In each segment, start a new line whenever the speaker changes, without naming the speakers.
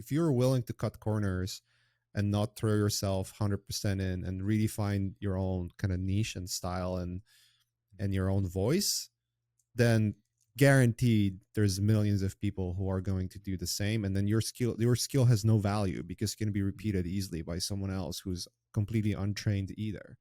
if you're willing to cut corners and not throw yourself 100% in and really find your own kind of niche and style and your own voice, then guaranteed there's millions of people who are going to do the same, and then your skill has no value because it's going to be repeated easily by someone else who's completely untrained either.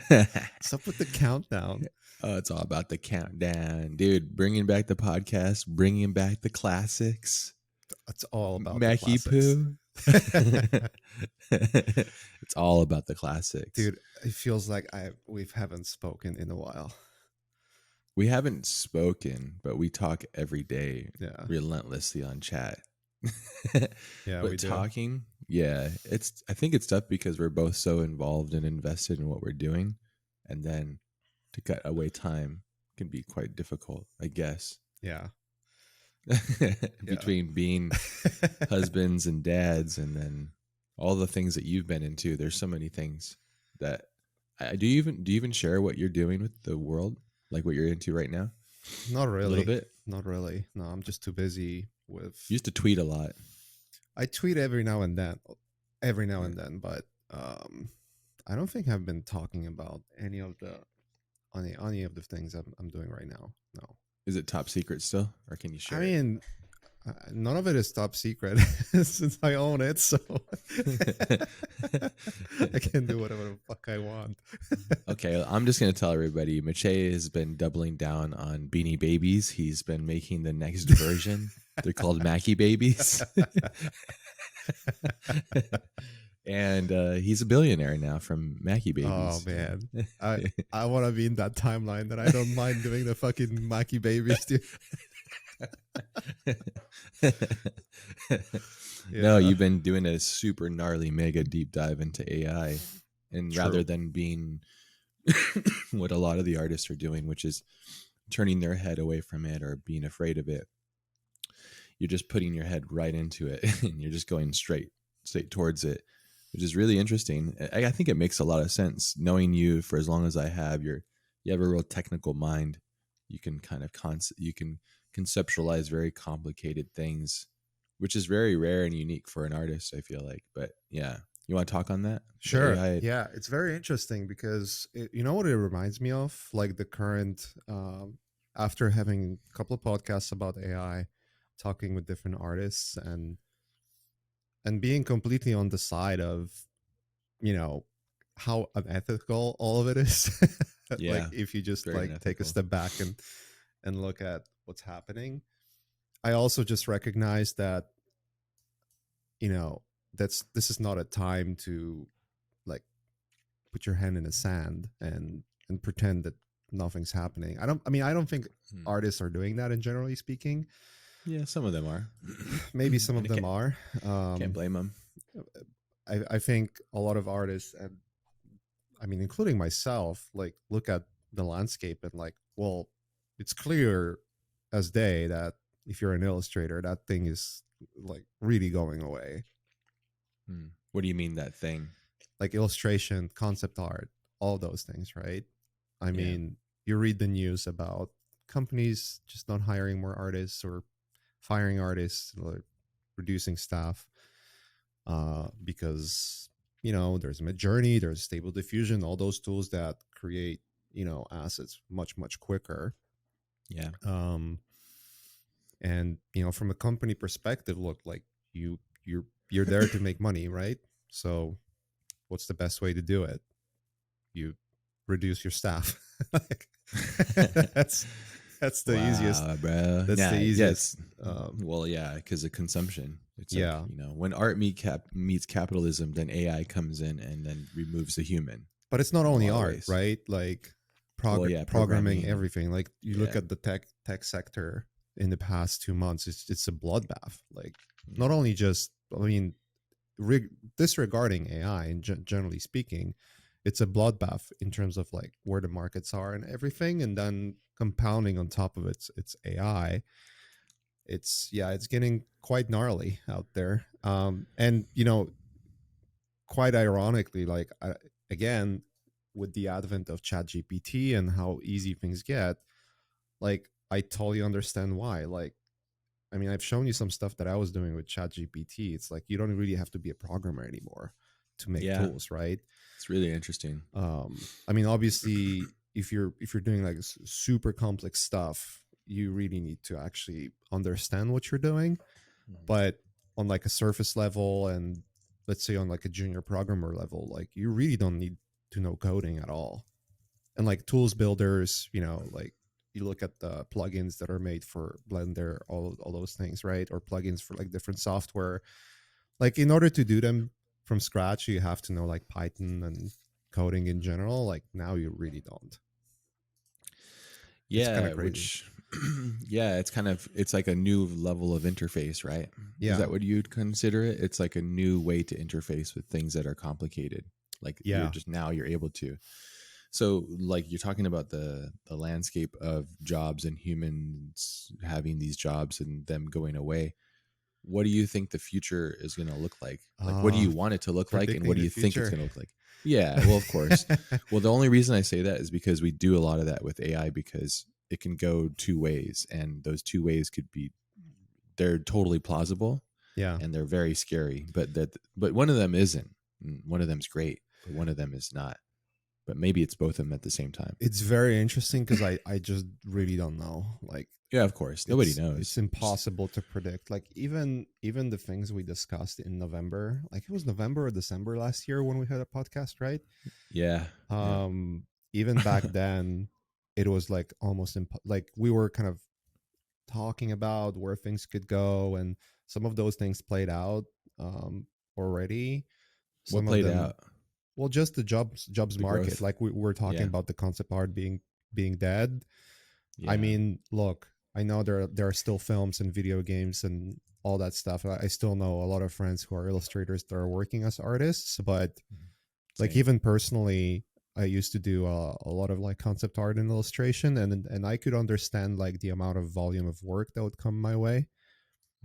What's up with the countdown?
Oh, it's all about the countdown, dude. Bringing back the podcast, bringing back the classics.
It's all about
Mackie
the
Poo. It's all about the classics,
dude. It feels like we haven't spoken in a while.
We haven't spoken, but we talk every day,
relentlessly
on chat.
Yeah,
but
we
talking, I think it's tough because we're both so involved and invested in what we're doing, and then to cut away time can be quite difficult, I guess.
Yeah.
Between being husbands and dads, and then all the things that you've been into, there's so many things that do you even share what you're doing with the world, like what you're into right now?
Not really.
A little bit.
Not really. No, I'm just too busy with.
You used to tweet a lot.
I tweet every now and then, but I don't think I've been talking about any of the things I'm doing right now. No.
Is it top secret still, or can you share?
I mean, none of it is top secret since I own it, so I can do whatever the fuck I want.
Okay, I'm just gonna tell everybody, Maciej has been doubling down on Beanie Babies. He's been making the next version. They're called Mackie Babies. And he's a billionaire now from Mackie Babies.
Oh man, I want to be in that timeline that I don't mind doing the fucking Mackie Babies, dude.
No, you've been doing a super gnarly mega deep dive into AI, and rather than being what a lot of the artists are doing, which is turning their head away from it or being afraid of it, you're just putting your head right into it and you're just going straight towards it, which is really interesting. I think it makes a lot of sense. Knowing you for as long as I have, you have a real technical mind. You can kind of you can conceptualize very complicated things, which is very rare and unique for an artist, I feel like. But yeah, you want to talk on that?
Sure. Yeah, it's very interesting because you know what it reminds me of? Like the current, after having a couple of podcasts about AI, talking with different artists and being completely on the side of, you know, how unethical all of it is.
Yeah,
like if you just like
unethical.
Take a step back and look at what's happening. I also just recognize that, you know, this is not a time to like put your hand in the sand and pretend that nothing's happening. I don't think artists are doing that, in generally speaking.
Yeah, some of them are.
Maybe some of them are.
Can't blame them.
I think a lot of artists, and I mean, including myself, like look at the landscape and like, well, it's clear as day that if you're an illustrator, that thing is like really going away.
What do you mean, that thing?
Like illustration, concept art, all those things, right? I mean, you read the news about companies just not hiring more artists or firing artists or reducing staff because, you know, there's Midjourney, there's Stable Diffusion, all those tools that create, you know, assets much, much quicker.
Yeah.
And, you know, from a company perspective, look, like you're there to make money, right? So what's the best way to do it? You reduce your staff. That's the easiest,
bro.
That's the easiest.
Well, yeah, because of consumption. It's like,
yeah.
You know, when art meets capitalism, then AI comes in and then removes the human.
But it's not only art, right? Like programming, everything. Like you look at the tech sector in the past 2 months, it's a bloodbath. Like not only just, I mean, disregarding AI and generally speaking, it's a bloodbath in terms of like where the markets are and everything, and then compounding on top of it's AI. It's yeah, it's getting quite gnarly out there. And quite ironically, like again, with the advent of ChatGPT and how easy things get, like I totally understand why. Like, I mean, I've shown you some stuff that I was doing with ChatGPT. It's like you don't really have to be a programmer anymore to make
Yeah,
tools, right?
it's really interesting.
I mean, obviously, if you're doing like super complex stuff, you really need to actually understand what you're doing.
Mhm.
But on like a surface level, and let's say on like a junior programmer level, like you really don't need to know coding at all. And like tools builders, like you look at the plugins that are made for Blender, all those things, right? Or plugins for like different software. Like in order to do them from scratch, you have to know like Python and coding in general. Like now you really don't. It's kind of
Yeah,
crazy.
which yeah, it's like a new level of interface, right? Is
Yeah.
that what you'd consider it? It's like a new way to interface with things that are complicated. Like
Yeah.
you're able to. So like you're talking about the landscape of jobs and humans having these jobs and them going away. What do you think the future is going to look like? Like, what do
Uh
you want it to look like, and what
Predicting
do
the
you think it's
future.
going to look like? Yeah, well, of course. Well, the only reason I say that is because we do a lot of that with AI because it can go two ways, and those two ways could be they're totally plausible
Yeah.
and they're very scary. But one of them isn't. One of them's great, but one of them is not. But maybe it's both of them at the same time.
It's very interesting because I just really don't know. Like
Yeah, of course. Nobody
it's
knows. Just
impossible to predict. Like even the things we discussed in November, like it was November or December last year when we had a podcast, right?
yeah, yeah.
um Even back then it was like almost like we were kind of talking about where things could go, and some of those things played out already.
What
Some of
played
them,
out?
well, just the jobs
The
market,
growth.
like we were talking
Yeah,
about the concept art being dead. I
yeah.
mean, look, I know there are still films and video games and all that stuff. I still know a lot of friends who are illustrators that are working as artists, but
Mhm.
like
Same.
even personally, I used to do a lot of like concept art and illustration, and I could understand like the amount of volume of work that would come my way.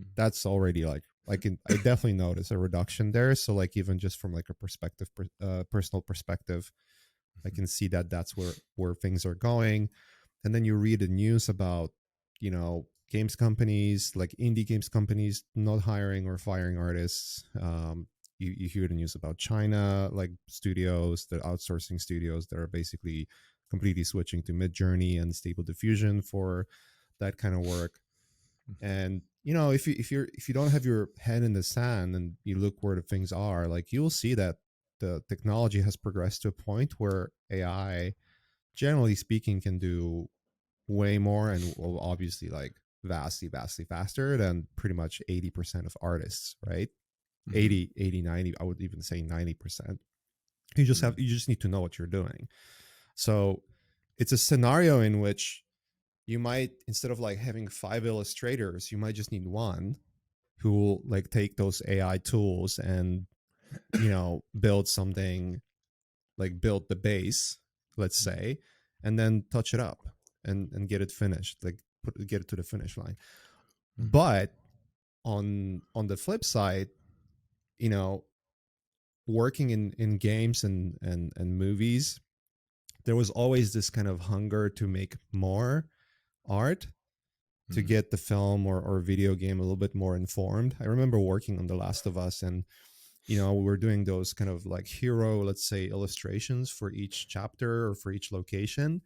Mhm.
That's already like I definitely notice a reduction there. So like even just from like a personal perspective, I
Mhm.
can see that that's where things are going. And then you read the news about games companies, like indie games companies, not hiring or firing artists. You hear the news about China, like studios, the outsourcing studios that are basically completely switching to Midjourney and Stable Diffusion for that kind of work.
Mhm.
And if you don't have your head in the sand and you look where the things are, like you'll see that the technology has progressed to a point where AI, generally speaking, can do way more and will obviously like vastly faster than pretty much 80% of artists, right?
Mhm.
80, 90, I would even say 90%.
Mhm.
You just need to know what you're doing. So it's a scenario in which you might, instead of like having 5 illustrators, you might just need one who will like take those AI tools and build something, like build the base, let's
Mhm.
say, and then touch it up and get it finished, like get it to the finish line.
Mhm.
But on the flip side, you know working in games and movies, there was always this kind of hunger to make more art, to
Mhm.
get the film or video game a little bit more informed. I remember working on The Last of Us, and we were doing those kind of like hero, let's say, illustrations for each chapter or for each location.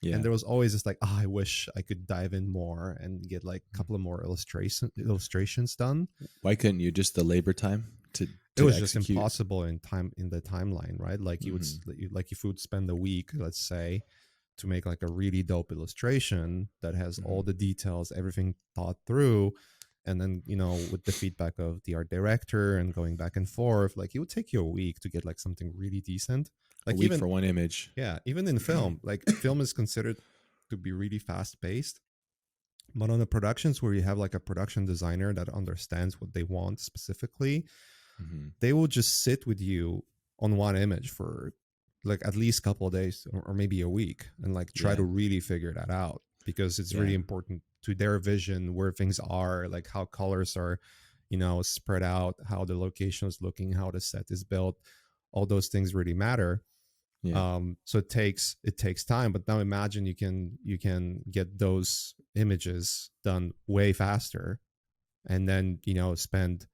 And
Yeah.
there was always this like, I wish I could dive in more and get like a
Mhm.
couple of more illustrations done.
Why couldn't you just the labor time
It
to
was just
execute?
impossible in the timeline, right? Like
Mhm.
like if you would spend a week, let's say, to make like a really dope illustration that has all
Mhm.
the details, everything thought through, and then with the feedback of the art director and going back and forth, like it would take you a week to get like something really decent.
A
Like
week
even
for one image.
yeah, even in film, like film is considered to be really fast paced. But on the productions where you have like a production designer that understands what they want specifically,
Mm-hmm.
they will just sit with you on one image for like at least a couple of days, or maybe a week, and like try
Yeah.
to really figure that out, because it's
Yeah.
really important to their vision where things are, like how colors are, spread out, how the location is looking, how the set is built. All those things really matter.
Yeah.
So it takes time, but now imagine you can get those images done way faster, and then spend,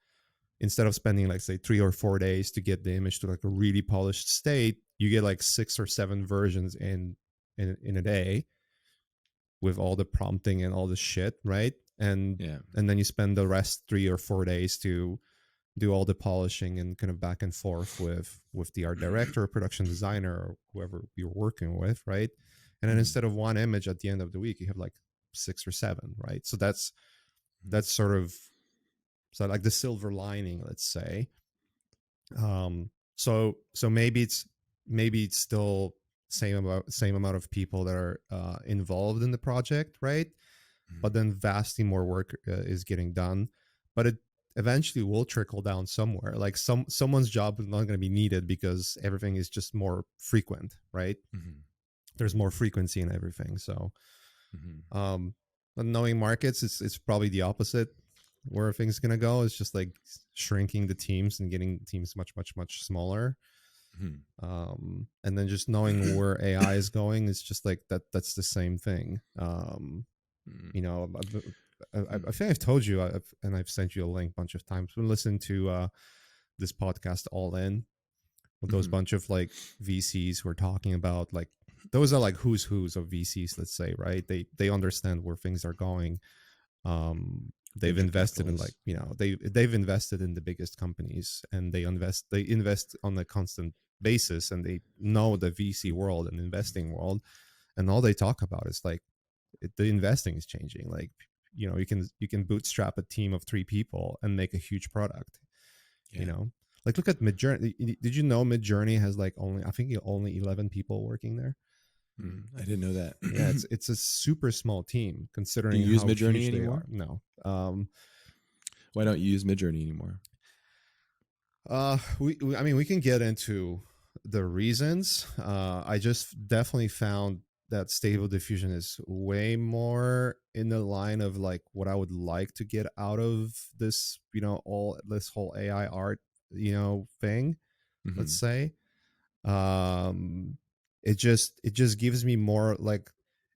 instead of spending like say 3 or 4 days to get the image to like a really polished state, you get like 6 or 7 versions in a day, with all the prompting and all the shit, right? and
Yeah.
and then you spend the rest 3 or 4 days to do all the polishing and kind of back and forth with the art director or production designer or whoever you're working with, right? And then
Mm-hmm.
instead of one image at the end of the week, you have like 6 or 7, right? So that's sort of, so like the silver lining, let's say. So maybe it's still same amount of people that are involved in the project, right? But then vastly more work is getting done. But it eventually will trickle down somewhere. Like someone's job is not going to be needed because everything is just more frequent, right?
Mm-hmm.
There's more frequency in everything. So,
Mm-hmm.
um, but knowing markets, it's probably the opposite. Where things gonna go is just like shrinking the teams and getting teams much much much smaller. And then just knowing where AI is going is just like that's the same thing.
Mm-hmm.
You know,
Hmm.
I think I've told you, and I've sent you a link a bunch of times. We listen to this podcast All In, with those
Hmm.
bunch of like VCs who are talking about like, those are like who's of VCs, let's say, right? They understand where things are going. They've
Venture
invested in like,
capitalists.
they've invested in the biggest companies, and they invest on a constant basis, and they know the VC world and investing world, and all they talk about is like, the investing is changing. Like, you can bootstrap a team of 3 people and make a huge product. you
Yeah.
know like, look at Midjourney. Did you know Midjourney has like only 11 people working there?
I didn't know that.
Yeah, it's a super small team
Do you
considering
use
how
Midjourney
huge they
anymore?
are. No.
Why don't you use Midjourney anymore?
I mean, we can get into the reasons. I just definitely found that Stable Diffusion is way more in the line of like what I would like to get out of this, all this whole AI art, thing, let's
Mm-hmm.
say. um it just gives me more like,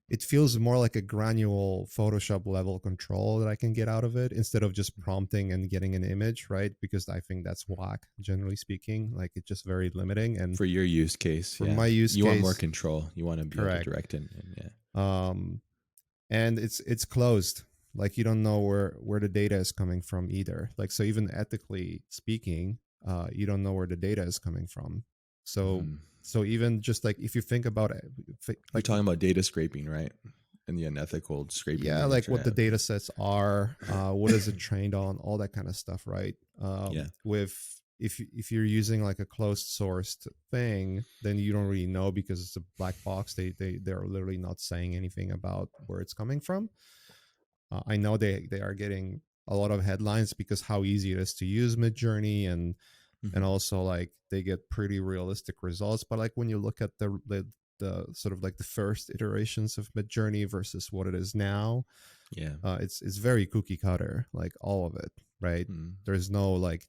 it feels more like a granular Photoshop level control that I can get out of it, instead of just prompting and getting an image, right? Because I think that's whack, generally speaking. Like, it's just very limiting. And
For your use case,
for
yeah.
my use
You want more
case,
control. You want to be able to
correct.
direct it. And yeah.
um and it's closed. Like, you don't know where the data is coming from either. Like, so even ethically speaking, you don't know where the data is coming from. So
Mm-hmm.
so even just like, if you think about it,
You're
like,
talking about data scraping, right? And the unethical scraping
yeah,
of the
like what the
internet.
data sets are, what is it trained on, all that kind of stuff, right?
Yeah.
With if you're using like a closed sourced thing, then you don't really know, because it's a black box. They're literally not saying anything about where it's coming from. I know they are getting a lot of headlines because how easy it is to use Midjourney, and
Mm-hmm.
also like they get pretty realistic results. But like, when you look at the sort of like the first iterations of Midjourney versus what it is now,
Yeah.
it's very cookie cutter, like all of it, right?
Mm-hmm.
There's no like,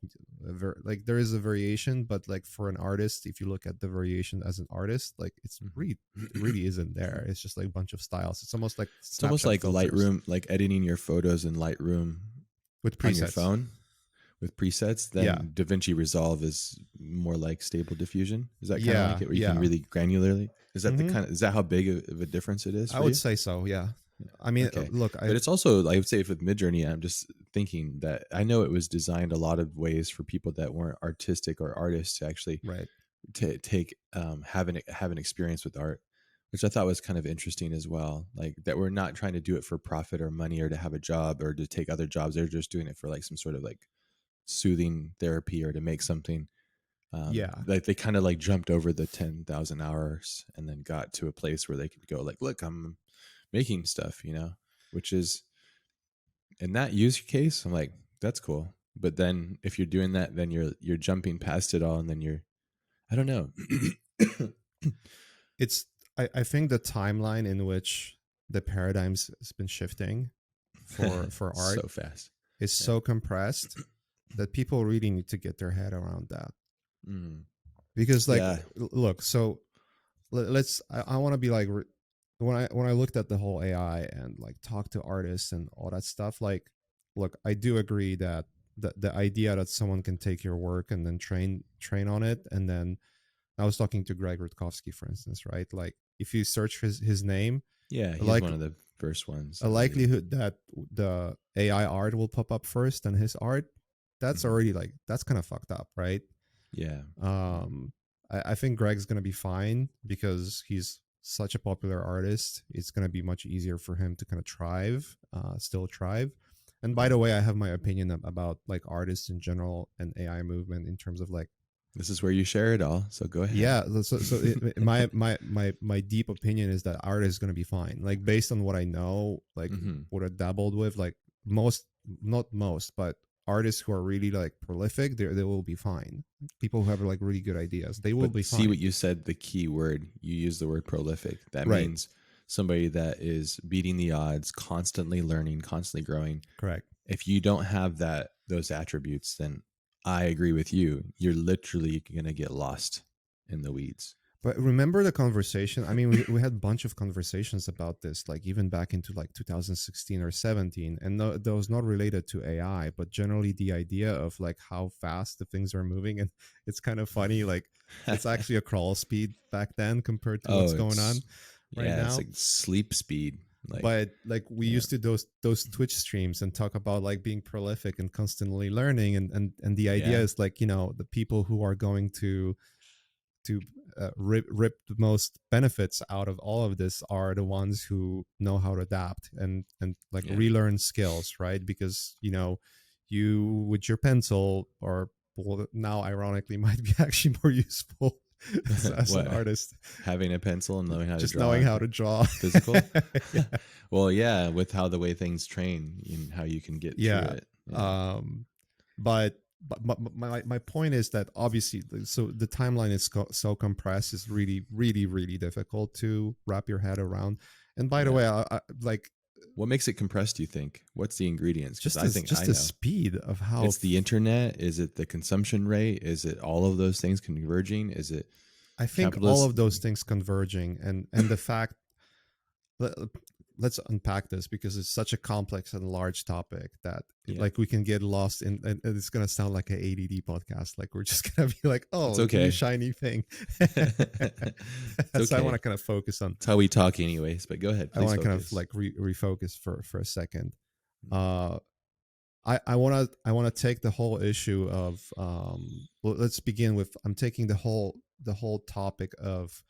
like there is a variation, but like for an artist, if you look at the variation as an artist, like it's really, it
Mm-hmm.
really isn't there. It's just like a bunch of styles. It's almost like
It's almost
Snapchat
like
filters
Lightroom, like editing your photos in Lightroom
with
on your
presets.
phone with presets.
Yeah,
Then DaVinci Resolve is more like Stable Diffusion. Is that kind of like
yeah,
it, where you can
yeah.
really granularly?
Hmm.
Is that how big of a difference it is
I
for
would
you?
say so. Yeah. I mean,
Okay.
look,
But it's also, I would say with Midjourney, I'm just thinking that I know it was designed a lot of ways for people that weren't artistic or artists to actually
right.
take have an experience with art, which I thought was kind of interesting as well. Like that we're not trying to do it for profit or money or to have a job or to take other jobs. They're just doing it for like some sort of like soothing therapy or to make something.
Yeah,
Like they kind of like jumped over the 10,000 hours and then got to a place where they could go like, look, I'm making stuff, which is in that use case, I'm like, that's cool. But then if you're doing that, then you're jumping past it all, and then you're, I don't know.
It's I think the timeline in which the paradigms has been shifting for art
So fast.
is
Yeah.
so compressed that people really need to get their head around that.
Mm.
Because like,
Yeah.
look, so let's I want to be like, when I looked at the whole AI and like talk to artists and all that stuff, like, look, I do agree that the idea that someone can take your work and then train on it, and then I was talking to Greg Rutkowski, for instance, right? Like, if you search his name,
Yeah. He's
like
one of the first ones,
a
I believe.
likelihood that the AI art will pop up first than his art, that's
Mhm.
already like, that's kind of fucked up, right?
Yeah.
Um, I think Greg's gonna be fine because he's such a popular artist. It's gonna be much easier for him to kind of still thrive. And by the
Mhm.
way, I have my opinion about like artists in general and AI movement in terms of like,
This is where you share it all. So go ahead.
yeah, my deep opinion is that art is going to be fine, like based on what I know, like
Hmm.
what I dabbled with, like most, not most, but artists who are really like prolific, they will be fine. People who have like really good ideas, they will
But
be
see
fine.
what you said, the key word. You use the word prolific. That
Right.
means somebody that is beating the odds, constantly learning, constantly growing.
Correct.
If you don't have those attributes, then I agree with you. You're literally going to get lost in the weeds.
But remember the conversation? I mean, we had a bunch of conversations about this, like even back into like 2016 or 17, and no, those not related to AI, but generally the idea of like how fast the things are moving, and it's kind of funny. Like, it's actually a crawl speed back then compared to what's
Oh,
going on right
it's
now.
like sleep speed. Like,
But like, we
yeah,
used to those Twitch streams and talk about like being prolific and constantly learning, and the idea
yeah.
is like, the people who are going to rip the most benefits out of all of this are the ones who know how to adapt and like
Yeah.
relearn skills, right? Because you with your pencil, or well, now ironically might be actually more useful as an
What?
artist,
Having a pencil and knowing how to
just knowing
draw
how to draw.
physical?
Yeah.
Well, yeah, with how the way things train and how you can get through
Yeah.
it. Yeah.
um but my point is that obviously, so the timeline is so compressed, is really really really difficult to wrap your head around. And by the
Yeah.
way, I like,
What makes it compressed, do you think? What's the ingredients? Because I think
just
I
the
know.
speed of how
It's the internet. Is it the consumption rate? Is it all of those things converging? Is it
I think all
capitalist?
of those things converging, and the fact, let, let's unpack this because it's such a complex and large topic that
Yeah.
like we can get lost in, and it's going to sound like an ADD podcast, like we're just going to be like,
It's
oh, new
okay.
shiny thing.
It's
So I want
okay.
to kind of focus on,
It's how we talk anyways, but go ahead.
I
Please
want to kind of
focus.
like refocus for a second.
Mm.
uh I want to take the whole issue of, well, let's begin with, I'm taking the whole topic of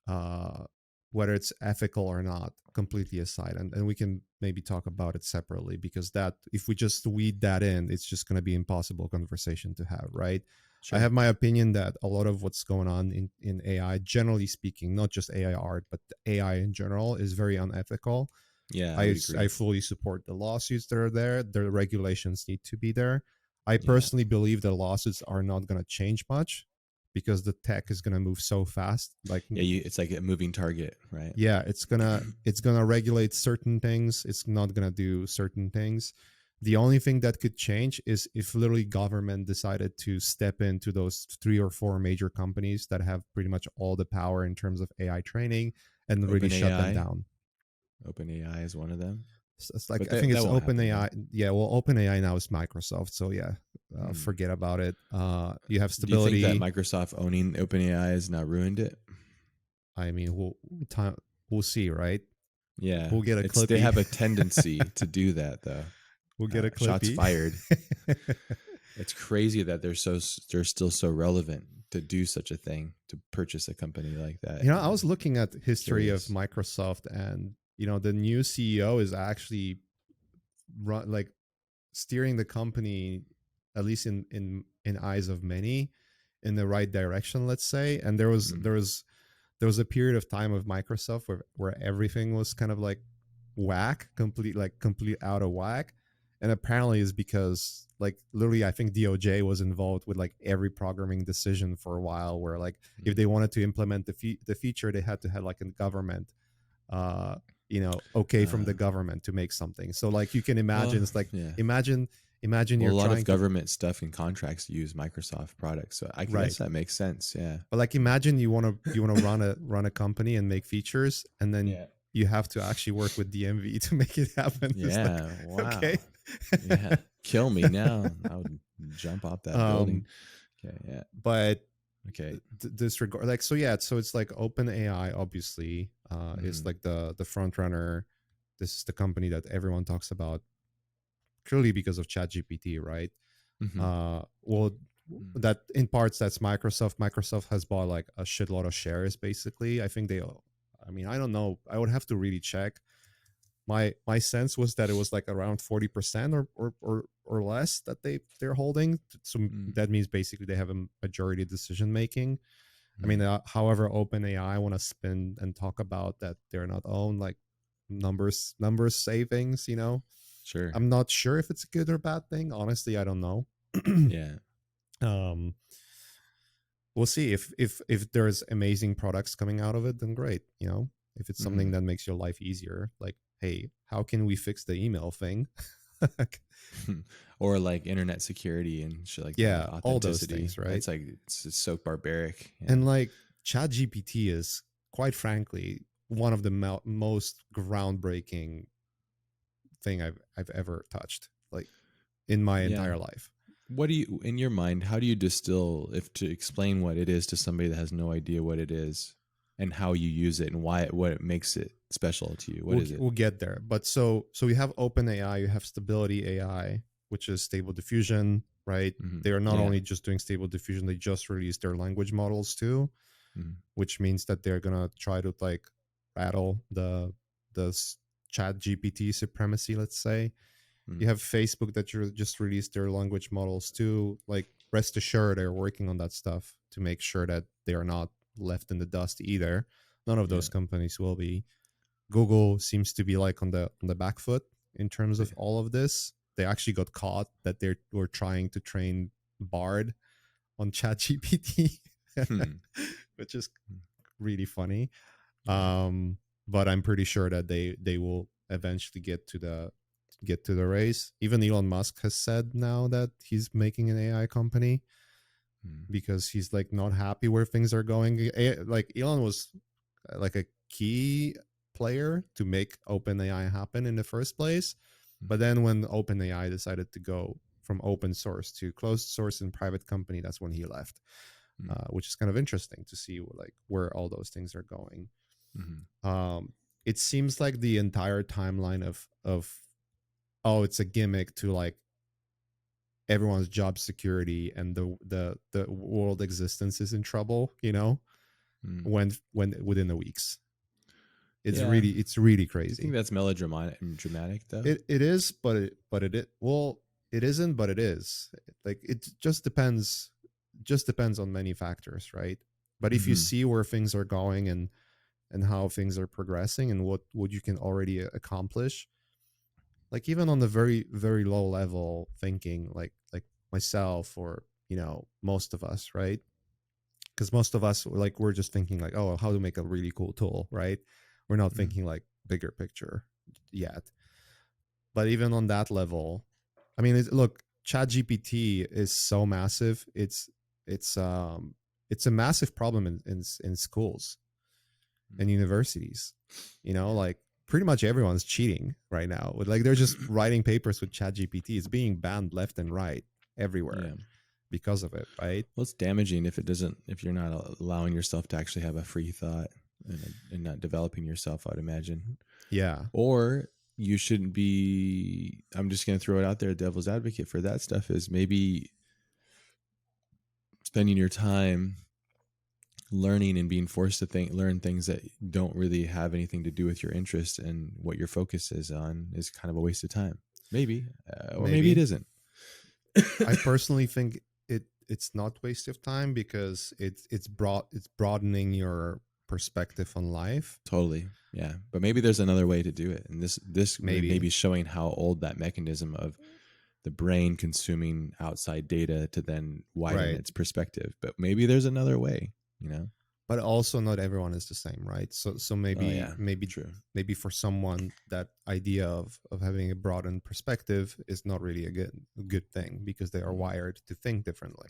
uh, whether it's ethical or not completely aside, and we can maybe talk about it separately, because that, if we just weed that in, it's just going to be impossible conversation to have, right? I
Sure.
have my opinion that a lot of what's going on in AI, generally speaking, not just AI art, but the AI in general, is very unethical.
Yeah, I
I
would
I
agree.
fully support the lawsuits that are there. The regulations need to be there. I
Yeah.
personally believe the lawsuits are not going to change much because the tech is going to move so fast. Like,
Yeah, it's like a moving target, right?
yeah, it's gonna regulate certain things. It's not gonna do certain things. The only thing that could change is if literally government decided to step into those three or four major companies that have pretty much all the power in terms of AI training, and really shut them
OpenAI.
down.
OpenAI is one of them.
It's like,
But
I think
that
it's
won't happen though.
OpenAI. Yeah, well, OpenAI now is Microsoft, so yeah,
Hmm.
forget about it. You have
Do you think that
stability.
Microsoft owning OpenAI has now ruined it?
I mean, time, we'll see, right?
Yeah.
We'll get a
They
clippy.
have a tendency to do that though.
We'll get a
Shots
clippy.
fired. It's crazy that they're still so relevant to do such a thing, to purchase a company like that.
I was looking at history of
Curious.
Microsoft, and the new CEO is actually like steering the company, at least in eyes of many, in the right direction, let's say. And
Mm.
there was a period of time of Microsoft where everything was kind of like whack, complete out of whack. And apparently is because like literally I think DOJ was involved with like every programming decision for a while, where like if they wanted to implement the feature, they had to have like a government uh okay from the
Uh,
government to make something. So like you can
well,
imagine, it's like
yeah.
imagine
Well,
you're
a lot of
trying to,
government stuff and contracts use Microsoft products, so I guess
right,
that makes sense. Yeah.
but like imagine you want to run a company and make features, and then
Yeah.
you have to actually work with DMV to make it happen. It's like,
Yeah.
okay.
Wow. Yeah. Kill me now. I would jump off that building.
um
Okay. Yeah.
but
Okay.
disregard, like, so yeah, so it's like open AI obviously is
Mm-hmm.
like the front runner. This is the company that everyone talks about, clearly because of ChatGPT, right?
Mm-hmm.
Well, that in parts that's Microsoft. Microsoft has bought like a shitload of shares basically. I think they, I mean, I don't know, I would have to really check. My sense was that it was like around 40% or less that they're holding. So that means basically they have a majority decision making. I mean,
Mm-hmm.
however, OpenAI want to spin and talk about that they're not owned, like numbers savings.
Sure.
I'm not sure if it's a good or bad thing. Honestly, I don't know.
Yeah.
um, we'll see if there's amazing products coming out of it, then great. If it's something
Mm-hmm.
that makes your life easier, like, hey, how can we fix the email thing?
Or like internet security and shit like that, like
Yeah, all those
authenticity.
things, right?
That's like it's so barbaric. Yeah.
And like ChatGPT is, quite frankly, one of the most groundbreaking thing I've ever touched, like, in my
Yeah.
entire life.
What do you, in your mind, how do you distill, if to explain what it is to somebody that has no idea what it is, and how you use it and why what it makes it special to you? What
We'll
is it?
we'll get there. But so you have OpenAI, you have Stability AI, which is Stable Diffusion, right?
Mm-hmm.
They are not
Yeah.
only just doing Stable Diffusion, they just released their language models too,
Mm-hmm.
which means that they're gonna try to like battle the Chat GPT supremacy, let's say.
Mm-hmm.
You have Facebook that just released their language models too. Like, rest assured, they're working on that stuff to make sure that they are not left in the dust either. None of
Yeah.
those companies will be. Google seems to be like on the back foot in terms of all of this. They actually got caught that they were trying to train Bard on ChatGPT,
Hmm.
which is really funny.
Yeah.
But I'm pretty sure that they will eventually get to the race. Even Elon Musk has said now that he's making an AI company
Mm-hmm.
because he's like not happy where things are going. Like, Elon was like a key player to make OpenAI happen in the first place. But then when OpenAI decided to go from open source to closed source and private company, that's when he left, which is kind of interesting to see like where all those things are going.
Mm-hmm.
It seems like the entire timeline of oh, it's a gimmick to like everyone's job security and the world existence is in trouble,
Mm-hmm.
when within the weeks. It's
Yeah.
really
Do you think
crazy.
that's dramatic though?
It is, but well, it isn't, but it is. Like, it just depends on many factors, right? But if you
Mm-hmm.
see where things are going and how things are progressing and what you can already accomplish, like even on the very very low level thinking, like myself, or most of us, right? Because most of us, like, we're just thinking like, oh, how to make a really cool tool, right? We're not
Mm-hmm.
thinking like bigger picture yet. But even on that level, I mean, look, ChatGPT is so massive. It's a massive problem in schools and universities.
Yeah.
Like, pretty much everyone's cheating right now. Like, they're just writing papers with ChatGPT. It's being banned left and right everywhere
Yeah.
because of it, right?
Well, it's damaging if it doesn't, if you're not allowing yourself to actually have a free thought and not developing yourself, I'd imagine.
Yeah,
Or you shouldn't be, I'm just going to throw it out there, devil's advocate for that stuff is maybe spending your time learning and being forced to learn things that don't really have anything to do with your interest and what your focus is on is kind of a waste of time. Maybe, or maybe it
maybe.
isn't.
I personally think it's not waste of time because it's broadening your perspective on life.
Totally. Yeah. But maybe there's another way to do it. And this
Maybe.
maybe showing how old that mechanism of the brain consuming outside data to then widen
Right.
its perspective. But maybe there's another way, you know?
But also not everyone is the same, right? So
Oh
maybe
yeah.
maybe
True.
maybe for someone that idea of having a broadened perspective is not really a good thing because they are
Mhm.
wired to think differently.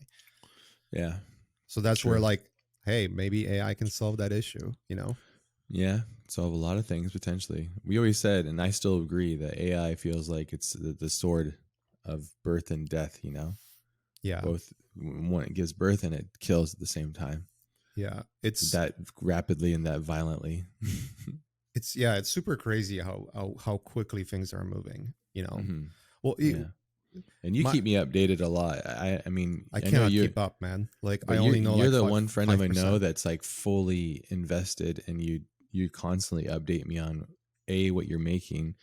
Yeah.
So that's where
True.
like, hey, maybe AI can solve that issue, you know?
Yeah. Solve a lot of things potentially. We always said, and I still agree, that AI feels like it's the sword of birth and death, you know?
Yeah.
Both when it gives birth and it kills at the same time.
Yeah.
That rapidly and that violently.
It's super crazy how quickly things are moving, you know?
Hmm.
Well,
Yeah. And you
my
keep me updated a lot. I mean,
I
I know
cannot
you,
keep up, man. Like I
but
only know
you're
like
the
five
one friend of
five
I know
percent.
that's like fully invested, and you constantly update me on A, what you're making,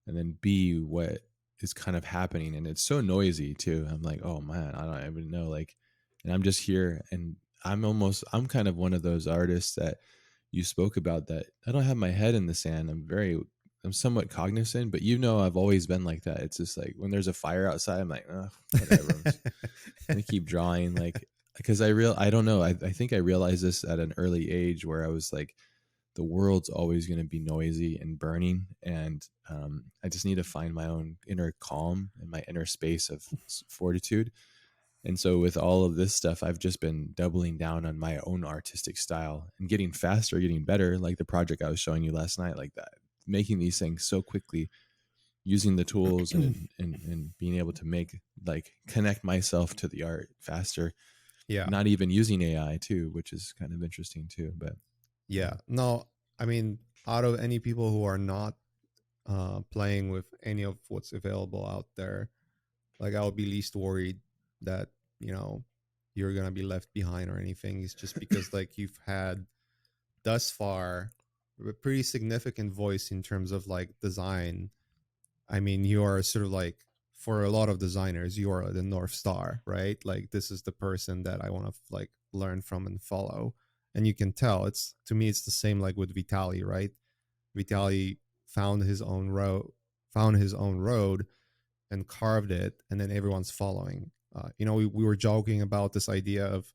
and then B, what is kind of happening. And it's so noisy too. I'm like, oh man, I don't even know. Like, and I'm just here, and I'm kind of one of those artists that you spoke about, that I don't have my head in the sand. I'm somewhat cognizant, but I've always been like that. It's just like when there's a fire outside, I'm like, oh, whatever. I'm just gonna keep drawing, like, because I don't know. I think I realized this at an early age where I was like, the world's always going to be noisy and burning, and I just need to find my own inner calm and my inner space of fortitude. And so with all of this stuff, I've just been doubling down on my own artistic style and getting faster, getting better. Like the project I was showing you last night, like that, making these things so quickly, using the tools and being able to make, like, connect myself to the art faster,
Yeah.
not even using AI too, which is kind of interesting too. But
Yeah. No, I mean, out of any people who are not playing with any of what's available out there, like I would be least worried that, you know, you're gonna be left behind or anything. It's just because like you've had thus far a pretty significant voice in terms of like design. I mean, you are sort of like, for a lot of designers, you are the North Star, right? Like this is the person that I want to like learn from and follow. And you can tell it's, to me, it's the same like with Vitali, right? Vitali found his own road and carved it, and then everyone's following. We were joking about this idea of,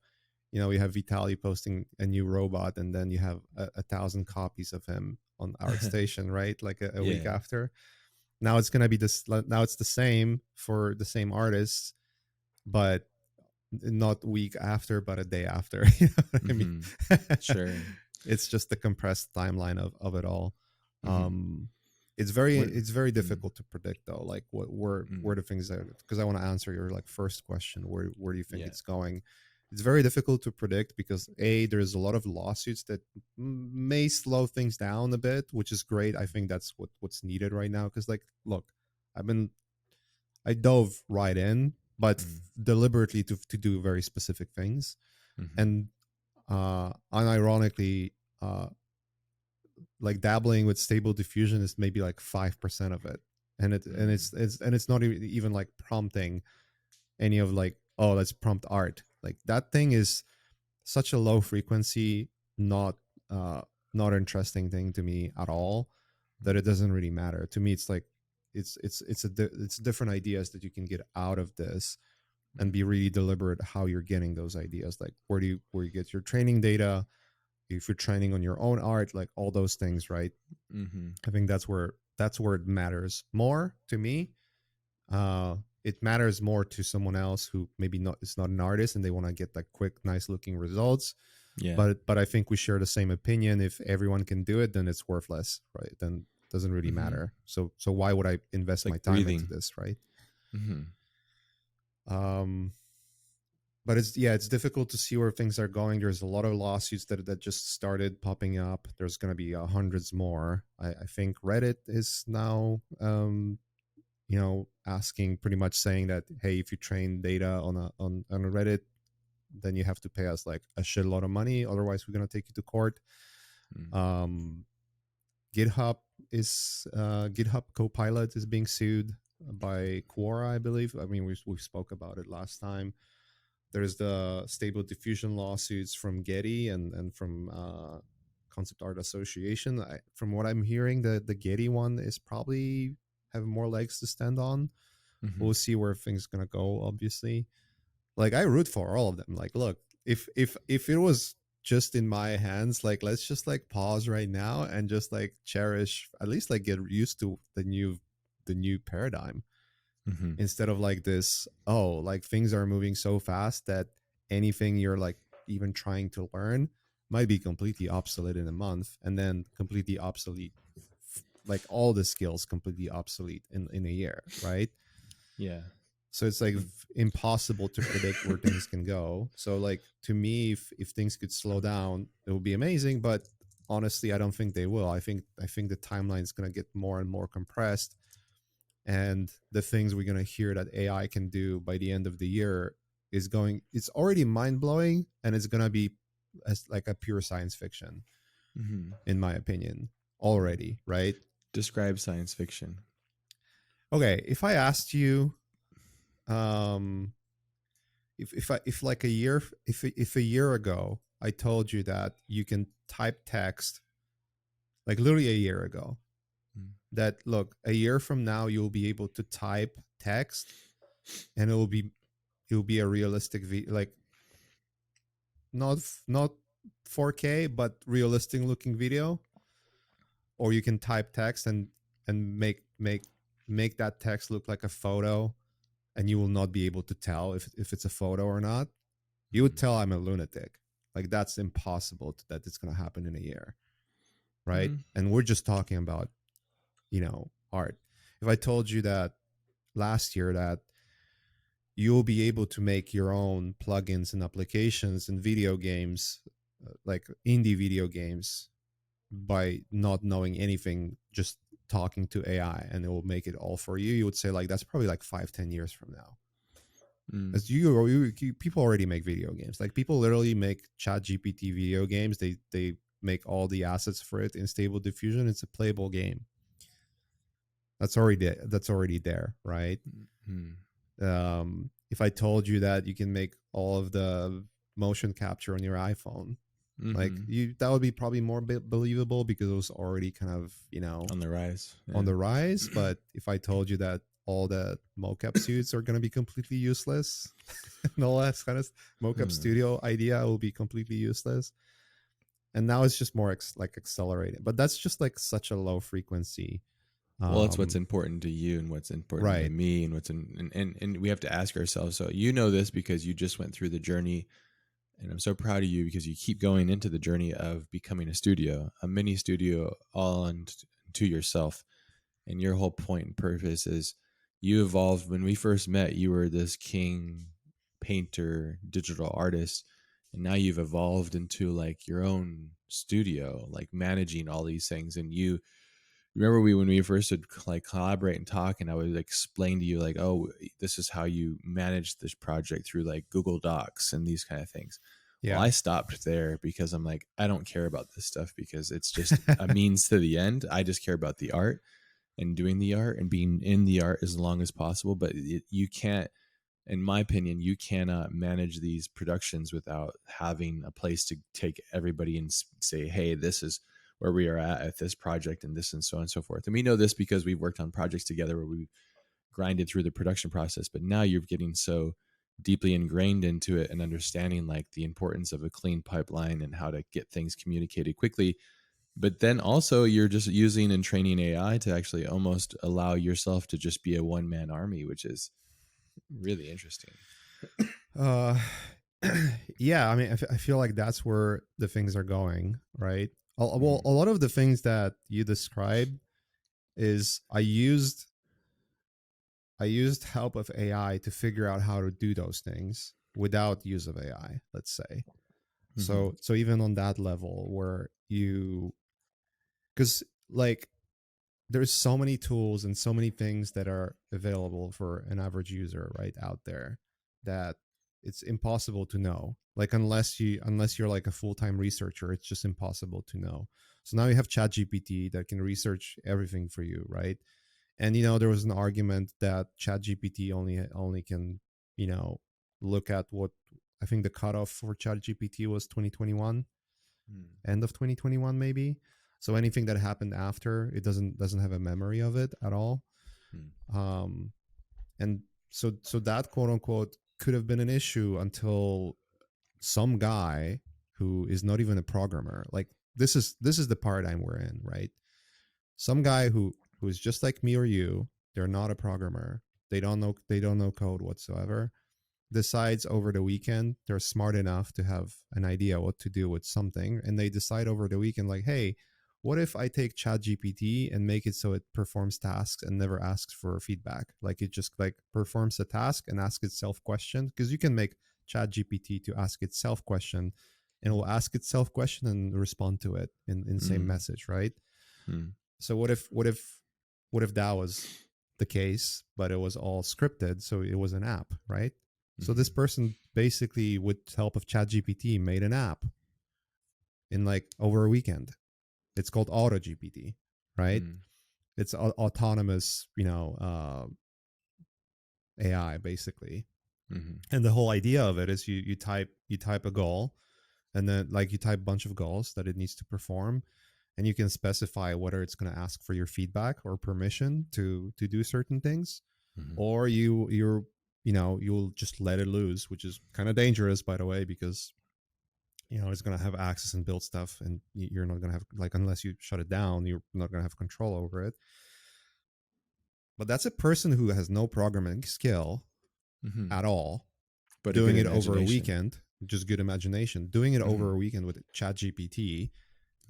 we have Vitali posting a new robot, and then you have a thousand copies of him on ArtStation, right? Like a week
yeah.
after. Now it's gonna be this. Now it's the same for the same artists, but not week after, but a day after. You know what I mean?
Hmm. Sure.
It's just the compressed timeline of it all.
Hmm.
Um, it's very
Mm,
difficult to predict though, like where
mm,
the things are, because I want to answer your like first question, where do you think
yeah.
it's going. It's very difficult to predict because there's a lot of lawsuits that may slow things down a bit, which is great. I think that's what's needed right now, because like, look, I've been I dove right in, but
Mm,
deliberately to do very specific things.
hmm.
And unironically, uh, like dabbling with stable diffusion is maybe like 5% of it, and
Mm,
it's not even like prompting any of like, oh, let's prompt art. Like that thing is such a low frequency, not uh not interesting thing to me at all, that it doesn't really matter to me. It's like it's different ideas that you can get out of this, and
mm,
be really deliberate how you're getting those ideas, like where you get your training data, if you're training on your own art, like all those things, right?
mm-hmm.
I think that's where it matters more to me. It matters more to someone else who maybe not is not an artist and they want to get like quick, nice looking results.
Yeah.
But I think we share the same opinion. If everyone can do it, then it's worthless, right? Then it doesn't really
Mm-hmm.
matter. So why would I
It's
invest my
like
time into
breathing.
this, right?
Mm-hmm.
Um, but it's difficult to see where things are going. There's a lot of lawsuits that just started popping up. There's going to be hundreds more. I think Reddit is now asking, pretty much saying that, hey, if you train data on a Reddit, then you have to pay us like a shitload of money, otherwise we're going to take you to court.
Mm,
um GitHub Copilot is being sued by Quora, I believe. I mean, we spoke about it last time. There's the stable diffusion lawsuits from Getty and from concept art association. From what I'm hearing, the Getty one is probably have more legs to stand on.
Mm-hmm.
We'll see where things gonna go. Obviously, like I root for all of them. Like, look, if it was just in my hands, like let's just like pause right now and just like cherish, at least like get used to the new paradigm,
Mm-hmm.
instead of like this, oh, like things are moving so fast that anything you're like even trying to learn might be completely obsolete in a month, and then completely obsolete, like all the skills completely obsolete in a year, right?
Yeah.
So it's like impossible to predict where things can go. So like to me, if things could slow down, it would be amazing, but honestly I don't think they will. I think the timeline is going to get more and more compressed, and the things we're going to hear that AI can do by the end of the year it's already mind-blowing, and it's going to be as like a pure science fiction,
Mm-hmm.
in my opinion, already, right?
Describe science fiction.
Okay, if I asked you, um if like a year, if a year ago I told you that you can type text, like literally a year ago,
Mm.
that look, a year from now you'll be able to type text and it will be a realistic like not 4K but realistic looking video, or you can type text and make that text look like a photo, and you will not be able to tell if it's a photo or not. You would tell I'm a lunatic. Like that's impossible that it's going to happen in a year, right?
Mm.
And we're just talking about, art. If I told you that last year that you'll be able to make your own plugins and applications and video games, like indie video games, by not knowing anything, just talking to AI, and it will make it all for you, you would say like that's probably like 5-10 years from now.
Mm.
As people already make video games. Like people literally make Chat GPT video games. They make all the assets for it in Stable Diffusion. It's a playable game. That's already there, right?
Mm.
If I told you that you can make all of the motion capture on your iPhone, like
Mm-hmm.
that would be probably more believable because it was already kind of
On the rise.
on
Yeah.
the rise. But if I told you that all the mocap suits are going to be completely useless and all that kind of mocap
Hmm.
studio idea will be completely useless, and now it's just more like accelerated, but that's just like such a low frequency.
Well, it's what's
um
important to you and what's important to
right.
me and what's in and we have to ask ourselves. So you know this because you just went through the journey, and I'm so proud of you because you keep going into the journey of becoming a studio, a mini studio, all to yourself. And your whole point and purpose is you evolved. When we first met, you were this king painter, digital artist, and now you've evolved into like your own studio, like managing all these things. And you remember when we first would like collaborate and talk, and I would explain to you like, oh, this is how you manage this project through like Google Docs and these kind of things. Well,
Yeah.
I stopped there because I'm like, I don't care about this stuff because it's just a means to the end. I just care about the art and doing the art and being in the art as long as possible. But you can't, in my opinion, you cannot manage these productions without having a place to take everybody and say, hey, this is where we are at this project and this and so on and so forth. And we know this because we've worked on projects together where we grinded through the production process. But now you're getting so deeply ingrained into it and understanding like the importance of a clean pipeline and how to get things communicated quickly. But then also you're just using and training AI to actually almost allow yourself to just be a one-man army, which is really interesting.
uh yeah, I mean, I feel like that's where the things are going, right? Well,
Mm.
a lot of the things that you described is I used help of AI to figure out how to do those things without use of AI, let's say.
Mm-hmm.
So even on that level where because like there's so many tools and so many things that are available for an average user right out there, that it's impossible to know, like unless you're like a full-time researcher, it's just impossible to know. So now you have ChatGPT that can research everything for you, right? And there was an argument that ChatGPT only can look at what, I think the cutoff for ChatGPT was 2021, end of 2021 maybe. So anything that happened after, it doesn't have a memory of it at all. Um, and so that quote unquote could have been an issue until some guy who is not even a programmer, like this is the paradigm we're in, right? Some guy who is just like me or you, they're not a programmer, they don't know code whatsoever, decides over the weekend they're smart enough to have an idea what to do with something, and they decide over the weekend, like, hey, what if I take chat gpt and make it so it performs tasks and never asks for feedback, like it just like performs a task and asks itself questions, because you can make chat gpt to ask itself question, and it will ask itself question and respond to it in same message, right? So what if that was the case, but it was all scripted, so it was an app, right? So this person basically, with help of ChatGPT, made an app in like over a weekend. It's called AutoGPT, right? It's autonomous, AI basically. And the whole idea of it is you type a goal, and then like you type a bunch of goals that it needs to perform, and you can specify whether it's going to ask for your feedback or permission to do certain things, or you'll just let it loose, which is kind of dangerous, by the way, because it's going to have access and build stuff, and you're not going to have, like, unless you shut it down, you're not going to have control over it. But that's a person who has no programming skill at all,
But
doing it over a weekend, just good imagination, doing it over a weekend with ChatGPT.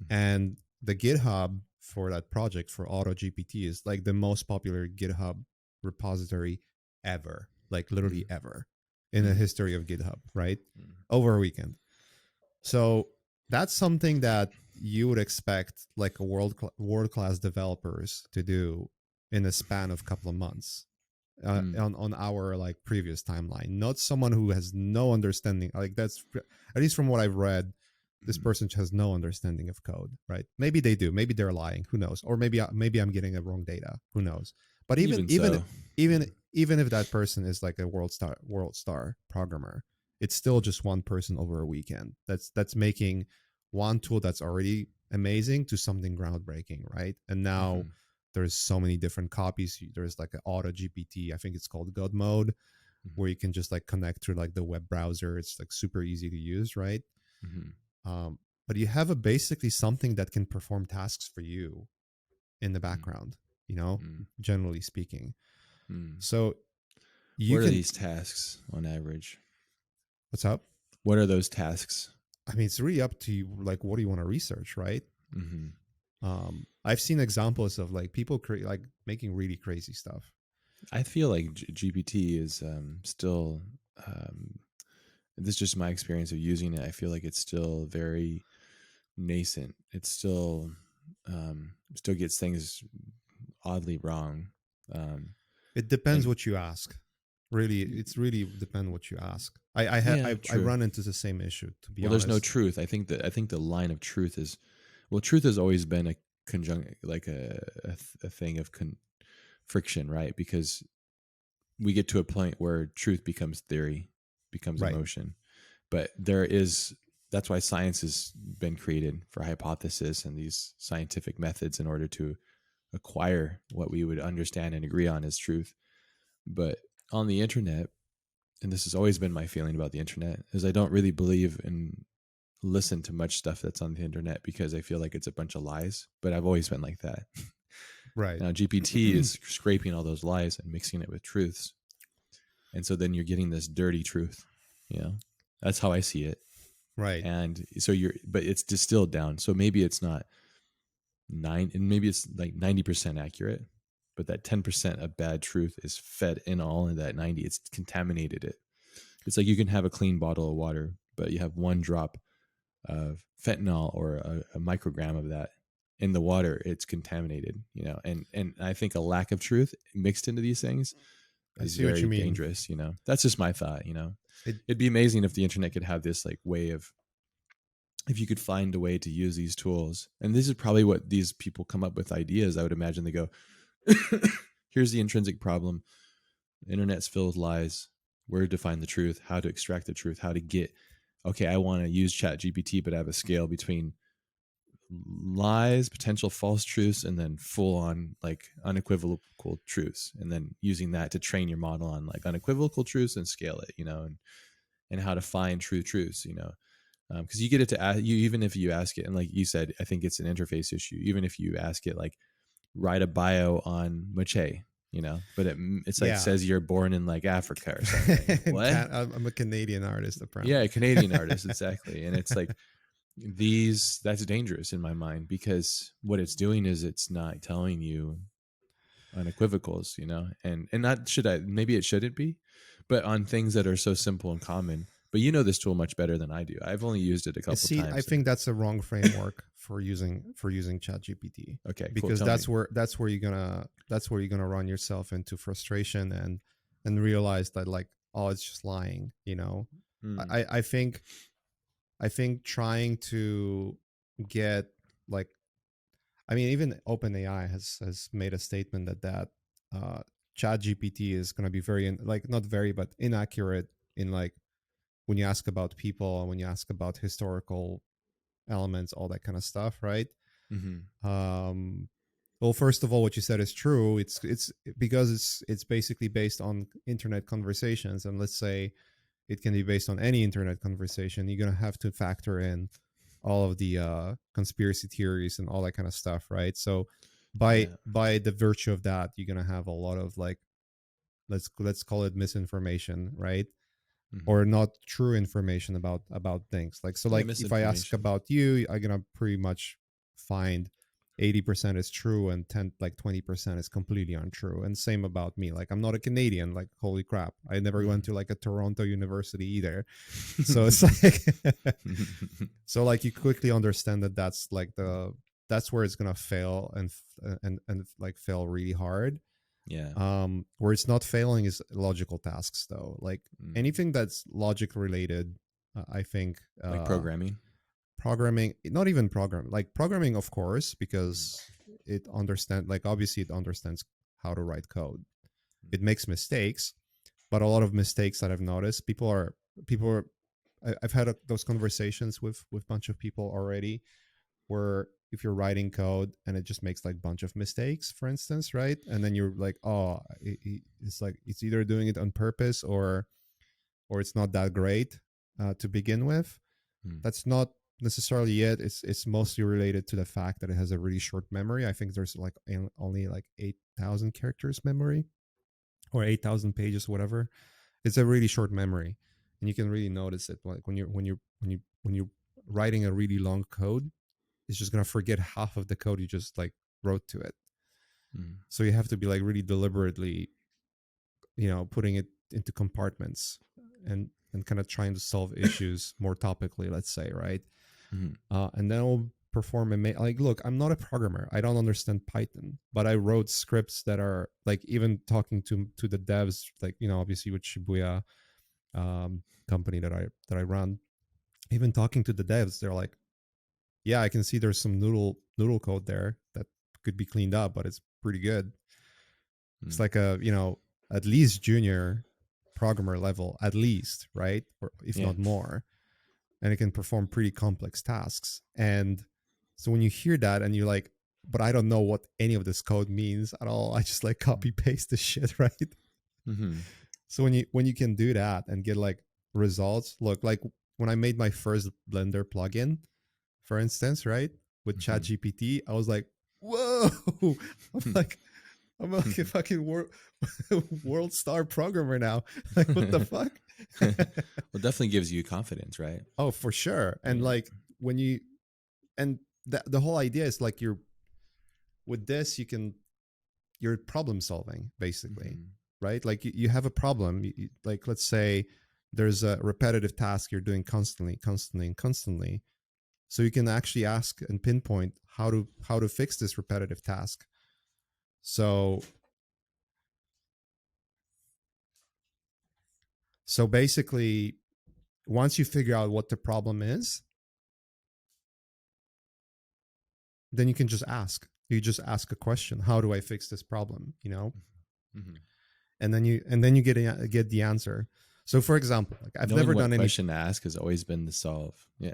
And the GitHub for that project for AutoGPT is like the most popular GitHub repository ever, like literally ever in the history of GitHub, right? Over a weekend. So that's something that you would expect like a world class developers to do in a span of a couple of months. On our like previous timeline, not someone who has no understanding. Like, that's, at least from what I've read, this person has no understanding of code, right? Maybe they do, maybe they're lying, who knows? Or maybe I'm getting the wrong data, who knows? But even if that person is like a world star programmer, it's still just one person over a weekend that's making one tool that's already amazing to something groundbreaking, right? And now there's so many different copies. There's like an auto GPT, I think it's called God mode, where you can just like connect through like the web browser. It's like super easy to use, right? But you have basically something that can perform tasks for you in the background, generally speaking. So
what are these tasks on average?
What's up?
What are those tasks?
I mean, it's really up to you. Like, what do you want to research, right? I've seen examples of like people like making really crazy stuff.
I feel like GPT is still. This is just my experience of using it. I feel like it's still very nascent. It's still gets things oddly wrong.
It depends what you ask. Really, it's really depend what you ask. I run into the same issue, to be honest.
There's no truth. I think the line of truth is, truth has always been a like a thing of friction, right? Because we get to a point where truth becomes theory, becomes emotion. But that's why science has been created, for hypothesis and these scientific methods, in order to acquire what we would understand and agree on as truth. But on the internet, and this has always been my feeling about the internet, is I don't really believe in listen to much stuff that's on the internet, because I feel like it's a bunch of lies. But I've always been like that.
Right.
Now GPT is scraping all those lies and mixing it with truths. And so then you're getting this dirty truth. That's how I see it.
Right.
And so but it's distilled down. So maybe it's not maybe it's like 90% accurate, but that 10% of bad truth is fed in all in that 90. It's contaminated it. It's like you can have a clean bottle of water, but you have one drop of fentanyl or a microgram of that in the water. It's contaminated, and I think a lack of truth mixed into these things is very dangerous. That's just my thought. It'd be amazing if the internet could have this like way of, if you could find a way to use these tools. And this is probably what these people come up with ideas. I would imagine they go, here's the intrinsic problem. The internet's filled with lies. Where to find the truth, how to extract the truth, how to get okay, I want to use ChatGPT, but I have a scale between lies, potential false truths, and then full on like unequivocal truths, and then using that to train your model on like unequivocal truths and scale it, and how to find true truths, because you get it to ask you, even if you ask it, and like you said, I think it's an interface issue. Even if you ask it like write a bio on Maciej, but it's like
Yeah.
says you're born in like Africa or something. What?
I'm a Canadian artist,
Yeah,
apparently.
a Canadian artist, exactly. And it's like that's dangerous in my mind, because what it's doing is it's not telling you unequivocals, and not should I maybe it shouldn't be, but on things that are so simple and common. But you know this tool much better than I do. I've only used it a couple
See, I
times.
think that's a wrong framework for using ChatGPT.
Okay, cool.
Because
Tell me.
that's where you're gonna run yourself into frustration and realize that, like, oh, it's just lying.
Mm,
I think trying to get, like, I mean, even OpenAI has made a statement that uh, ChatGPT is going to be very like, not very, but inaccurate in, like, when you ask about people and when you ask about historical elements, all that kind of stuff, right?
mm-hmm.
Um, well, first of all, what you said is true. It's because it's basically based on internet conversations, and let's say it can be based on any internet conversation. You're gonna have to factor in all of the conspiracy theories and all that kind of stuff, right? So by
Yeah.
by the virtue of that, you're gonna have a lot of, like, let's call it misinformation, right?
Mm-hmm.
Or not true information about things. Like, so,
Yeah,
like, if I ask
misinformation.
about you, I'm gonna pretty much find 80% is true and 20% is completely untrue. And same about me. Like, I'm not a Canadian. Like, holy crap, I never went to, like, a Toronto university either. So it's like so, like, you quickly understand that that's where it's gonna fail, and like fail really hard.
Yeah.
Where it's not failing is logical tasks, though. Like,
Mm.
anything that's logic related, I think,
Like programming.
programming, not even programming, like programming, of course,
Mm.
because obviously it understands how to write code. It makes mistakes, but a lot of mistakes that I've noticed, people are I've had those conversations with a bunch of people already, where if you're writing code and it just makes like bunch of mistakes, for instance, right? And then you're like, oh, it's like it's either doing it on purpose, or it's not that great to begin with.
Mm.
That's not necessarily it. It's mostly related to the fact that it has a really short memory. I think there's like only like 8,000 characters memory, or 8,000 pages, whatever. It's a really short memory, and you can really notice it, like when you're writing a really long code. It's just gonna forget half of the code you just, like, wrote to it.
Mm.
So you have to be, like, really deliberately, putting it into compartments, and kind of trying to solve issues more topically, let's say, right?
Mm.
And then I'll perform like, look, I'm not a programmer. I don't understand Python, but I wrote scripts that are, like, even talking to the devs, like, obviously with Shibuya company that I run, even talking to the devs, they're like, yeah, I can see there's some noodle code there that could be cleaned up, but it's pretty good. It's
Mm.
like a, at least junior programmer level, at least, right? Or if
Yeah.
not more. And it can perform pretty complex tasks. And so when you hear that and you're like, but I don't know what any of this code means at all, I just, like, copy paste the shit, right?
Mm-hmm.
So when you can do that and get, like, results, look, like, when I made my first Blender plugin, for instance, right, with
Mm-hmm.
ChatGPT, I was like, whoa, I'm like, I'm like a fucking world star programmer now. Like, what the fuck?
Well, it definitely gives you confidence, right?
Oh, for sure. And,
Yeah.
like, when you and the whole idea is, like, with this, you're problem solving, basically,
Mm-hmm.
right? Like, you have a problem, like, let's say there's a repetitive task you're doing constantly and constantly. So you can actually ask and pinpoint how to fix this repetitive task. So basically, once you figure out what the problem is, then you can just ask. You just ask a question: how do I fix this problem?
Mm-hmm.
And then you get the answer. So for example, like I've
Knowing
never
what
done any.
question to ask has always been the solve. Yeah.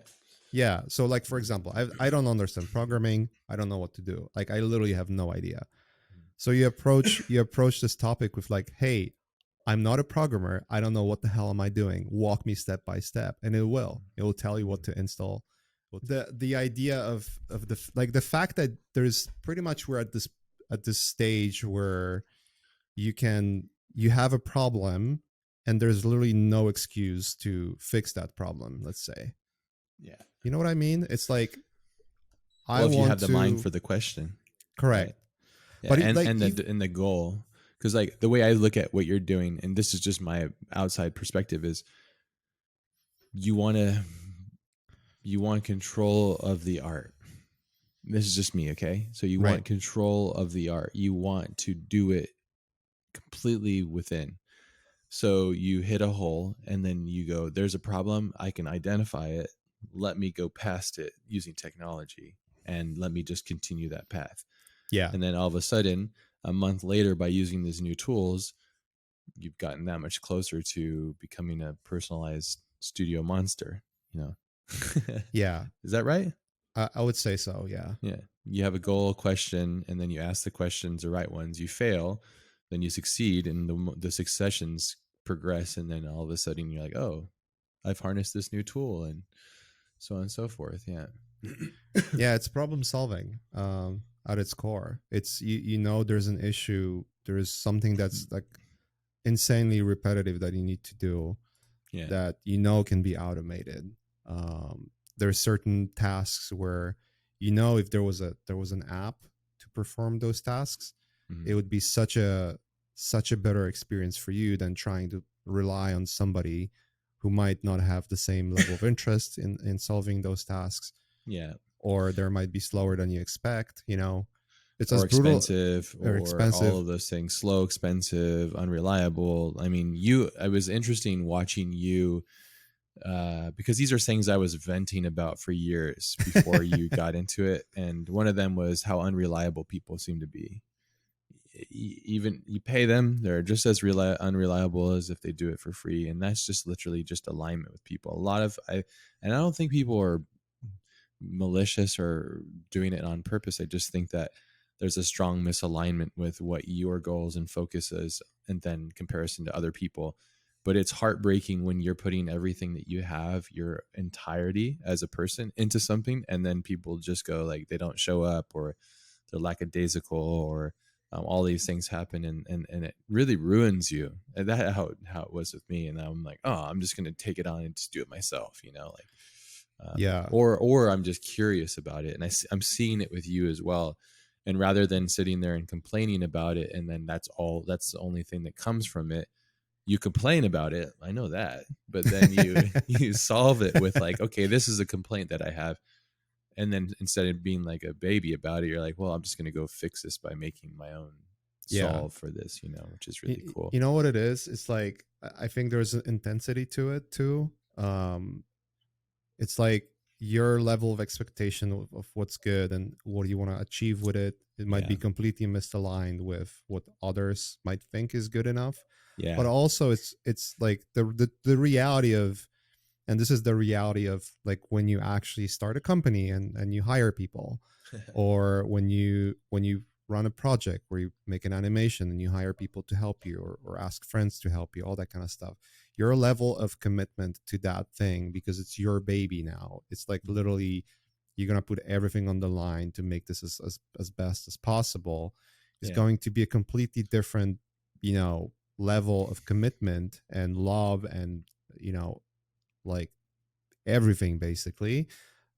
Yeah. So like for example, I don't understand programming. I don't know what to do. Like I literally have no idea. So you approach this topic with like, hey, I'm not a programmer. I don't know what the hell am I doing. Walk me step by step, and it will. It will tell you what to install. The idea of the like the fact that there's pretty much we're at this stage where you have a problem and there's literally no excuse to fix that problem, let's say.
Yeah.
You know what I mean? It's like I
Well, if you
want
have the mind
to
for the question,
correct.
right? Yeah,
But it, like
and the goal, because like the way I look at what you're doing, and this is just my outside perspective, is you want to you want control of the art. This is just me, okay? So you
right.
want control of the art. You want to do it completely within. So you hit a hole and then you go, there's a problem. I can identify it. Let me go past it using technology and let me just continue that path.
Yeah.
And then all of a sudden, a month later, by using these new tools, you've gotten that much closer to becoming a personalized studio monster, you know?
Yeah.
Is that right?
I would say so. Yeah.
Yeah. You have a goal question and then you ask the questions, the right ones, you fail, then you succeed and the successions progress. And then all of a sudden you're like, oh, I've harnessed this new tool and so on and so forth. Yeah.
Yeah. It's problem solving. At its core, it's you know there's an issue. There's something that's like insanely repetitive that you need to do
Yeah.
that you know can be automated. There's certain tasks where if there was an app to perform those tasks,
Mhm.
it would be such a better experience for you than trying to rely on somebody who might not have the same level of interest in solving those tasks,
Yeah.
or there might be slower than you expect. It's as
Or
brutal
expensive
or
or all
expensive.
of those things, slow, expensive, unreliable. I mean, it was interesting watching you because these are things I was venting about for years before you got into it. And one of them was how unreliable people seem to be. Even you pay them, they're just as unreliable as if they do it for free. And that's just literally just alignment with people. And I don't think people are malicious or doing it on purpose. I just think that there's a strong misalignment with what your goals and focus is and then comparison to other people. But it's heartbreaking when you're putting everything that you have, your entirety as a person, into something, and then people just go like they don't show up or they're lackadaisical or all these things happen and it really ruins you. And that how it was with me. And I'm like, oh, I'm just gonna take it on and just do it myself, like
Yeah.
or I'm just curious about it, and I'm seeing it with you as well. And rather than sitting there and complaining about it, and then that's the only thing that comes from it, you complain about it. I know that, but then you you solve it with like, okay, this is a complaint that I have, and then instead of being like a baby about it, you're like, well, I'm just going to go fix this by making my own
Yeah.
solve for this, which is really cool.
You know what it is? It's like I think there's an intensity to it too. It's like your level of expectation of what's good and what you want to achieve with it. It might
Yeah.
be completely misaligned with what others might think is good enough.
Yeah.
But also, it's like the reality of, and this is the reality of like when you actually start a company and you hire people, or when you run a project where you make an animation and you hire people to help you, or ask friends to help you, all that kind of stuff. Your level of commitment to that thing, because it's your baby now, it's like literally you're going to put everything on the line to make this as best as possible, is
Yeah.
going to be a completely different level of commitment and love and like everything basically,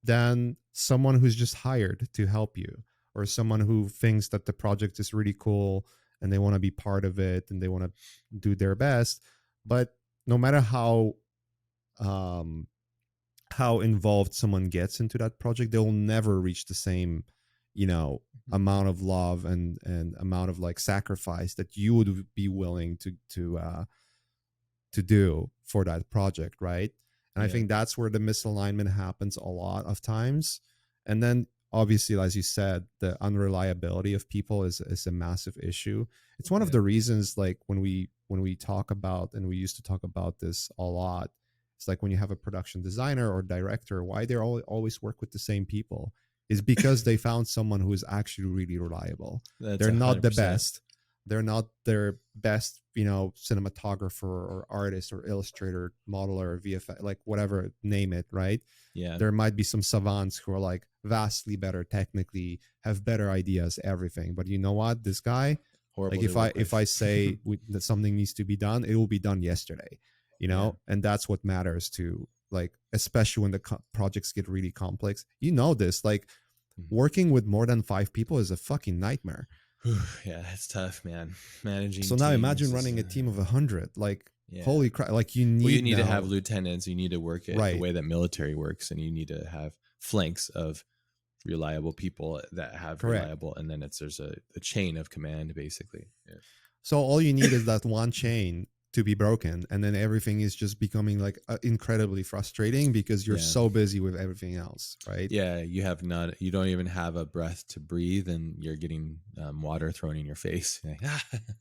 than someone who's just hired to help you, or someone who thinks that the project is really cool and they want to be part of it and they want to do their best. But no matter um how involved someone gets into that project, they'll never reach the same amount of love and amount of like sacrifice that you would be willing to do for that project, right? And I
Yeah.
think that's where the misalignment happens a lot of times. And then obviously, as you said, the unreliability of people is a massive issue. It's one of
Yeah.
the reasons, like when we talk about, and we used to talk about this a lot, it's like when you have a production designer or director, why they always work with the same people is because they found someone who is actually really reliable.
That's
They're not the
100%.
best. They're not their best, cinematographer or artist or illustrator, modeler, VFX, like whatever, name it, right?
Yeah.
There might be some savants who are like vastly better technically, have better ideas, everything. But you know what? This guy,
Horrible
like
to work
if
with.
I say that something needs to be done, it will be done yesterday,
Yeah.
and that's what matters to, like, especially when the projects get really complex. This, like, working with more than 5 people is a fucking nightmare.
Yeah, it's tough, man. Managing
So now imagine
teams
running a team of 100. Like,
yeah.
holy crap! Like, you
Well, you
need
need to have
now,
lieutenants. You need to work it the
right?
way that military works, and you need to have flanks of reliable people that have
Correct.
reliable, and then there's a chain of command, basically. Yeah.
So all you need is that one chain to be broken, and then everything is just becoming like incredibly frustrating because you're
Yeah.
so busy with everything else, right?
Yeah, you don't even have a breath to breathe, and you're getting water thrown in your face.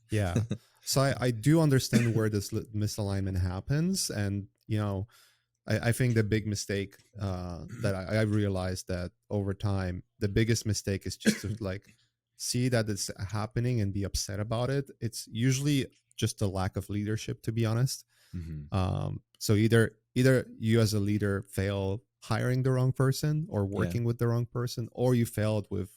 Yeah. So I do understand where this misalignment happens, and I think the big mistake that I realized that over time, the biggest mistake is just to like see that it's happening and be upset about it. It's usually just a lack of leadership, to be honest. So either you as a leader fail hiring the wrong person or working with the wrong person, or you failed with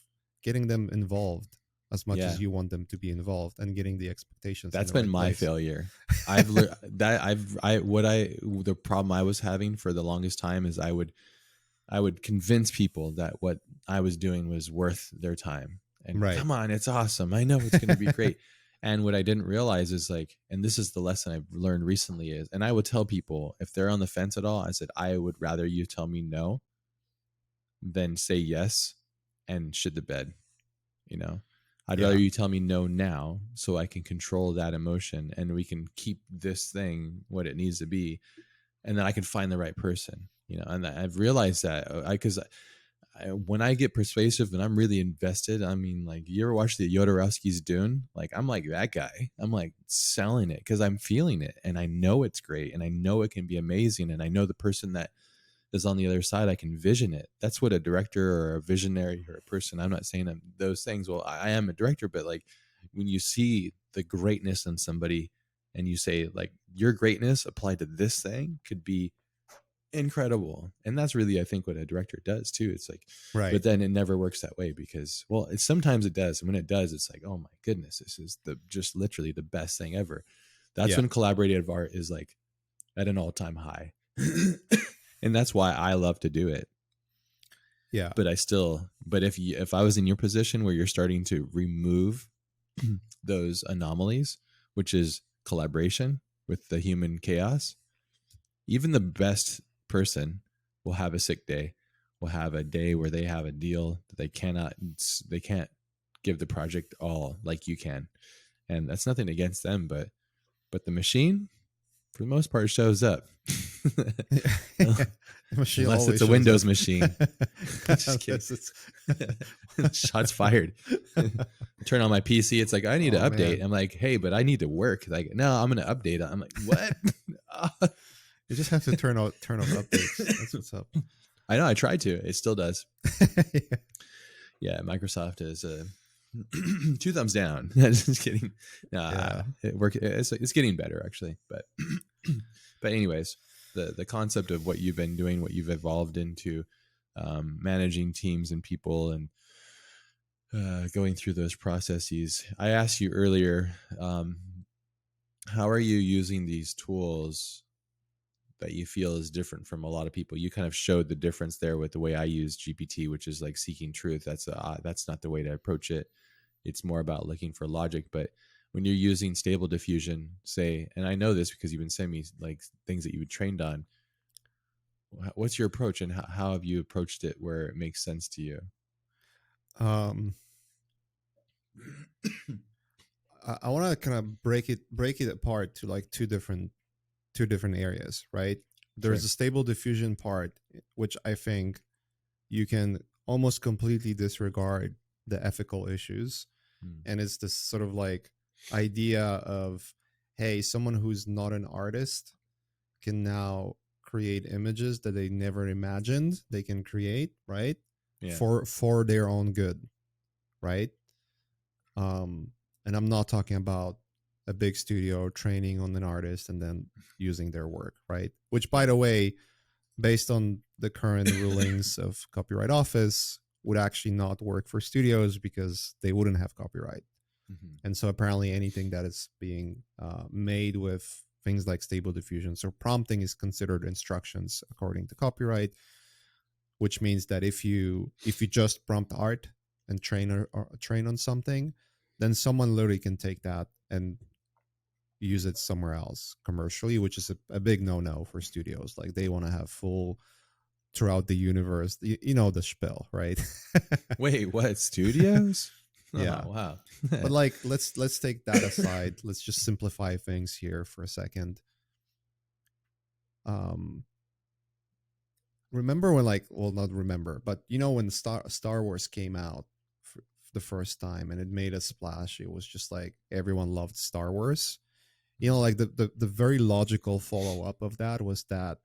getting them involved as much as you want them to be involved and getting the expectations.
That's
in the
been
right
my
place.
failure. I've learned that the problem I was having for the longest time is I would convince people that what I was doing was worth their time. And
Right.
come on, it's awesome. I know it's going to be great. And what I didn't realize is like, and this is the lesson I've learned recently is, and I would tell people if they're on the fence at all, I said, I would rather you tell me no than say yes and shit the bed, I'd rather you tell me no now so I can control that emotion and we can keep this thing what it needs to be. And then I can find the right person, and I've realized that because when I get persuasive and I'm really invested, I mean, like, you ever watch the Jodorowsky's Dune? Like, I'm like that guy. I'm like selling it because I'm feeling it and I know it's great and I know it can be amazing. And I know the person that is on the other side, I can vision it. That's what a director or a visionary or a person, I'm not saying those things. Well, I am a director, but like when you see the greatness in somebody and you say like your greatness applied to this thing could be incredible. And that's really, I think, what a director does too. It's like,
Right.
but then it never works that way because, well, sometimes it does. And when it does, it's like, oh my goodness, this is just literally the best thing ever. That's when collaborative art is like at an all-time high. And that's why I love to do it.
Yeah.
But if I was in your position where you're starting to remove those anomalies, which is collaboration with the human chaos, even the best person will have a sick day, will have a day where they have a deal that they can't give the project all like you can. And that's nothing against them, but the machine, for the most part, shows up. Unless it's a Windows machine. Just kidding. Shots fired. Turn on my PC. It's like, I need to update. Man. I'm like, hey, but I need to work. Like, no, I'm going to update it. I'm like, what?
You just have to turn off updates. That's what's up.
I know. I tried to. It still does. Yeah. Microsoft is 2 thumbs down. Just kidding. It's getting better actually. But anyways, the concept of what you've been doing, what you've evolved into, managing teams and people and going through those processes. I asked you earlier, how are you using these tools that you feel is different from a lot of people? You kind of showed the difference there with the way I use GPT, which is like seeking truth. That's not the way to approach it. It's more about looking for logic. But when you're using Stable Diffusion, say, and I know this because you've been sending me like things that you've trained on, what's your approach and how have you approached it where it makes sense to you?
I want to kind of break it apart to like two different areas, right? There's a Stable Diffusion part, which I think you can almost completely disregard the ethical issues.
Mm.
And it's this sort of like idea of, hey, someone who's not an artist can now create images that they never imagined they can create, right?
Yeah.
For their own good, right? And I'm not talking about a big studio training on an artist and then using their work, right? Which, by
Yeah.
the way, based on the current rulings of Copyright Office, would actually not work for studios because they wouldn't have copyright.
Mm-hmm.
And so apparently anything that is being made with things like stable diffusion, so prompting is considered instructions according to copyright, which means that if you just prompt art and train on something, then someone literally can take that and use it somewhere else commercially, which is a big no-no for studios. Like they want to have full throughout the universe, you know, the spiel, right?
Wait, what? Studios?
Yeah.
Oh, wow.
But like let's take that aside. Let's just simplify things here for a second. um Remember when, like, well, not remember, but you know when Star Wars came out for the first time and it made a splash, it was just like everyone loved Star Wars. You know, like the very logical follow up of that was that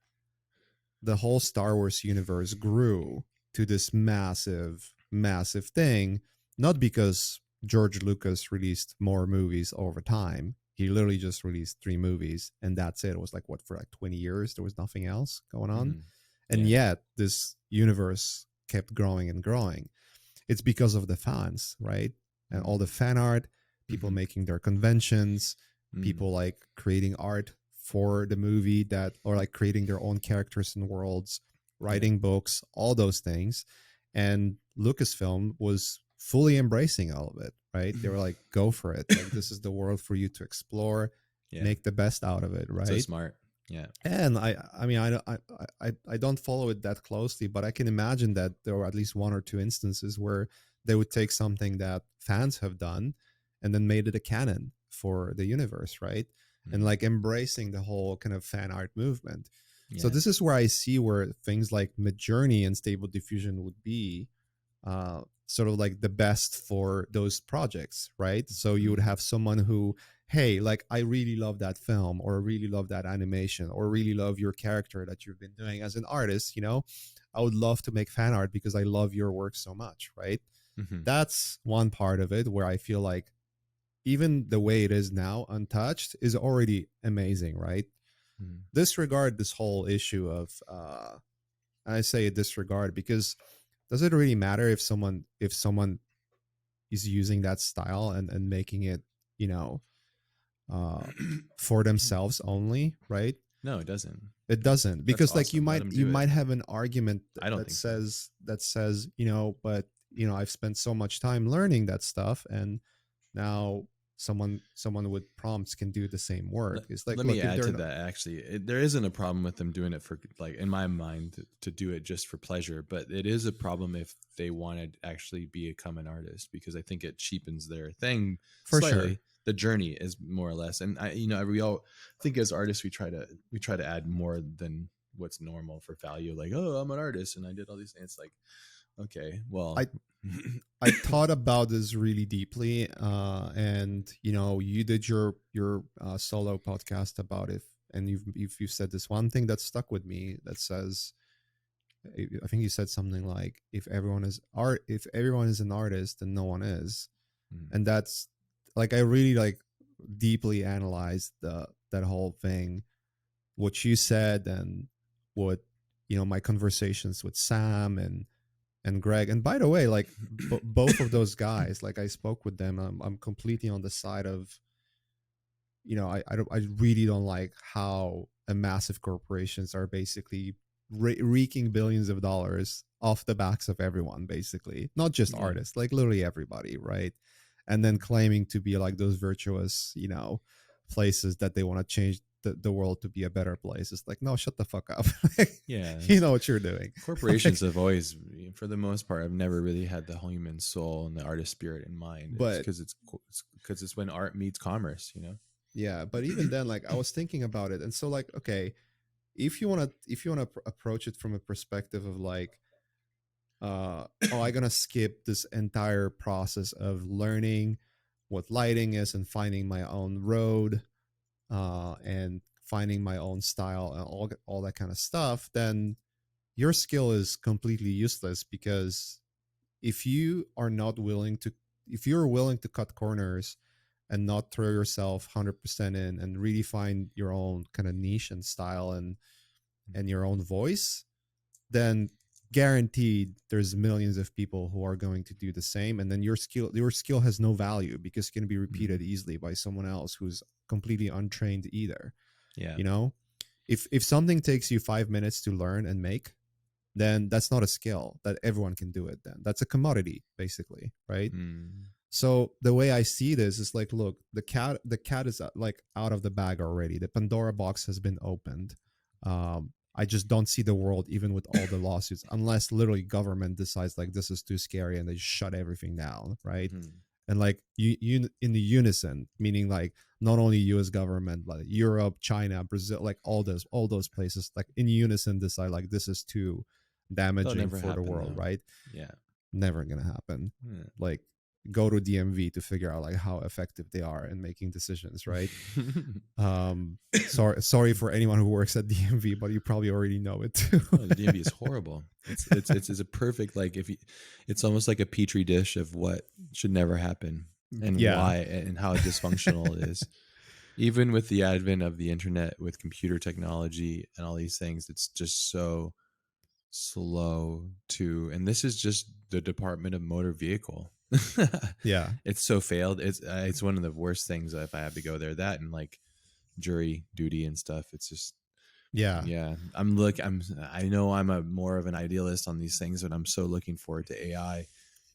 the whole Star Wars universe grew to this massive, massive thing, not because George Lucas released more movies over time. He literally just released 3 movies, and that's it. It was like, what, for like 20 years, there was nothing else going on.
Mm-hmm.
And
Yeah.
yet, this universe kept growing and growing. It's because of the fans, right? And all the fan art, people
Mm-hmm.
making their conventions,
Mm.
people like creating art for the movie that, or like creating their own characters and worlds,
Yeah.
writing books, all those things. And Lucasfilm was fully embracing all of it, right? They were like, go for it. Like, this is the world for you to explore,
Yeah.
make the best out of it,
So
right?
smart. Yeah.
And I mean, I don't follow it that closely, but I can imagine that there were at least 1 or 2 instances where they would take something that fans have done and then made it a canon for the universe, right? And
Mm.
like embracing the whole kind of fan art movement. So
Yeah.
this is where I see where things like Midjourney and Stable Diffusion would be sort of like the best for those projects, right? So you would
Mm.
have someone who, hey, like, I really love that film, or really love that animation, or really love your character that you've been doing as an artist, you know, I would love to make fan art because I love your work so much, right?
Mm-hmm.
That's one part of it where I feel like even the way it is now, untouched, is already amazing, right?
Mm.
Disregard this whole issue of and I say disregard because does it really matter if someone is using that style and making it, you know, uh for themselves only, right?
No, it doesn't.
It doesn't,
That's
because like you
awesome. Let
might
them
you
do it.
might have an argument
I don't
that
think so.
says, you know, but you know, I've spent so much time learning that stuff, and now someone with prompts can do the same work.
Let,
It's like,
let me
look, if
add
they're
to
not,
that. Actually, there isn't a problem with them doing it for, like, in my mind, to do it just for pleasure. But it is a problem if they want to actually become an artist, because I think it cheapens their thing
for sure.
slightly. The journey is more or less, and we all think as artists we try to add more than what's normal for value. Like, oh, I'm an artist and I did all these things. It's like, okay, well,
I I thought about this really deeply, and you know, you did your solo podcast about it, and you've said this one thing that stuck with me that says, I think you said something like, if everyone is an artist, then no one is,
mm,
and that's like, I really like deeply analyzed that whole thing, what you said, and what, you know, my conversations with Sam and Greg. And by the way, like, both of those guys, like, I spoke with them. I'm completely on the side of, you know, I really don't like how a massive corporations are basically wreaking billions of dollars off the backs of everyone, basically, not just
yeah,
artists, like literally everybody, right? And then claiming to be like those virtuous, you know, places that they want to change the world to be a better place. It's like, no, shut the fuck up.
yeah.
You know what you're doing.
Corporations
Like,
have always, for the most part, have never really had the human soul and the artist spirit in mind. It's
but
because it's when art meets commerce,
yeah, but even then, like, I was thinking about it, and so, like, okay, if you want to approach it from a perspective of like, I'm gonna skip this entire process of learning what lighting is and finding my own road, and finding my own style and all that kind of stuff, then your skill is completely useless. Because if you are not willing to, if you're willing to cut corners and not throw yourself 100% in and really find your own kind of niche and style and your own voice, then guaranteed there's millions of people who are going to do the same, and then your skill has no value because it can be repeated easily by someone else who's completely untrained either.
Yeah.
You know, if something takes you 5 minutes to learn and make, then that's not a skill that everyone can do it. Then that's a commodity basically, right? So the way I see this is like, look, the cat is like out of the bag already. The Pandora box has been opened. I just don't see the world, even with all the lawsuits, unless literally government decides like this is too scary and they just shut everything down, right? And like you in the unison, meaning like not only U.S. government, like Europe, China, Brazil, like all those places, like in unison decide like this is too damaging for the world,
though.
right?
Yeah.
Never gonna happen.
Yeah.
Like go to DMV to figure out like how effective they are in making decisions, right? Sorry for anyone who works at DMV, but you probably already know it too.
Oh, the DMV is horrible. It's a perfect, like, if you, it's almost like a petri dish of what should never happen and why and how dysfunctional it is. Even with the advent of the internet, with computer technology and all these things, it's just so slow to, and this is just the Department of Motor Vehicle.
Yeah.
It's so failed. It's one of the worst things if I have to go there. That and like jury duty and stuff. It's just, yeah. I know I'm a more of an idealist on these things, but I'm so looking forward to AI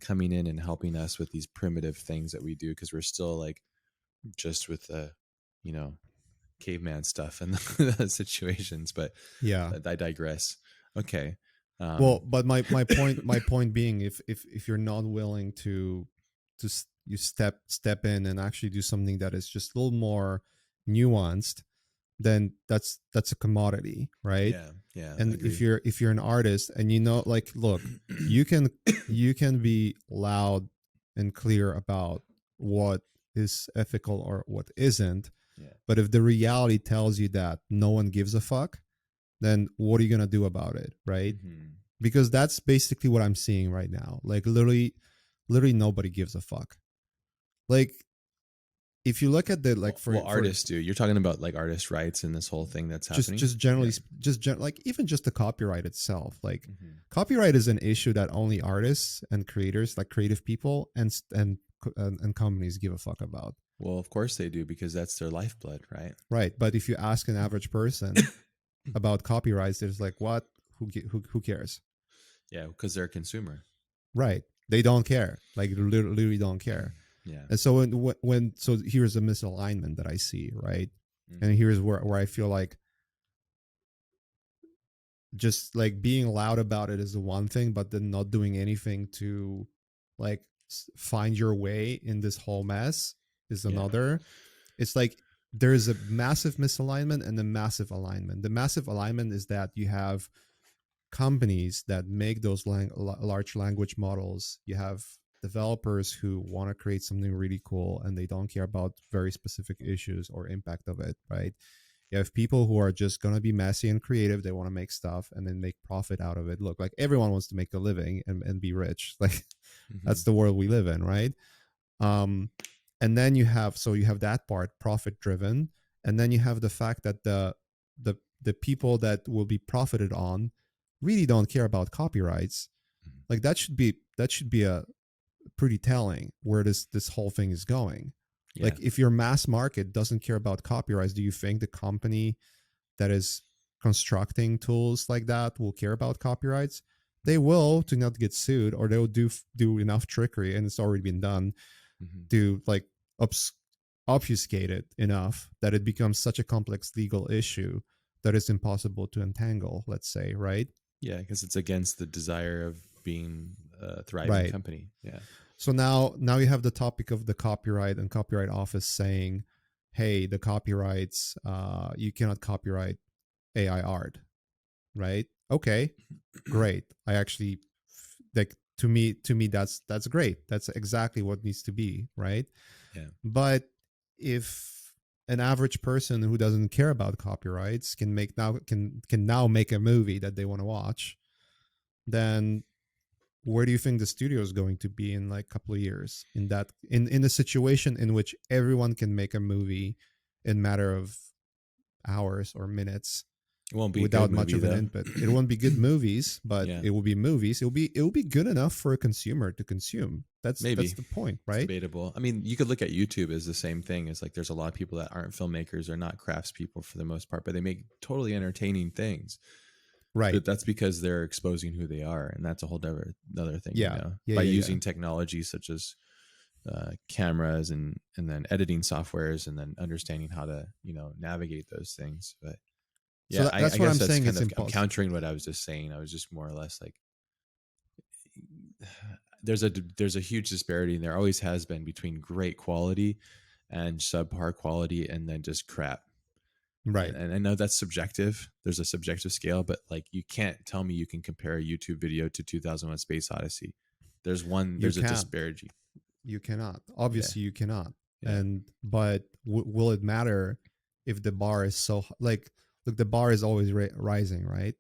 coming in and helping us with these primitive things that we do, because we're still like just with the, you know, caveman stuff and the situations. But
Yeah.
I digress. Okay.
Well, but my point being, if you're not willing to you step in and actually do something that is just a little more nuanced, then that's a commodity, right?
Yeah.
And
Agreed.
if you're an artist and you know, like, look, you can be loud and clear about what is ethical or what isn't,
Yeah.
but if the reality tells you that no one gives a fuck, then what are you gonna do about it, right? Because that's basically what I'm seeing right now. Like literally nobody gives a fuck. Like if you look at the like
Well, artists do. You're talking about like artist rights and this whole thing that's happening.
just generally like even just the copyright itself. Like copyright is an issue that only artists and creators, like creative people and companies give a fuck about.
Well, of course they do, because that's their lifeblood, right?
Right. But if you ask an average person about copyrights, there's like, what? Who cares?
Yeah, because they're a consumer.
Right. They don't care. Like literally don't care.
Yeah.
And so when so here's a misalignment that I see, right? And here's where I feel like just like being loud about it is the one thing, but then not doing anything to like find your way in this whole mess is another. It's like there's a massive misalignment and a massive alignment. The massive alignment is that you have companies that make those large language models. You have developers who want to create something really cool and they don't care about very specific issues or impact of it, right? You have people who are just going to be messy and creative. They want to make stuff and then make profit out of it. Look, like everyone wants to make a living and be rich. Like that's the world we live in, right? And then you have that part, profit driven, and then you have the fact that the people that will be profited on really don't care about copyrights. Like that should be a pretty telling where this whole thing is going. Yeah. Like if your mass market doesn't care about copyrights, do you think the company that is constructing tools like that will care about copyrights? They will, to not get sued, or they'll do enough trickery, and it's already been done, to like obfuscate it enough that it becomes such a complex legal issue that it's impossible to untangle, let's say, right?
Yeah, because it's against the desire of being a thriving company. Yeah.
So now you have the topic of the copyright and copyright office saying, hey, the copyrights, you cannot copyright AI art, right? Okay, great. like to me that's great. That's exactly what needs to be, right?
Yeah.
But if an average person who doesn't care about copyrights can now make a movie that they want to watch, then where do you think the studio is going to be in like a couple of years in a situation in which everyone can make a movie in matter of hours or minutes
It won't be a good
without much
movie
of an
though.
input? It won't be good movies, but
Yeah.
it will be movies. It will be good enough for a consumer to consume. That's
Maybe.
the point,
It's
right?
debatable. I mean, you could look at YouTube as the same thing. It's like there's a lot of people that aren't filmmakers or not craftspeople for the most part, but they make totally entertaining things.
Right.
But that's because they're exposing who they are, and that's a whole another thing,
Yeah. Yeah.
by
Yeah. Yeah.
using technology such as cameras and then editing softwares and then understanding how to navigate those things. But
So
yeah, I
that's what
guess
I'm
that's
saying.
kind
It's
of I'm
impossible.
countering what I was just saying. I was just more or less like there's a huge disparity, and there always has been between great quality and subpar quality, and then just crap.
Right.
And I know that's subjective. There's a subjective scale, but like you can't tell me you can compare a YouTube video to 2001: Space Odyssey.
You
There's a
can't.
disparity.
You cannot.
Yeah,
Obviously, you cannot.
yeah.
And but will it matter if the bar is so like? Look, the bar is always rising, right?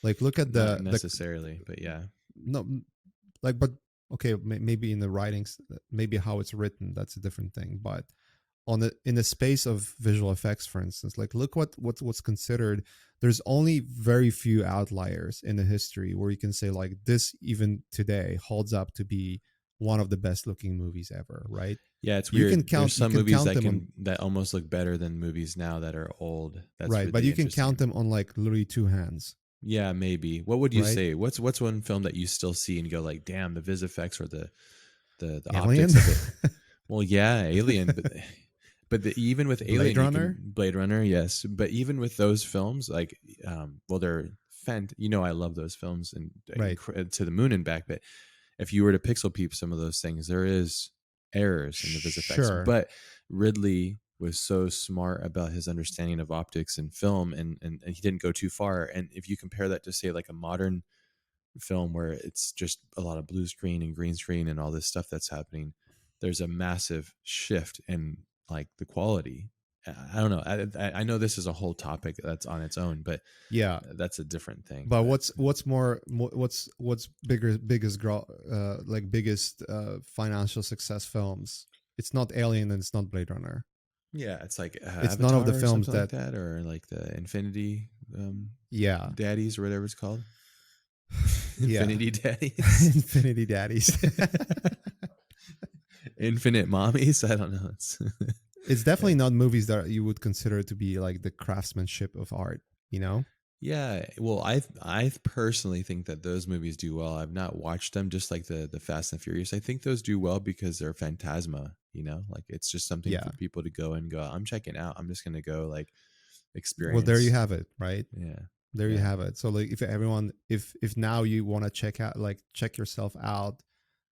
Like, look at
Not
the
necessarily, but yeah,
no, like, but okay, maybe in the writings, maybe how it's written, that's a different thing. But on the in the space of visual effects, for instance, like look what's considered. There's only very few outliers in the history where you can say like this even today holds up to be one of the best looking movies ever, right?
yeah. It's
You can
weird. There's
count you
some
can
movies
count
that
them on,
can that almost look better than movies now that are old. That's
right, but
really
you can count
interesting.
them on like literally two hands,
Yeah, maybe. What would you
right?
say? What's one film that you still see and go like, damn, the vis effects or the
Alien.
optics of it? Well, yeah, Alien, but even with
Blade
Alien, you can
Runner.
Blade Runner, yes, but even with those films, like, well, they're I love those films and
Right.
to the moon and back. But if you were to pixel peep some of those things, there is errors in the vis effects.
Sure.
But Ridley was so smart about his understanding of optics and film, and he didn't go too far. And if you compare that to say like a modern film where it's just a lot of blue screen and green screen and all this stuff that's happening, there's a massive shift in like the quality. I don't know. I know this is a whole topic that's on its own, but
Yeah.
that's a different thing.
But
But
what's bigger biggest like biggest financial success films? It's not Alien and it's not Blade Runner.
yeah, it's like
It's none of the
Avatar or
films
something like
that,
that, or like the Infinity
yeah.
Daddies or whatever it's called.
Yeah.
Infinity Daddies.
Infinity Daddies.
Infinite Mommies. I don't know.
It's definitely not movies that you would consider to be like the craftsmanship of art, you know?
Yeah, well, I personally think that those movies do well. I've not watched them, just like the Fast and Furious. I think those do well because they're phantasma. Like it's just something
Yeah.
for people to go and go. I'm checking out. I'm just gonna go like
Well, there you
experience.
have it, right?
Yeah,
There you
yeah,
have it. So like if now you want to check yourself out,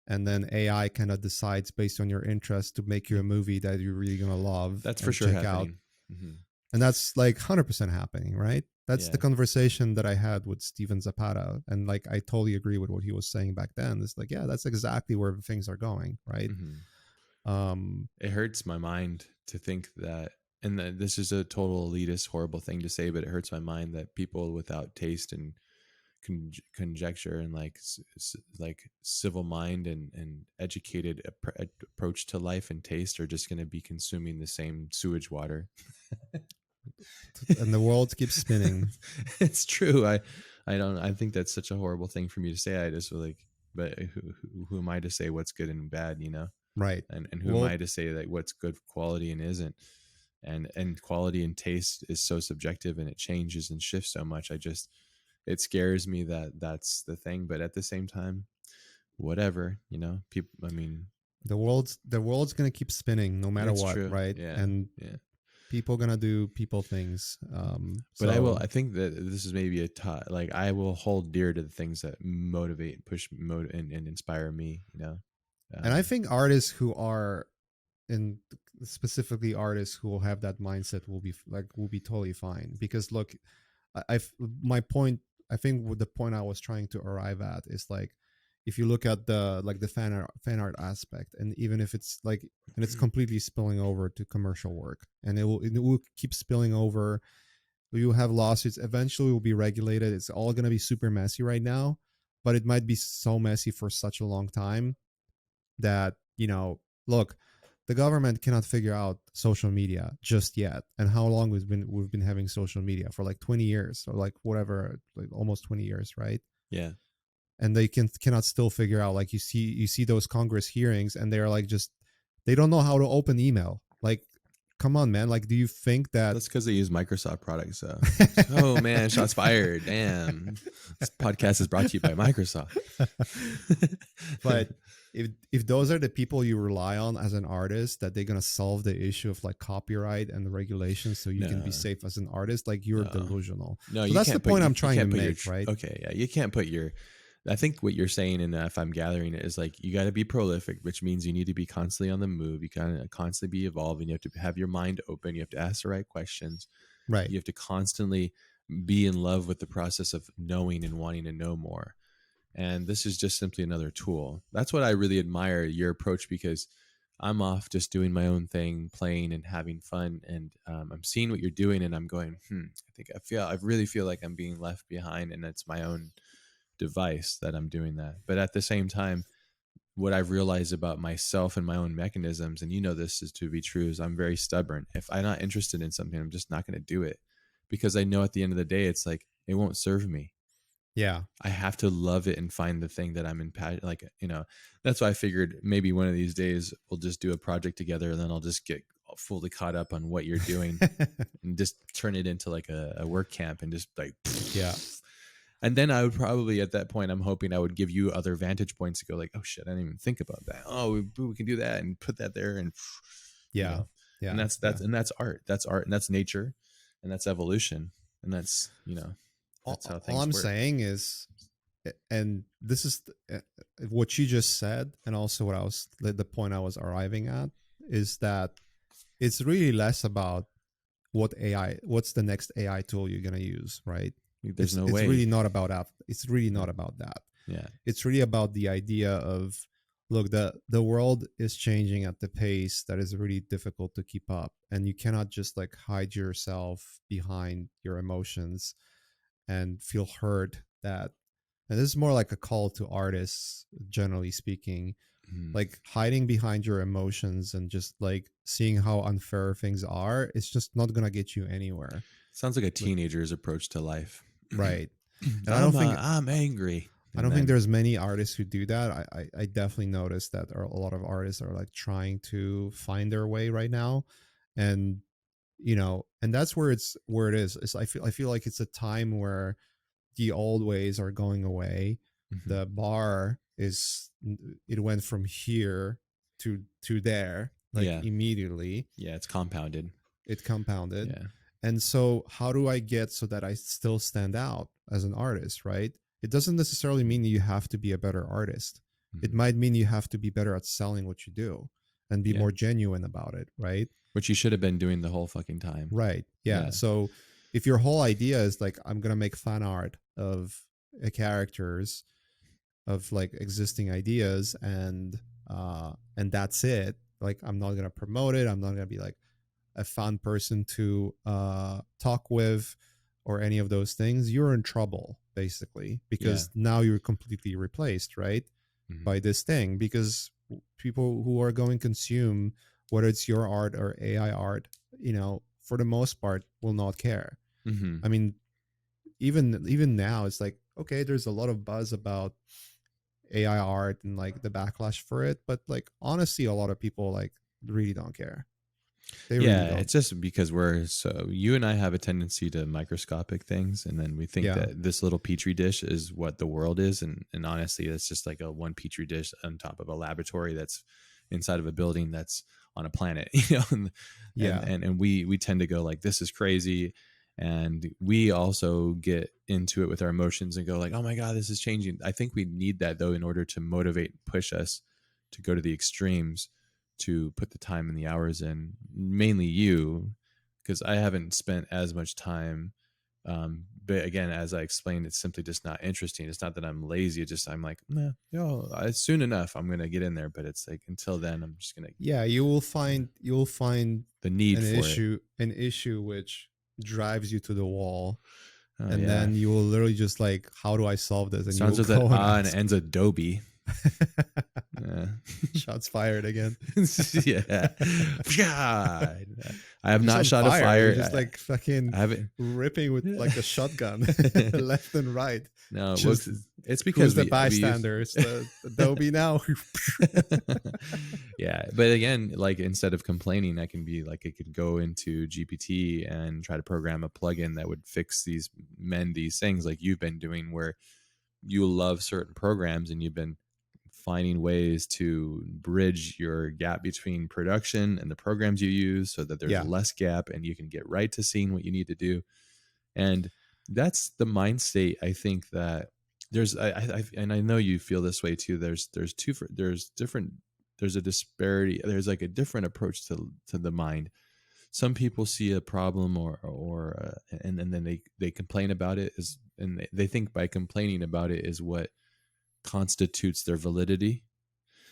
and then AI kind of decides based on your interest to make you a movie that you're really going to love
that's for
and
sure
check out.
happening. Hmm.
And that's like 100% happening, right? That's the
Yeah.
conversation that I had with Steven Zapata. And like, I totally agree with what he was saying back then. It's like, yeah, that's exactly where things are going, right?
Hmm.
Um,
It hurts my mind to think that, and this is a total elitist, horrible thing to say, but it hurts my mind that people without taste and conjecture and like like civil mind and educated approach to life and taste are just going to be consuming the same sewage water.
and the world keeps spinning,
It's true. I think that's such a horrible thing for me to say. I just like, but who am I to say what's good and bad,
right?
and who am
Well,
I to say that what's good quality and isn't? And quality and taste is so subjective, and it changes and shifts so much. It scares me that that's the thing, but at the same time, whatever, people, I mean,
the world's going to keep spinning no matter
it's
what,
true.
right?
Yeah.
And
Yeah.
people going to do people things.
But
So
I think that this is maybe like I will hold dear to the things that motivate, push, and inspire me,
and I
um,
think artists who are, and specifically artists who will have that mindset will be totally fine. Because look, I've my point, I think with the point I was trying to arrive at is like, if you look at the like the fan art aspect, and even if it's like, and it's completely spilling over to commercial work, and it will keep spilling over. You will have lawsuits. Eventually, it will be regulated. It's all going to be super messy right now, but it might be so messy for such a long time that, look, the government cannot figure out social media just yet. And how long we've been having social media for like 20 years or like whatever, like almost 20 years, right?
Yeah.
And they cannot still figure out, like, you see those Congress hearings, and they're like, just, they don't know how to open email. Like, come on, man. Like, do you think that
That's because they use Microsoft products. So, oh man, shots fired. Damn. This podcast is brought to you by Microsoft.
But if those are the people you rely on as an artist, that they're gonna solve the issue of like copyright and the regulations so you can be
No.
safe as an artist, like, you're
No.
delusional.
No,
So
you
that's the
can't put
point
you
I'm trying to
can't put your
make, right?
okay, yeah, you can't put your. I think what you're saying, and if I'm gathering it, is like you got to be prolific, which means you need to be constantly on the move. You got to constantly be evolving. You have to have your mind open. You have to ask the right questions.
Right.
You have to constantly be in love with the process of knowing and wanting to know more. And this is just simply another tool. That's what I really admire your approach, because I'm off just doing my own thing, playing and having fun, and I'm seeing what you're doing, and I'm going, I really feel like I'm being left behind, and it's my own device that I'm doing that. But at the same time, what I've realized about myself and my own mechanisms, and this is to be true, is I'm very stubborn. If I'm not interested in something, I'm just not going to do it, because I know at the end of the day, it's like it won't serve me.
Yeah.
I have to love it and find the thing that I'm in. Like, that's why I figured maybe one of these days we'll just do a project together, and then I'll just get fully caught up on what you're doing and just turn it into like a work camp, and just like,
Yeah.
And then I would probably, at that point, I'm hoping I would give you other vantage points to go like, oh shit, I didn't even think about that. Oh, we can do that and put that there, and
Yeah. Yeah.
and that's
Yeah.
and that's art. That's art, and that's nature, and that's evolution, and that's that's how
All
things
I'm
work.
saying is, and this is what you just said, and also the point I was arriving at, is that it's really less about what's the next AI tool you're gonna use, right?
There's no
It's
way.
really not about that. It's really not about that.
Yeah.
It's really about the idea of, look, the world is changing at the pace that is really difficult to keep up, and you cannot just like hide yourself behind your emotions and feel hurt that. And this is more like a call to artists, generally speaking,
Mm.
like hiding behind your emotions and just like seeing how unfair things are. It's just not gonna get you anywhere.
Sounds like a
Like,
teenager's approach to life.
right. And
I'm angry,
I
and
don't think
then
there's many artists who do that. I definitely noticed that a lot of artists are like trying to find their way right now. And and that's where it is. I feel like it's a time where the old ways are going away.
Mhm.
The bar it went from here to there, like,
Yeah,
immediately.
yeah, it's compounded.
It compounded.
Yeah.
And so how do I get so that I still stand out as an artist, right? It doesn't necessarily mean you have to be a better artist. It
Mhm.
might mean you have to be better at selling what you do and be
Yeah,
more genuine about it, right?
which you should have been doing the whole fucking time.
Right. Yeah.
Yeah.
So if your whole idea is like, I'm going to make fan art of characters, of like existing ideas, and that's it, like, I'm not going to promote it, I'm not going to be like a fun person to talk with or any of those things, you're in trouble, basically,
Yeah.
because now you're completely replaced, right,
Mhm.
by this thing, because people who are going to consume, whether it's your art or AI art, for the most part, will not care.
Mhm.
I mean, even now, it's like, okay, there's a lot of buzz about AI art and like the backlash for it, but like, honestly, a lot of people like really don't care. They really
Yeah,
don't.
it's just because you and I have a tendency to microscopic things, and then we think
Yeah.
that this little petri dish is what the world is, and honestly, it's just like a one petri dish on top of a laboratory that's inside of a building that's on a planet, and
Yeah.
and we tend to go like, this is crazy, and we also get into it with our emotions and go like, oh my god, this is changing. I think we need that though in order to motivate and push us to go to the extremes, to put the time and the hours in, mainly you, because I haven't spent as much time But again, as I explained, it's simply just not interesting. It's not that I'm lazy. It's just I'm like, nah, soon enough I'm gonna get in there. But it's like until then, I'm just gonna
Yeah, you'll find
the need
an
for it.
issue which drives you to the wall,
Oh
and
yeah,
then you will literally just like, how do I solve this? And
starts
you'll
with that
go and
and it
ask.
ends Adobe. Yeah.
Shots fired again.
Yeah. God. I have
Just
not
on
shot a
fire. You're
fire.
just like fucking
I haven't.
ripping with like a shotgun left and right.
No, well,
Just
it's
who's
because
the
we use.
bystander? It's the Adobe now.
Yeah, but again, like instead of complaining, I can be like, I could go into GPT and try to program a plugin that would mend these things, like you've been doing, where you love certain programs and you've been finding ways to bridge your gap between production and the programs you use so that there's
Yeah.
less gap and you can get right to seeing what you need to do. And that's the mind state. I think that and I know you feel this way too. There's a disparity. There's like a different approach to the mind. Some people see a problem and then they complain about it, and they think by complaining about it is what constitutes their validity.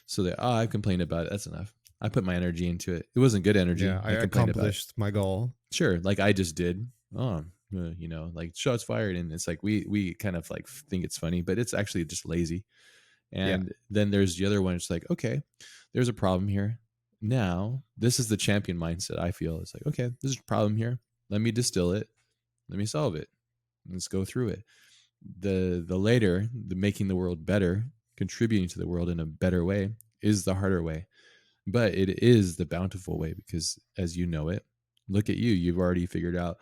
So I've complained about it. That's enough. I put my energy into it. It wasn't good energy.
Yeah, I
I complained about it.
accomplished my goal.
Sure, like I just did. Like shots fired, and it's like we kind of like think it's funny, but it's actually just lazy. And then there's the other one. It's like, okay, there's a problem here. Now this is the champion mindset. I feel it's like, okay, there's a problem here. Let me distill it. Let me solve it. Let's go through it. The later, the making the world better, contributing to the world in a better way, is the harder way, but it is the bountiful way, because as you know it, look at you've already figured out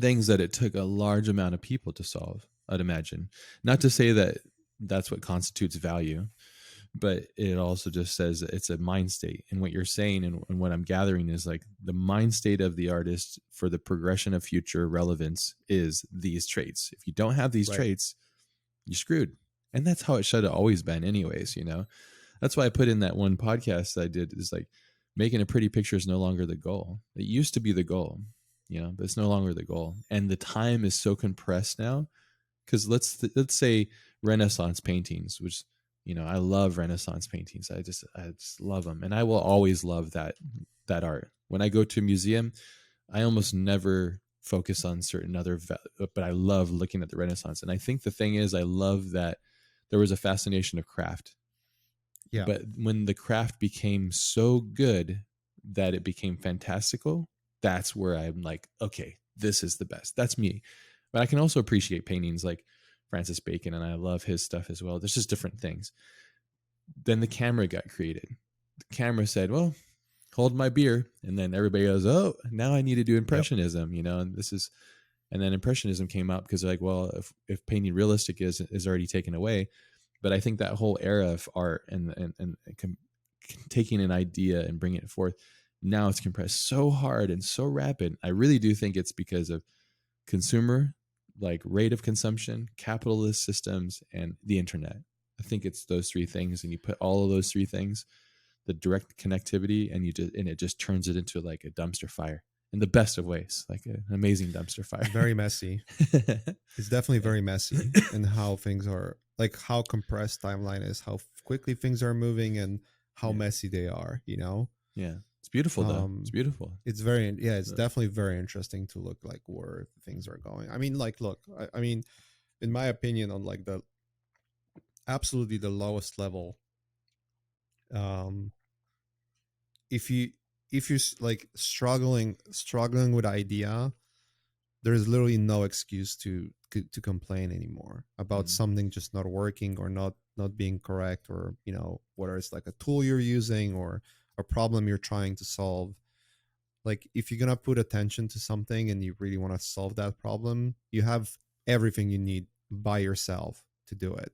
things that it took a large amount of people to solve, I'd imagine. Not to say that that's what constitutes value, but it also just says that it's a mind state. And what you're saying and what I'm gathering is like the mind state of the artist for the progression of future relevance is these traits. If you don't have these traits, you're screwed. And that's how it should have always been anyways, That's why I put in that one podcast that I did, is like making a pretty picture is no longer the goal. It used to be the goal, but it's no longer the goal. And the time is so compressed now, because let's say Renaissance paintings, which, I love Renaissance paintings. I just love them. And I will always love that art. When I go to a museum, I almost never focus on certain but I love looking at the Renaissance. And I think the thing is, I love that there was a fascination of craft.
Yeah.
But when the craft became so good that it became fantastical, that's where I'm like, okay, this is the best. That's me. But I can also appreciate paintings like Francis Bacon, and I love his stuff as well. There's just different things. Then the camera got created. The camera said, well, hold my beer. And then everybody goes, oh, now I need to do Impressionism, and then Impressionism came out because they're like, well, if painting realistic is already taken away. But I think that whole era of art and taking an idea and bringing it forth, now it's compressed so hard and so rapid. I really do think it's because of consumer, like rate of consumption, capitalist systems, and the internet. I think it's those three things, and you put all of those three things, the direct connectivity, and it just turns it into like a dumpster fire in the best of ways, like an amazing dumpster fire.
Very messy. It's definitely very messy, and how things are, like how compressed timeline is, how quickly things are moving, and how messy they are.
Yeah, it's beautiful though. It's beautiful.
It's it's definitely very interesting to look like where things are going. I mean, like, look, I mean, in my opinion, on like the absolutely the lowest level, if you're like struggling with idea, there's literally no excuse to complain anymore about something just not working or not being correct, or whether it's like a tool you're using or a problem you're trying to solve. Like, if you're gonna put attention to something and you really want to solve that problem, you have everything you need by yourself to do it.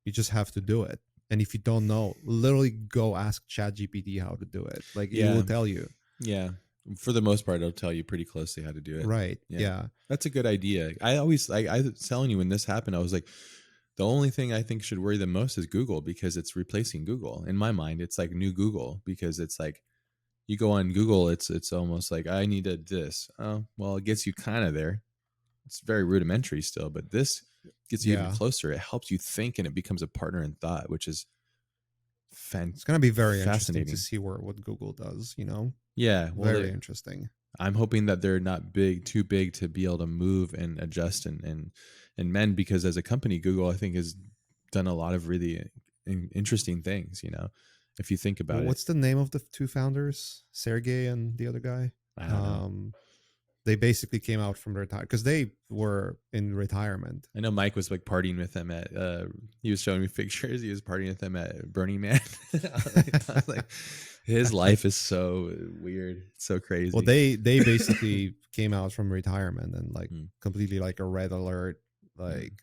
You just have to do it. And if you don't know, literally go ask ChatGPT how to do it. Like, it will tell you.
Yeah. For the most part, it'll tell you pretty closely how to do it.
Right. Yeah.
That's a good idea. I always, I was telling you when this happened, I was like, the only thing I think should worry them most is Google, because it's replacing Google. In my mind, it's like new Google, because it's like, you go on Google, it's almost like, I needed this. Oh, well, it gets you kind of there. it's very rudimentary still, but this gets you even
Yeah.
closer. It helps you think, and it becomes a partner in thought, which is
It's going to be very interesting to
fascinating.
see what Google does, you know?
Yeah, well,
Very interesting.
I'm hoping that they're not too big to be able to move and adjust and mend, because as a company, Google, I think, has done a lot of really interesting things. You know, if you think
Well,
about it,
what's the name of the two founders? Sergey and the other guy?
I don't know.
Um, they basically came out from retirement because they were in retirement.
I know Mike was like partying with them at. He was showing me pictures. He was partying with them at Burning Man. I was like, his life is so weird, so
Well,
crazy.
they basically came out from retirement and like
Mm,
completely like a red alert.
mm.
Like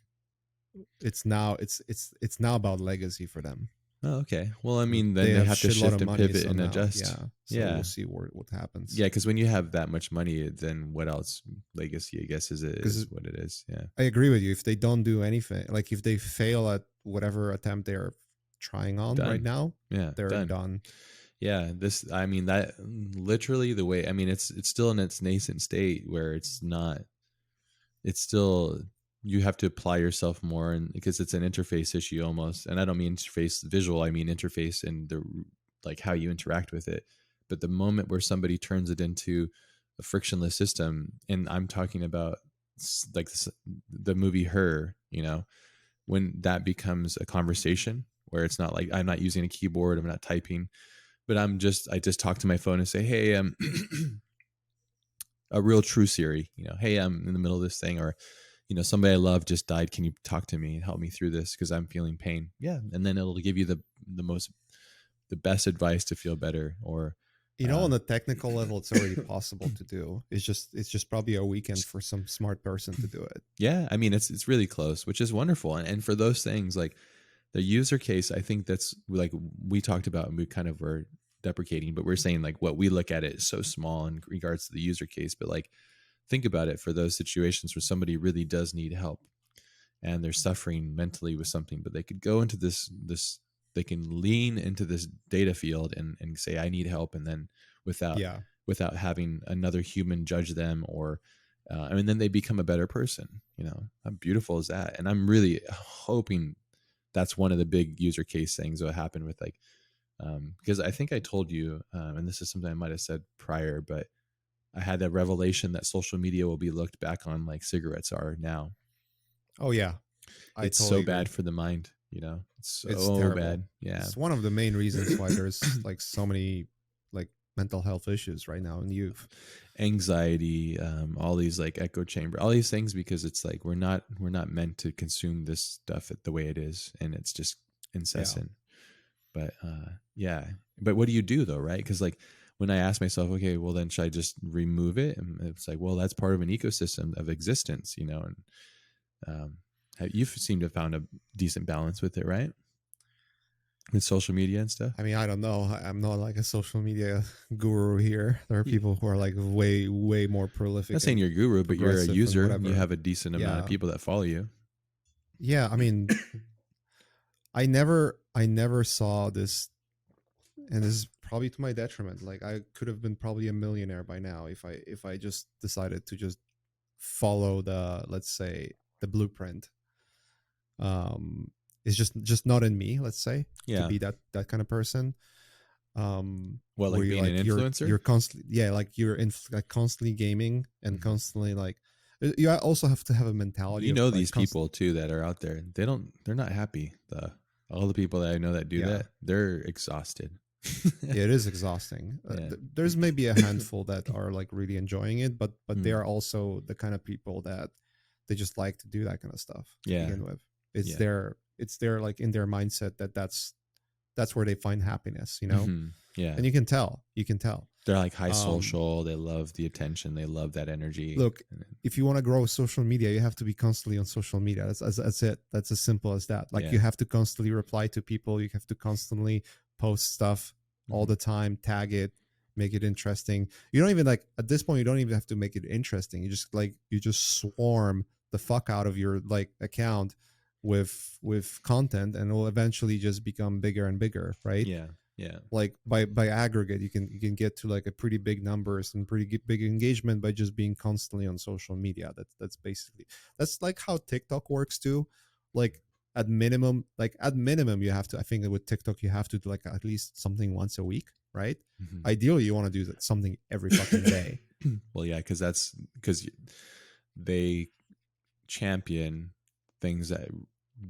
it's now about legacy for them.
Oh, okay. Well, I
But
mean, then
they
they
have
have to
shitload
shift
of
and
money,
pivot
so
and
now,
adjust.
yeah. So
Yeah.
we'll see what happens.
Yeah, because when you have that much money, then what else? Legacy, I guess, is
Because
what it is. Yeah,
I agree with you. If they don't do anything, like if they fail at whatever attempt they're trying on right
done.
now,
Yeah,
they're
done.
done.
Yeah, this. I mean, that literally the way. I mean, it's still in its nascent state where it's not. It's still, you have to apply yourself more, and because it's an interface issue almost. And I don't mean interface visual. I mean interface and the like how you interact with it. But the moment where somebody turns it into a frictionless system, and I'm talking about like the movie Her, you know, when that becomes a conversation where it's not like I'm not using a keyboard, I'm not typing, but I just talk to my phone and say, hey, a real true Siri, you know, hey, I'm in the middle of this thing, or you know, somebody I love just died. Can you talk to me and help me through this because I'm feeling pain? Yeah, and then it'll give you the best advice to feel better. Or
You know,
uh,
on a technical level, it's already possible to do. It's just probably a weekend for some smart person to do it.
yeah, I mean, it's really close, which is wonderful. And for those things, like the user case, I think that's like we talked about, and we kind of were deprecating, but we're saying like what we look at it is so small in regards to the user case, but like think about it for those situations where somebody really does need help and they're suffering mentally with something, but they could go into this they can lean into this data field and say, I need help. And then without,
Yeah.
without having another human judge them, or, I mean, then they become a better person, you know, how beautiful is that? And I'm really hoping that's one of the big user case things that happen with like, because I think I told you, and this is something I might've said prior, but I had that revelation that social media will be looked back on like cigarettes are now.
Oh yeah. I
It's
totally
so bad
agree.
for the mind, you know. It's
It's
so
terrible.
bad. Yeah.
It's one of the main reasons why there's like so many like mental health issues right now in youth.
Anxiety, all these like echo chamber, all these things, because it's like we're not meant to consume this stuff the way it is, and it's just
Yeah.
incessant. But yeah. But what do you do though, right? Because like when I ask myself, okay, well then should I just remove it? And it's like, well, that's part of an ecosystem of existence, you know. And um, you seem to have found a decent balance with it, right? With social media and stuff.
I mean, I don't know. I'm not like a social media guru here. There are
Yeah.
people who are like way more
Not
prolific
saying
and
you're a guru, but you're a
progressive and
user and you
whatever.
have a decent amount of
Yeah.
people that follow you.
Yeah, I mean, I never saw this, and this is probably to my detriment. Like I could have been probably a millionaire by now if I just decided to just follow the, let's say, the blueprint. um it's just not in me, let's say, to
Yeah.
be that kind of person.
Well,
Where
like
you're
being an
like
influencer.
you're constantly, yeah, like you're in like constantly gaming and
Hmm.
constantly like you also have to have a mentality
You
of
know
like
these people too that are out there. They're not happy. All the people that I know that do
yeah.
that, they're exhausted.
Yeah, it is exhausting.
Yeah.
There's maybe a handful that are like really enjoying it, but they
Mm.
are also the kind of people that they just like to do that kind of stuff to
Yeah.
begin with. It's
Yeah.
their like in their mindset that's where they find happiness,
Hmm. Yeah.
and you can tell.
They're like high
Um,
social. They love the attention. They love that energy.
look, if you want to grow social media, you have to be constantly on social media. That's it. That's as simple as that. Like
Yeah.
you have to constantly reply to people. You have to constantly post stuff all
Hmm.
the time, tag it, make it interesting. You don't even like at this point. You don't even have to make it interesting. You just swarm the fuck out of your like account with content, and it will eventually just become bigger and bigger, right?
Yeah. Yeah.
Like by aggregate, you can get to like a pretty big numbers and pretty big engagement by just being constantly on social media. That's basically, that's like how TikTok works too. Like at minimum you have to, I think with TikTok you have to do like at least something once a week, right?
Mhm.
Ideally you want to do something every fucking day.
Well, yeah, because they champion things that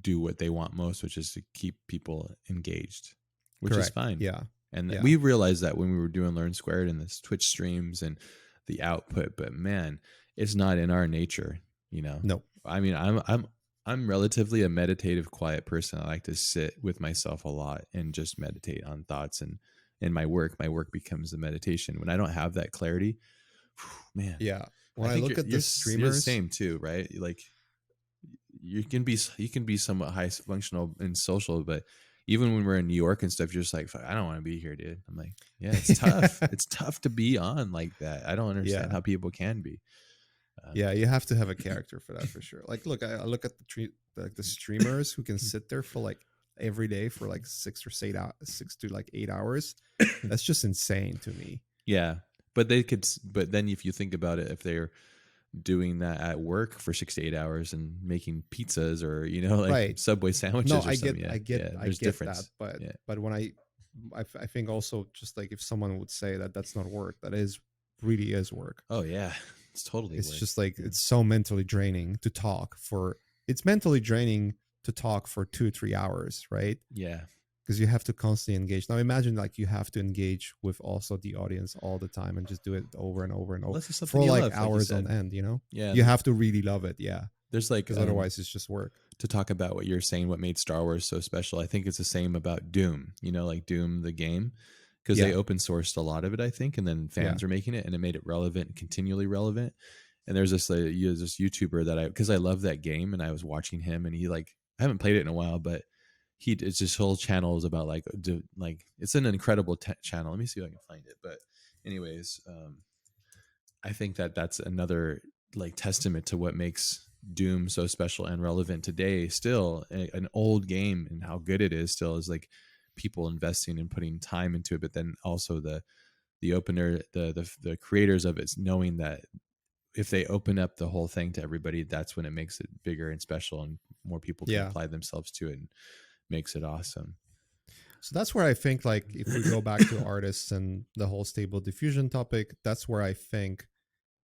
do what they want most, which is to keep people engaged, which is
Correct.
fine.
Yeah.
And
Yeah.
we realized that when we were doing Learn Squared and this Twitch streams and the output, but man, it's not in our nature, you know.
No.
I mean, I'm relatively a meditative, quiet person. I like to sit with myself a lot and just meditate on thoughts, and in my work becomes the meditation. When I don't have that clarity, man,
Yeah.
I
When I
think
look at the
you're the
streamers,
same too, right? Like you can be somewhat high functional and social, but even when we're in New York and stuff, you're just like, "Fuck, I don't want to be here, dude." I'm like, yeah, it's tough. It's tough to be on like that. I don't understand
yeah.
how people can be.
Yeah, you have to have a character for that for sure. Like, look, I look at like the streamers who can sit there for like every day for like 6 to like 8 hours. That's just insane to me.
Yeah, but they could. But then, if you think about it, if they're doing that at work for 6 to 8 hours and making pizzas or like
Right.
Subway
No,
sandwiches or something, yeah, yeah,
I
there's
get that,
difference. Yeah.
but when I think also just like if someone would say that that's not work, that is really is work.
Oh yeah, it's totally
It's
work.
just like
Yeah.
it's so mentally draining to talk for. It's mentally draining to talk for 2 3 hours, right?
Yeah.
Because you have to constantly engage. Now imagine like you have to engage with also the audience all the time and just do it over and over and over
Unless it's something
for
you
like
love, like you
hours on
said.
end.
Yeah.
You have to really love it, yeah,
There's like
because otherwise it's just work.
to talk about what you're saying, what made Star Wars so special. I think it's the same about Doom, like Doom, the game, because
Yeah,
they open sourced a lot of it, I think, and then
yeah,
fans are making it and it made it relevant, continually relevant. And there's this this YouTuber that because I love that game and I was watching him and he like, I haven't played it in a while, but it's this whole channel is about like, it's an incredible channel. Let me see if I can find it. But anyways, I think that that's another like testament to what makes Doom so special and relevant today. Still, an old game and how good it is still is like people investing and putting time into it. But then also the opener, the creators of it knowing that if they open up the whole thing to everybody, that's when it makes it bigger and special, and more people can
yeah.
apply themselves to it and makes it awesome.
So that's where I think like if we go back to artists and the whole stable diffusion topic, that's where I think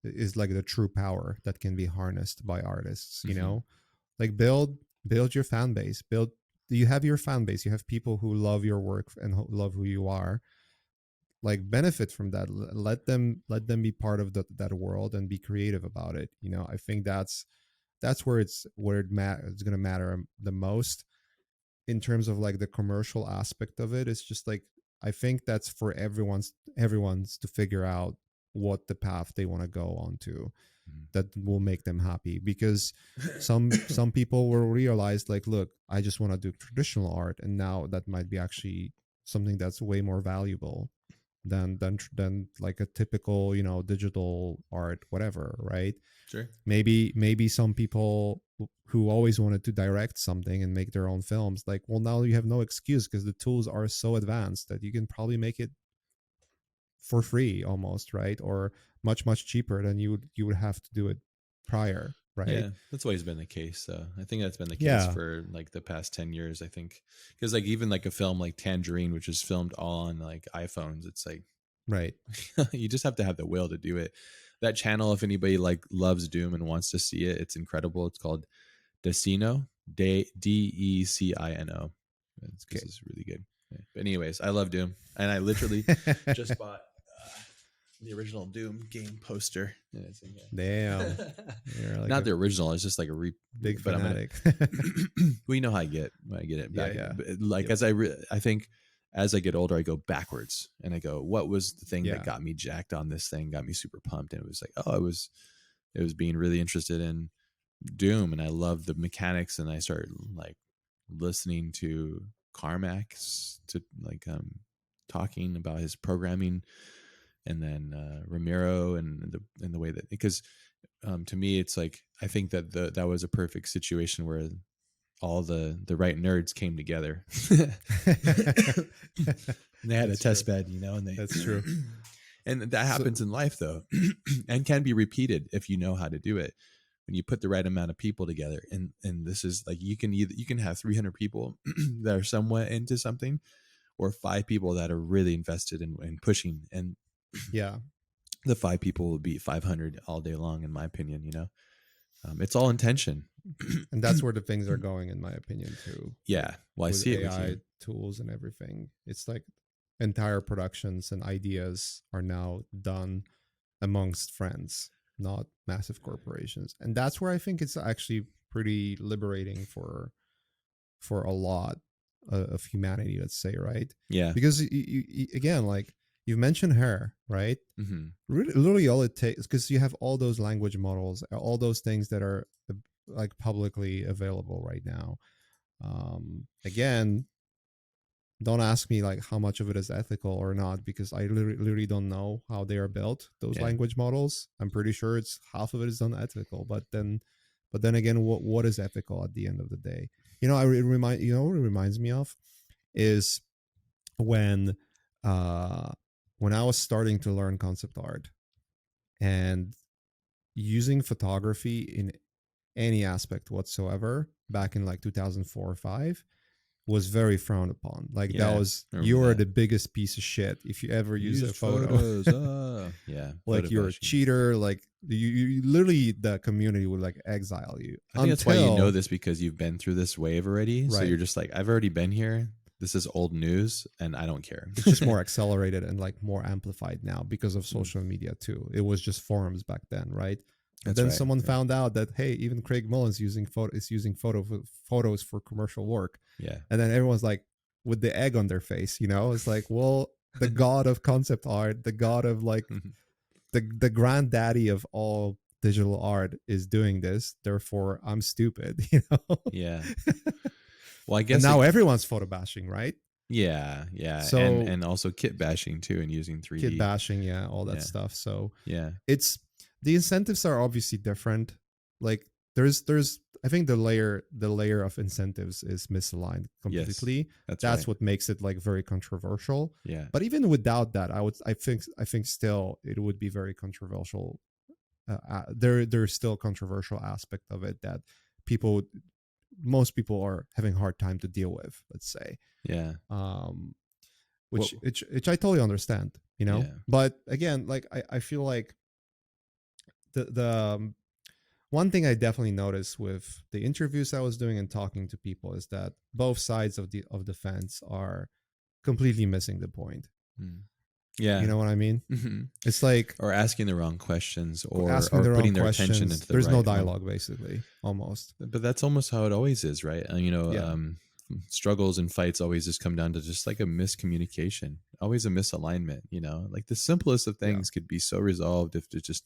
is like the true power that can be harnessed by artists.
Mm-hmm.
Like build your fan base. You have your fan base. You have people who love your work and love who you are. Like benefit from that. Let them be part of that world and be creative about it. I think that's where it's going to matter the most in terms of like the commercial aspect of it. It's just like I think that's for everyone's to figure out what the path they want to go on to that will make them happy, because some people will realize like, look, I just want to do traditional art, and now that might be actually something that's way more valuable than like a typical digital art, whatever, right?
Sure.
Maybe some people who always wanted to direct something and make their own films, like, well, now you have no excuse because the tools are so advanced that you can probably make it for free almost, right? Or much cheaper than you would have to do it prior, right?
Yeah, that's always been the case. So I think that's been the case
Yeah,
for like the past 10 years, I think. Because like even like a film like Tangerine, which is filmed all on like iPhones, it's like
right.
you just have to have the will to do it. That channel, if anybody like loves Doom and wants to see it, it's incredible. It's called Decino, Decino. This
Okay.
is really good. Yeah. But anyways, I love Doom, and I literally just bought the original Doom game poster. Yeah, it's in
Damn,
here.
you're like
Not
a
the original. It's just like a
big
but I'm gonna.
fanatic.
Well, you know how I get when I get it
Yeah,
back.
yeah.
Like
Yep.
as I think as I get older, I go backwards and I go, what was the thing that
Yeah.
got me jacked on this thing, got me super pumped, and it was like, oh, it was being really interested in Doom, and I loved the mechanics, and I started like listening to Carmack's to like talking about his programming, and then Ramiro and the way that, because to me it's like I think that that was a perfect situation where all the right nerds came together. And they had a
That's true.
test bed, and they
That's true.
and that
So
happens in life though, and can be repeated if you know how to do it. When you put the right amount of people together, and this is like you can have 300 people that are somewhat into something, or 5 people that are really invested in pushing, and
yeah,
the 5 people will beat 500 all day long, in my opinion. It's all intention.
and that's where the things are going, in my opinion, too. With
Yeah, well, I see it with
AI
you.
tools and everything, it's like entire productions and ideas are now done amongst friends, not massive corporations, and that's where I think it's actually pretty liberating for a lot of humanity, let's say, right?
Yeah.
Because again, like you mentioned her, right?
Hmm.
Really, literally all it takes, because you have all those language models, all those things that are like publicly available right now. Again, don't ask me like how much of it is ethical or not, because I literally don't know how they are built, those
Yeah.
language models. I'm pretty sure it's half of it is unethical, but then again, what is ethical at the end of the day? What it reminds me of is when uh when I was starting to learn concept art, and using photography in any aspect whatsoever back in like 2004 or 5 was very frowned upon. Like that
Yeah.
was,
I remember
you're
that.
the biggest piece of shit if you ever use a
Used
photo.
photos. Yeah.
Like
Photo
you're a
bashing.
cheater. Like you literally, the community would like exile you
I think that's why you know
until
this, because you've been through this wave already. So
right.
you're just like, I've already been here. This is old news, and I don't care.
It's just more accelerated and like more amplified now because of
Mm,
social media too. It was just forums back then, right? And
that's
then
right.
someone
Yeah.
found out that, hey, even Craig Mullins is using photos for commercial work,
Yeah.
and then everyone's like with the egg on their face. It's like, well, the god of concept art, the god of like the granddaddy of all digital art is doing this. Therefore, I'm stupid.
Yeah. Well, I
And
guess
now
it.
everyone's photo bashing, right?
Yeah. Yeah. And
So
and also kit bashing too, and using
kid
3D.
bashing, yeah, all that
Yeah.
stuff. So
Yeah.
it's the incentives are obviously different. Like there's I think the layer of incentives is misaligned
Yes.
completely.
That's
That's
right.
what makes it like very controversial.
Yeah.
But even without that, I think still it would be very controversial. There's still a controversial aspect of it that people most people are having a hard time to deal with, let's say.
Yeah.
um
What?
which I totally understand.
Yeah.
But again, like I feel like the one thing I definitely noticed with the interviews I was doing and talking to people is that both sides of the fence are completely missing the point.
Mm.
You
Yeah.
know what I mean?
Hmm.
It's like
Or asking the wrong questions, or
asking the wrong
putting their attention
questions.
into the
There's no
right one.
dialogue, basically, almost.
But that's almost how it always is, right?
Yeah,
Struggles and fights always just come down to just like a miscommunication, always a misalignment. Like the simplest of
yeah,
things could be so resolved if to just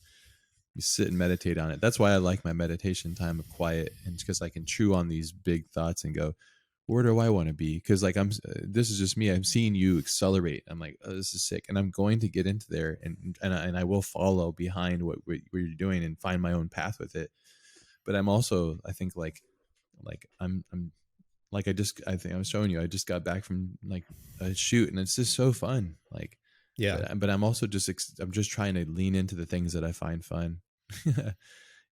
you sit and meditate on it. That's why I like my meditation time of quiet, and because I can chew on these big thoughts and go, where do I want to be? Because like this is just me. I'm seeing you accelerate. I'm like, oh, this is sick, and I'm going to get into there, and I will follow behind what you're doing and find my own path with it. But I'm also, I think, like I'm like I think I was showing you. I just got back from like a shoot, and it's just so fun. Like,
yeah,
but I'm also I'm just trying to lean into the things that I find fun.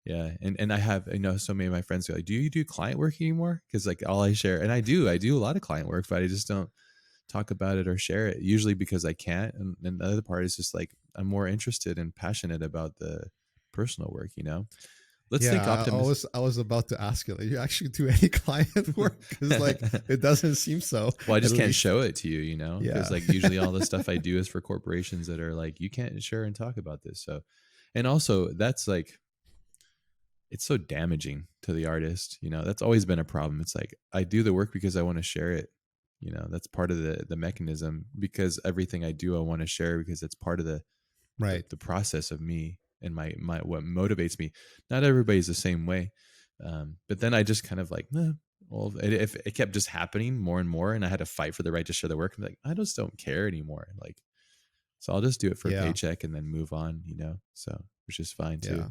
Yeah, and I have, so many of my friends go like, do you do client work anymore? Because like all I share, and I do a lot of client work, but I just don't talk about it or share it, usually because I can't. And the other part is just like I'm more interested and passionate about the personal work. Let's think
yeah. I
optimism.
was I was about to ask you, like, you actually do any client work? Because like it doesn't seem so.
Well, I
At
just can't
least,
show it to you, because
yeah,
like usually all the stuff I do is for corporations that are like, you can't share and talk about this. So, and also that's like, it's so damaging to the artist. That's always been a problem. It's like, I do the work because I want to share it. That's part of the mechanism, because everything I do, I want to share, because it's part of
right.
the process of me, and my what motivates me. Not everybody's the same way. But then I just kind of like, well, if it kept just happening more and more, and I had to fight for the right to share the work, I'm like, I just don't care anymore. Like, so I'll just do it for a
Yeah,
paycheck and then move on. So, which is fine too.
yeah.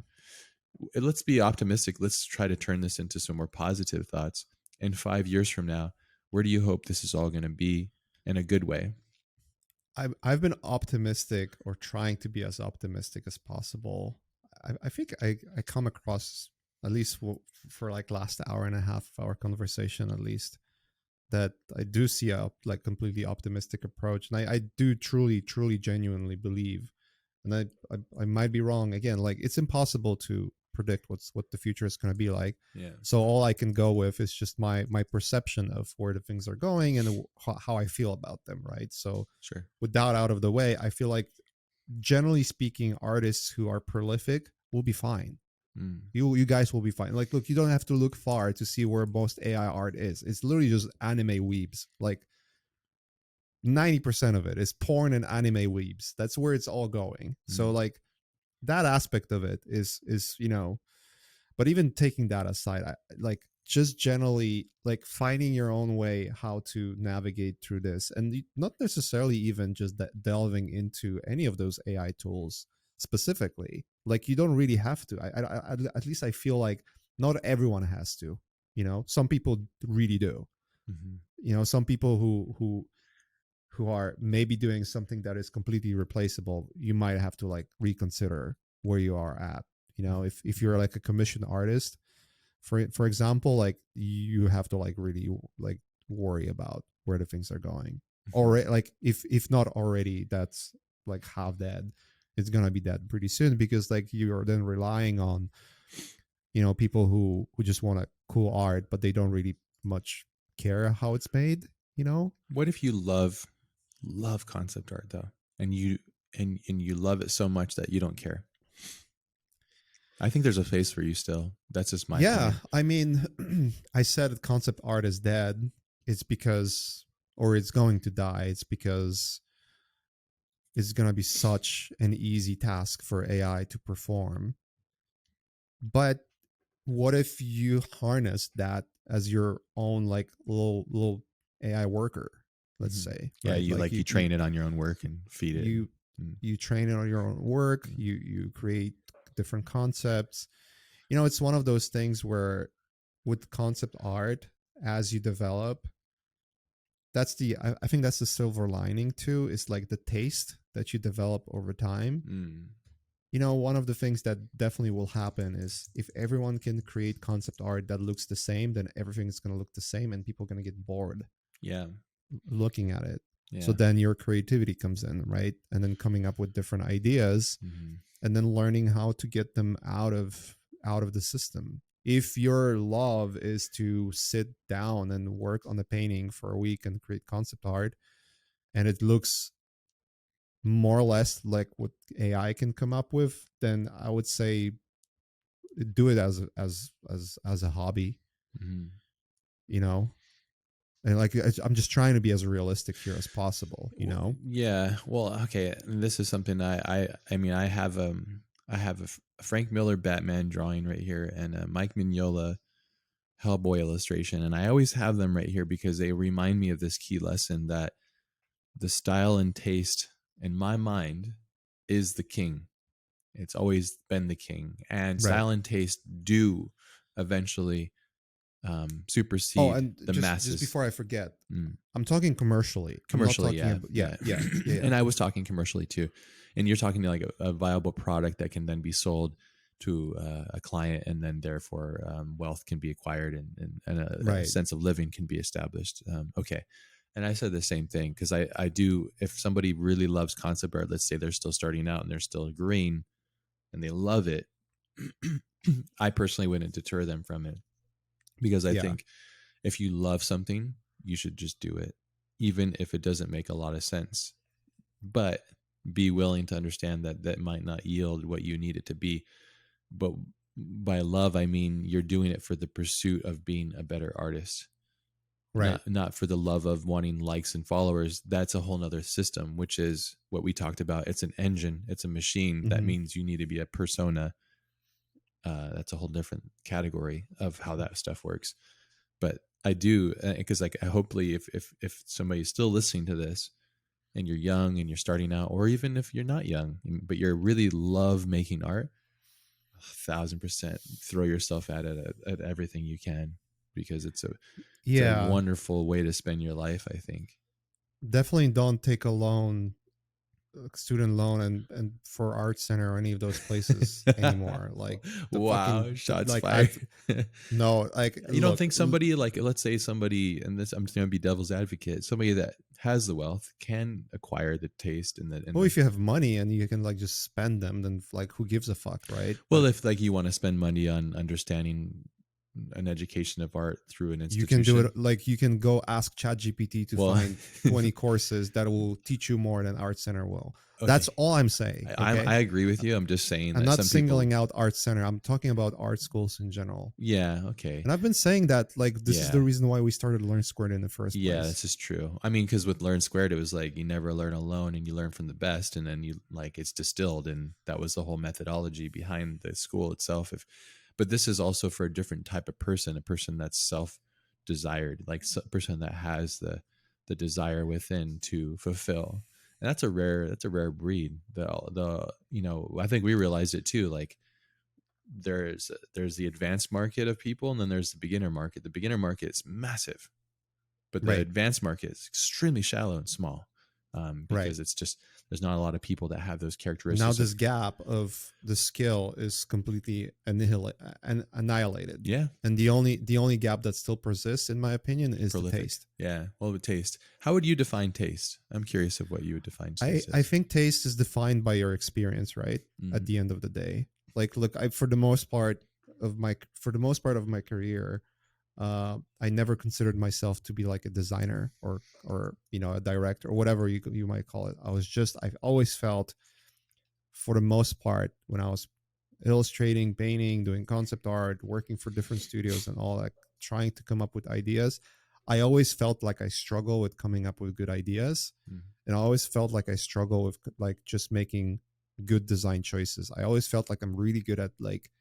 Let's be optimistic. Let's try to turn this into some more positive thoughts. And 5 years from now, where do you hope this is all going to be in a good way?
I've been optimistic, or trying to be as optimistic as possible. I think I come across, at least for like last hour and a half of our conversation, at least, that I do see a like completely optimistic approach, and I do truly genuinely believe, and I might be wrong again. Like, it's impossible to predict what the future is going to be like.
Yeah.
So all I can go with is just my perception of where the things are going, and how I feel about them, right? So
Sure.
with that out of the way, I feel like, generally speaking, artists who are prolific will be fine.
Mm.
You guys will be fine. Like, look, you don't have to look far to see where most AI art is. It's literally just anime weebs. Like 90% of it is porn and anime weebs. That's where it's all going. So like, that aspect of it is but even taking that aside, like, just generally, like, finding your own way how to navigate through this, and not necessarily even just delving into any of those AI tools specifically. Like, you don't really have to. At least I feel like not everyone has to. Some people really do.
Mm-hmm.
Some people who are maybe doing something that is completely replaceable, you might have to like reconsider where you are at. If you're like a commissioned artist, for example, like, you have to like really like worry about where the things are going. Or like, if not already, that's like half dead. It's gonna be dead pretty soon, because like, you're then relying on people who just want a cool art, but they don't really much care how it's made.
What if you love concept art though, and you love it so much that you don't care? I think there's a place for you still. That's just my
Yeah,
opinion.
I mean, I said concept art is dead. It's because, or it's going to die. It's because it's going to be such an easy task for AI to perform. But what if you harness that as your own like little AI worker? Let's
Mm-hmm.
say,
Yeah,
right?
you
Like,
like you
you
train it on your own work and feed it.
you
Mm.
you train it on your own work.
Mm.
You create different concepts. It's one of those things where, with concept art, as you develop, I think that's the silver lining too, is like the taste that you develop over time.
Mm.
One of the things that definitely will happen is, if everyone can create concept art that looks the same, then everything is going to look the same, and people are going to get bored
Yeah.
looking at it. So
Yeah.
then your creativity comes in, right? And then coming up with different ideas,
Mm-hmm.
and then learning how to get them out of the system. If your love is to sit down and work on a painting for a week and create concept art, and it looks more or less like what AI can come up with, then I would say do it as a hobby,
Mm-hmm.
you know. And like, I'm just trying to be as realistic here as possible.
Yeah. Well, okay. This is something I mean, I have a Frank Miller Batman drawing right here and a Mike Mignola Hellboy illustration, and I always have them right here because they remind me of this key lesson that the style and taste in my mind is the king. It's always been the king, and
Right.
style and taste do eventually
Oh,
supersede
and
the
just
masses.
before I forget,
Mm.
I'm talking commercially. I'm not
Commercially,
talking
yeah,
about, yeah,
yeah.
yeah, yeah, yeah.
And I was talking commercially too, and you're talking to like a viable product that can then be sold to a client, and then therefore wealth can be acquired, and a
Right.
sense of living can be established. Okay. And I said the same thing because I do, if somebody really loves concept art, let's say they're still starting out and they're still green and they love it, I personally wouldn't deter them from it, because I
Yeah.
think if you love something, you should just do it, even if it doesn't make a lot of sense. But be willing to understand that that might not yield what you need it to be. But by love, I mean you're doing it for the pursuit of being a better artist,
Right.
not for the love of wanting likes and followers. That's a whole nother system, which is what we talked about. It's an engine, it's a machine. That
Mm-hmm.
means you need to be a persona. That's a whole different category of how that stuff works. But I do, because like hopefully if somebody's still listening to this and you're young and you're starting out, or even if you're not young but you really love making art, 1,000% throw yourself at it at everything you can, because it's a
Yeah.
wonderful way to spend your life, I think.
Definitely don't take a loan student loan and for art center or any of those places anymore. Like the
Wow,
fucking
shots
like I
fired.
no, like
You don't
look,
think somebody, like, let's say somebody, and this, I'm just going to be devil's advocate, somebody that has the wealth can acquire the taste and
well,
the,
if you have money and you can like just spend them, then like who gives a fuck, right?
well,
But
if like you want to spend money on understanding an education of art through an
you can do
institution,
it like you can go ask ChatGPT to
well,
find 20 courses that will teach you more than Art Center will. That's
okay,
all I'm saying. Okay.
I agree with you. I'm just saying
I'm
that
not
some people,
singling out Art Center. I'm talking about art schools in general.
yeah, okay,
And I've been saying that like this is the
yeah.
reason why we started Learn Squared in the first
Yeah,
place.
this is true. I mean, because with Learn Squared, it was like you never learn alone and you learn from the best, and then you like it's distilled, and that was the whole methodology behind the school itself. But this is also for a different type of person, a person that's self-desired, like a person that has the desire within to fulfill, and that's a rare breed. The you know, I think we realized it too. Like there's the advanced market of people, and then there's the beginner market. The beginner market is massive, but the
Right.
advanced market is extremely shallow and small,
Right.
because it's just there's not a lot of people that have those
And now
characteristics of
this gap of the skill is completely annihilated.
yeah,
And the only gap that still persists, in my opinion, is the
prolific.
taste.
Yeah, well, with taste, how would you define taste? I'm curious of what you would define taste
I
as.
think taste is defined by your experience, right? At
Mm,
the end of the day. Like look, I for the most part of my career, I never considered myself to be like a designer or you know a director or whatever you might call it. I've always felt for the most part when I was illustrating, painting, doing concept art, working for different studios and all that, trying to come up with ideas, I always felt like I struggle with coming up with good ideas,
mm,
and I always felt like I struggle with like just making good design choices. I always felt like I'm really good at like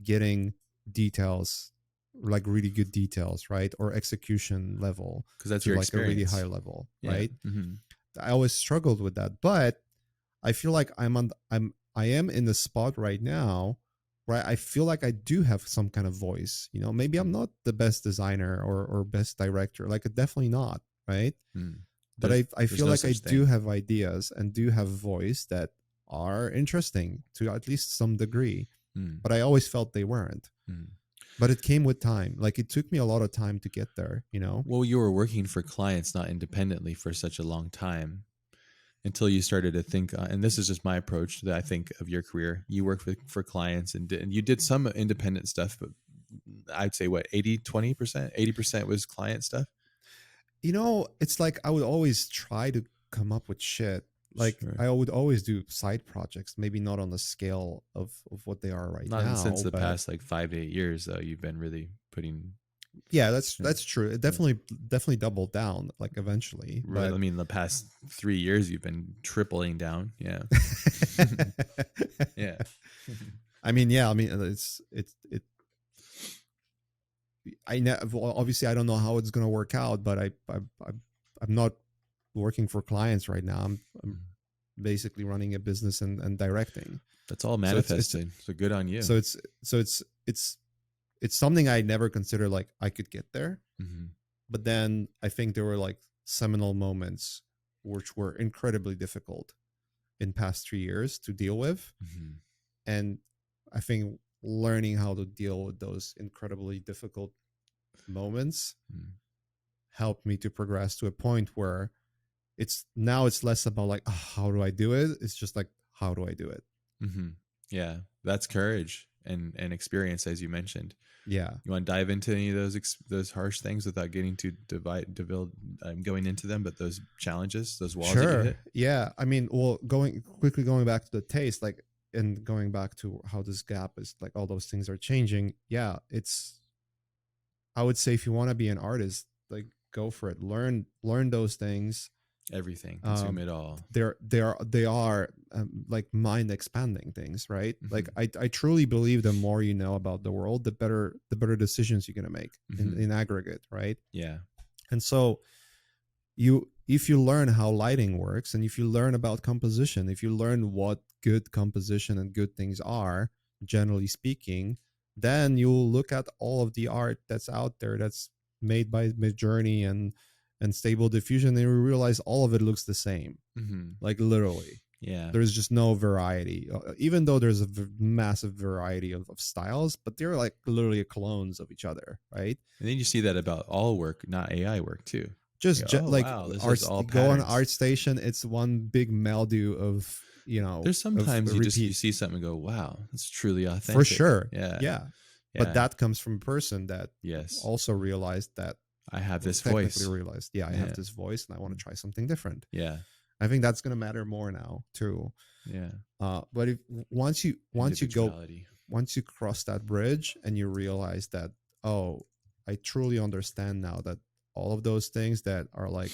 getting details, like really good details, right? Or execution level
because that's
to
your
like a really high
experience.
level,
Yeah.
right?
Mm-hmm.
I always struggled with that, but I feel like I am in the spot right now where I feel like I do have some kind of voice. You know, maybe I'm not the best designer or best director, like definitely not, right?
Mm.
But I
There's
feel
no
like I
such
do
thing.
have ideas and do have voice that are interesting to at least some degree,
Mm,
but I always felt they weren't.
mm.
But it came with time. Like it took me a lot of time to get there, you know?
Well, you were working for clients, not independently, for such a long time until you started to think. And this is just my approach that I think of your career. You worked for clients and you did some independent stuff, but I'd say what 80-20%, 80% was client stuff.
You know, it's like I would always try to come up with shit. Like
Sure.
I would always do side projects, maybe not on the scale of what they are right
Not since
now,
the
but
past like 5 to 8 years, though. You've been really putting.
yeah,
Yeah,
that's true. It
yeah.
definitely doubled down like eventually,
Really, I
but
mean, the past 3 years, you've been tripling down. Yeah. Yeah.
I mean, yeah, I mean it well, obviously I don't know how it's going to work out, but I'm not working for clients right now. I'm basically running a business and directing.
That's all
So it's
manifesting. So good on you.
so it's so it's something I never considered like I could get there.
Mm-hmm.
But then I think there were like seminal moments which were incredibly difficult in past 3 years to deal with.
Mm-hmm.
And I think learning how to deal with those incredibly difficult moments
Mm-hmm.
helped me to progress to a point where it's less about like, oh, how do I do it? It's just like, how do I do it?
Mm-hmm. Yeah, that's courage and experience, as you mentioned.
Yeah.
You want to dive into any of those harsh things without getting to build going into them, but those challenges, those walls that you
Sure.
hit.
Yeah. I mean, well, going back to the taste, like, and going back to how this gap is like all those things are changing. Yeah. I would say if you want to be an artist, like go for it. Learn those things.
Everything, consume it all.
They are like mind expanding things, right? Like
Mm-hmm.
I truly believe the more you know about the world, the better decisions you're going to make
Mm-hmm.
in aggregate, right?
Yeah.
And so if you learn how lighting works, and if you learn about composition, if you learn what good composition and good things are, generally speaking, then you'll look at all of the art that's out there that's made by Midjourney and Stable Diffusion, and you realize all of it looks the same,
Mm-hmm.
like literally.
Yeah.
There's just no variety, even though there's a massive variety of styles, but they're like literally clones of each other, right?
And then you see that about all work, not AI work too.
Just
Oh
like
wow, this
art,
is all
go on
patterns.
ArtStation, it's one big mildew of
There's
of
sometimes you
repeat.
see something and go, wow, that's truly
For
authentic.
sure.
Yeah.
Yeah. But
Yeah.
that comes from a person that
Yes.
also realized that,
I have this
technically
voice.
realized, yeah, I
Yeah.
have this voice and I want to try something different.
Yeah.
I think that's going to matter more now too.
Yeah.
But if once you
Individuality.
once you cross that bridge and you realize that, oh, I truly understand now that all of those things that are like,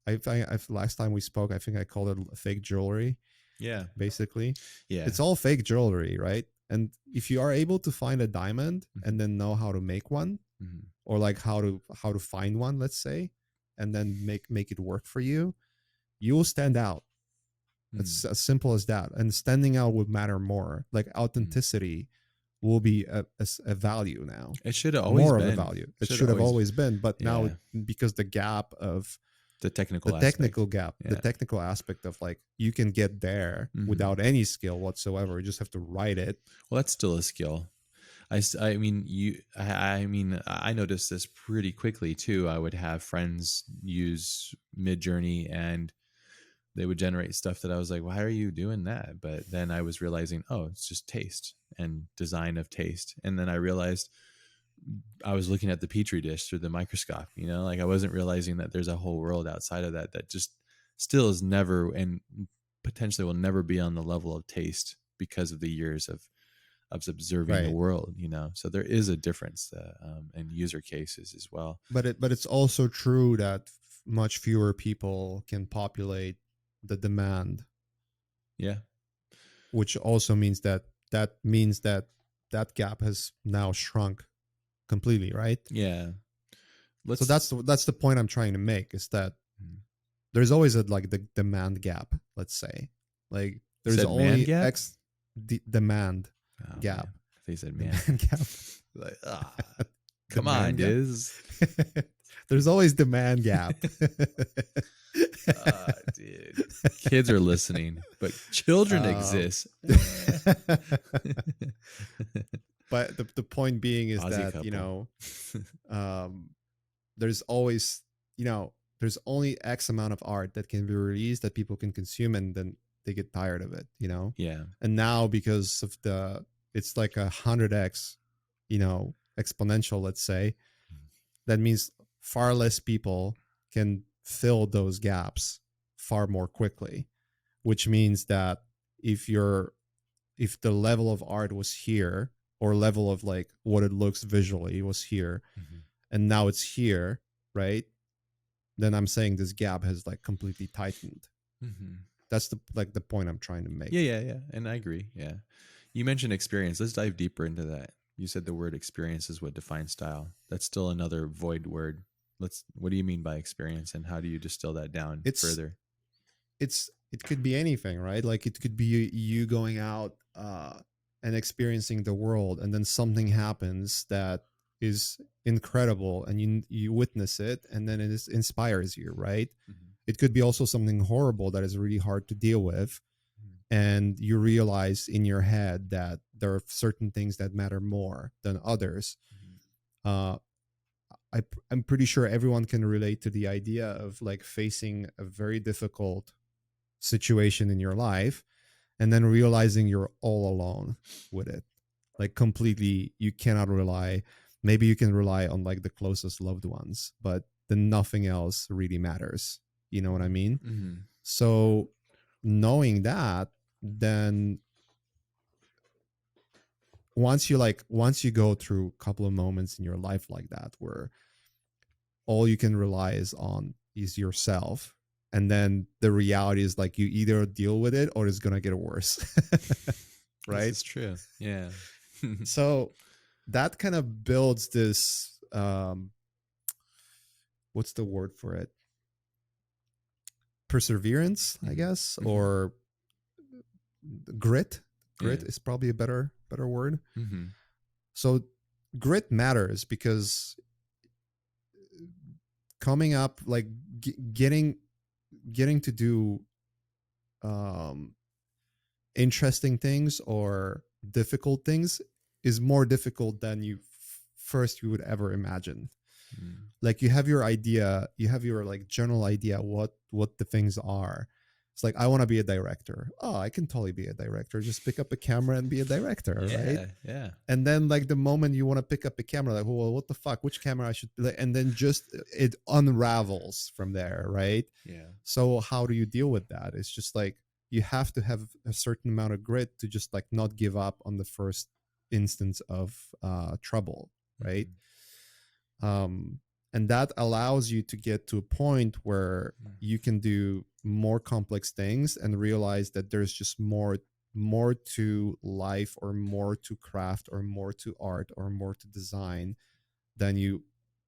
I've last time we spoke, I think I called it fake jewelry.
Yeah.
Basically,
Yeah.
it's all fake jewelry, right? And if you are able to find a diamond and then know how to make one, or like how to find one, let's say, and then make it work for you, you will stand out. It's as simple as that. And standing out would matter more. Like authenticity will be a value now.
It should have always
More
been.
of a value. It should have always been, but now because the gap of
the technical
the
aspect.
technical gap, the technical aspect of like you can get there without any skill whatsoever. You just have to write it.
Well, that's still a skill. I mean, I noticed this pretty quickly too. I would have friends use Midjourney and they would generate stuff that I was like, why are you doing that? But then I was realizing, oh, it's just taste and design of taste. And then I realized I was looking at the petri dish through the microscope, like I wasn't realizing that there's a whole world outside of that just still is never and potentially will never be on the level of taste because of the years of observing the world, so there is a difference in user cases as well.
But it's also true that much fewer people can populate the demand.
Yeah.
Which also means that gap has now shrunk completely, right?
Yeah.
So that's the point I'm trying to make, is that there's always like the demand gap, let's say. Like there's only demand gap.
Man. They said man.
Demand gap.
Like, come on, dude.
There's always demand gap.
Dude. Kids are listening, but children exist.
But the point being is
Aussie
that,
couple.
there's always, there's only X amount of art that can be released that people can consume, and then they get tired of it,
Yeah.
And now because of it's like 100x, exponential, let's say, that means far less people can fill those gaps far more quickly, which means that if the level of art was here, or level of like what it looks visually was here, and now it's here, right? Then I'm saying this gap has like completely tightened. That's the point I'm trying to make.
Yeah. And I agree. Yeah. You mentioned experience. Let's dive deeper into that. You said the word experience is what defines style. That's still another void word. What do you mean by experience, and how do you distill that down further?
It could be anything, right? Like it could be you going out and experiencing the world, and then something happens that is incredible, and you witness it, and then it inspires you, right? It could be also something horrible that is really hard to deal with, and you realize in your head that there are certain things that matter more than others. I'm pretty sure everyone can relate to the idea of like facing a very difficult situation in your life and then realizing you're all alone with it. Like completely, you cannot rely. Maybe you can rely on like the closest loved ones, but then nothing else really matters. You know what I mean? So knowing that, then once you go through a couple of moments in your life like that, where all you can rely is yourself, and then the reality is like you either deal with it or it's gonna get worse. Right?
This is true. Yeah.
So that kind of builds this what's the word for it? Perseverance, I guess, or grit. Grit is probably a better word. So grit matters because coming up, like getting to do um, interesting things or difficult things is more difficult than first you would ever imagine. Like you have your idea, you have your like general idea what the things are. It's like, I want to be a director. Oh, I can totally be a director. Just pick up a camera and be a director, right?
Yeah.
And then like the moment you want to pick up a camera, like, well, what the fuck? Which camera I should? And then just it unravels from there, right?
Yeah.
So how do you deal with that? It's just like you have to have a certain amount of grit to just like not give up on the first instance of trouble, right? And that allows you to get to a point where you can do more complex things and realize that there's just more to life, or more to craft, or more to art, or more to design than you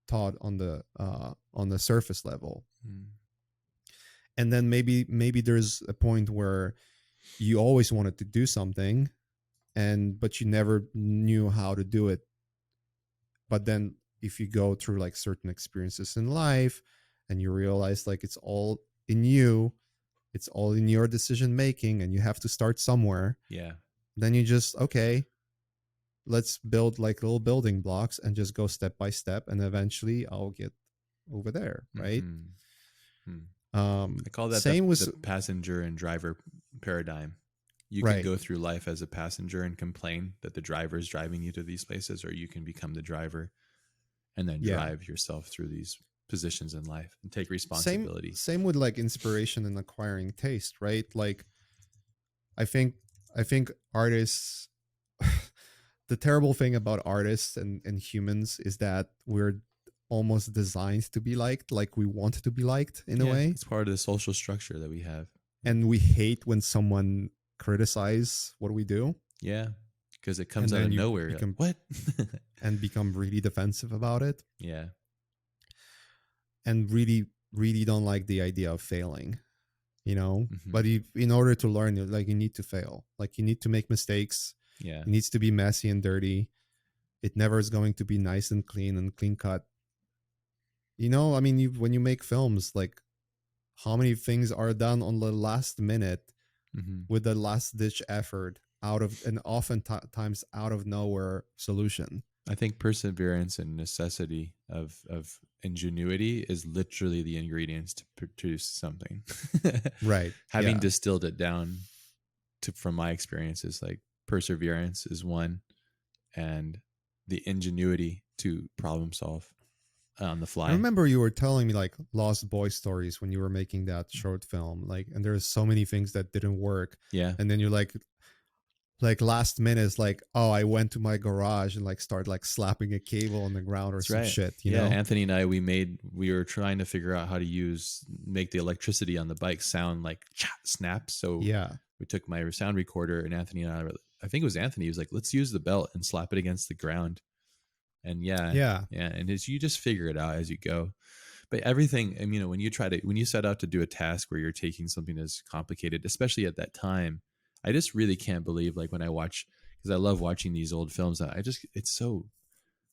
thought on the surface level. And then maybe there's a point where you always wanted to do something, but you never knew how to do it. But then if you go through like certain experiences in life and you realize like it's all in you, it's all in your decision making, and you have to start somewhere.
Yeah.
Then you just, okay, let's build like little building blocks and just go step by step, and eventually I'll get over there, right?
I call that the passenger and driver paradigm. You can go through life as a passenger and complain that the driver is driving you to these places, or you can become the driver and then drive yourself through these positions in life and take responsibility.
Same with like inspiration and acquiring taste, right? Like I think artists the terrible thing about artists and humans is that we're almost designed to be liked, like we want to be liked in a way.
It's part of the social structure that we have.
And we hate when someone criticize what we do.
Yeah, because it comes out of nowhere.
Become,
like, what? And
become really defensive about it.
Yeah.
And really, really don't like the idea of failing, you know? But in order to learn, like, you need to fail. Like, you need to make mistakes.
Yeah.
It needs to be messy and dirty. It never is going to be nice and clean cut. You know, I mean, when you make films, like, how many things are done on the last minute with the last ditch effort and oftentimes out of nowhere solution.
I think perseverance and necessity of ingenuity is literally the ingredients to produce something.
Right.
Having distilled it down from my experiences, like perseverance is one, and the ingenuity to problem solve on the fly.
I remember you were telling me like Lost Boy stories when you were making that short film, like, and there's so many things that didn't work.
Yeah.
And then you're like last minute is like, oh, I went to my garage and like started like slapping a cable on the ground or some shit. You know?
Anthony and I, we were trying to figure out how to make the electricity on the bike sound like snap. So we took my sound recorder, and Anthony and I think it was Anthony, he was like, let's use the belt and slap it against the ground. And and you just figure it out as you go. But everything, I mean, when you set out to do a task where you're taking something as complicated, especially at that time, I just really can't believe, like, when I watch, because I love watching these old films, it's so,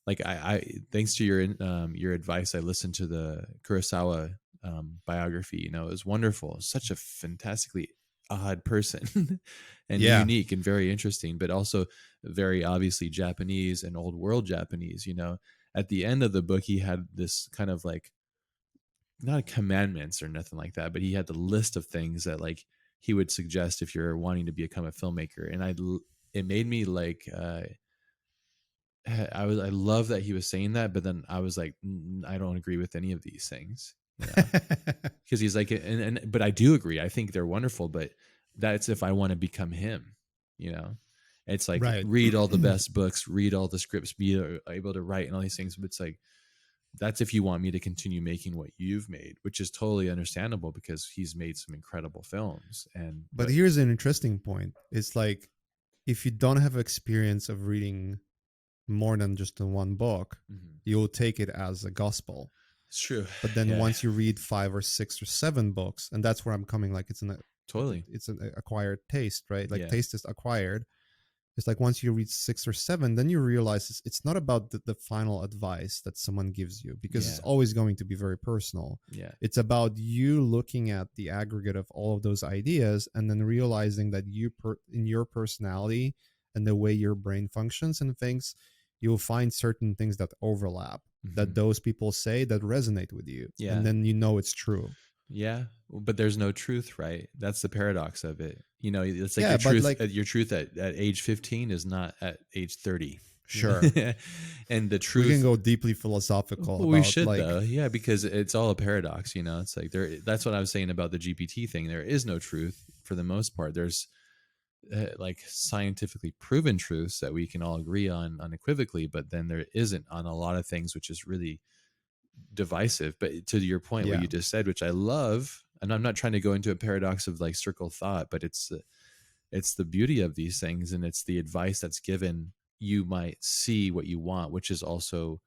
like, I thanks to your advice, I listened to the Kurosawa biography. You know, it was wonderful. Such a fantastically odd person and unique and very interesting, but also very obviously Japanese and old world Japanese. You know, at the end of the book, he had this kind of like, not commandments or nothing like that, but he had the list of things that like he would suggest if you're wanting to become a filmmaker. And it made me like, I love that he was saying that, but then I was like, I don't agree with any of these things. Because he's like, but I do agree. I think they're wonderful, but that's if I want to become him, you know. It's like, read all the best books, read all the scripts, be able to write and all these things. But it's like, that's if you want me to continue making what you've made, which is totally understandable because he's made some incredible films. But
here's an interesting point. It's like, if you don't have experience of reading more than just the one book, you'll take it as a gospel.
It's true.
But then once you read 5 or 6 or 7 books, and that's where I'm coming, like, it's an acquired taste, right? Like, taste is acquired. It's like once you reach 6 or 7, then you realize it's not about the final advice that someone gives you, because it's
Yeah.
always going to be very personal.
Yeah.
It's about you looking at the aggregate of all of those ideas and then realizing that in your personality and the way your brain functions and things, you'll find certain things that overlap, that
Mhm.
those people say that resonate with you.
Yeah.
And then you know it's true.
Yeah, but there's no truth, right? That's the paradox of it. You know, it's like
Yeah, but like,
your truth at age 15 is not at age 30. You
sure,
know? And the
we can
truth,
go deeply philosophical
well, we
about
should
like,
though. Yeah, because it's all a paradox, you know. It's like that's what I was saying about the GPT thing. There is no truth for the most part. There's like scientifically proven truths that we can all agree on unequivocally, but then there isn't on a lot of things, which is really divisive. But to your point, what
yeah,
you just said, which I love, and I'm not trying to go into a paradox of like circle thought, but it's the beauty of these things, and it's the advice that's given. You might see what you want, which is also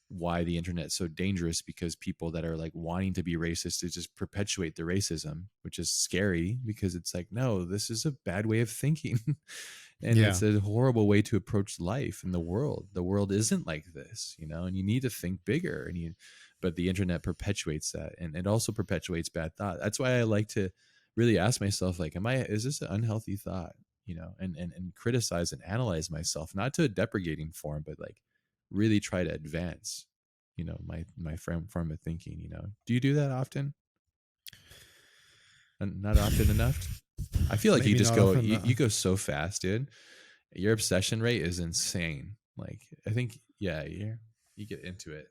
why the internet's so dangerous, because people that are like wanting to be racist to just perpetuate the racism, which is scary because it's like, no, this is a bad way of thinking. And
yeah,
it's a horrible way to approach life in the world. The world isn't like this, you know, and you need to think bigger, but the internet perpetuates that, and it also perpetuates bad thought. That's why I like to really ask myself, like, is this an unhealthy thought? You know, and criticize and analyze myself, not to a deprecating form, but like really try to advance, you know, my form of thinking. You know, do you do that often? And not often enough. I feel like you
maybe
just
not
go,
often.
you go so fast, dude. Your obsession rate is insane. Like, I think, yeah, you get into it.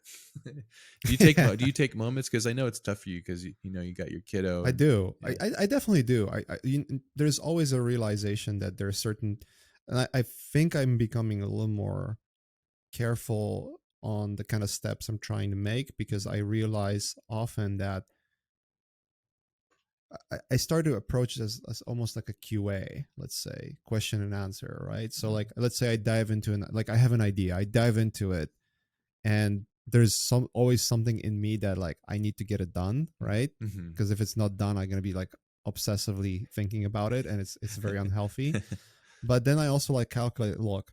Do you take moments? Because I know it's tough for you, because you know you got your kiddo.
I
And
do.
yeah.
I definitely do. There's always a realization that there's certain, and I think I'm becoming a little more careful on the kind of steps I'm trying to make, because I realize often that I start to approach it as almost like a QA, let's say, question and answer, right? So like, let's say I dive into like I have an idea, I dive into it, and there's always something in me that like I need to get it done, right?
Mm-hmm.
Because if it's not done, I'm gonna be like obsessively thinking about it, and it's very unhealthy. But then I also like calculate, look,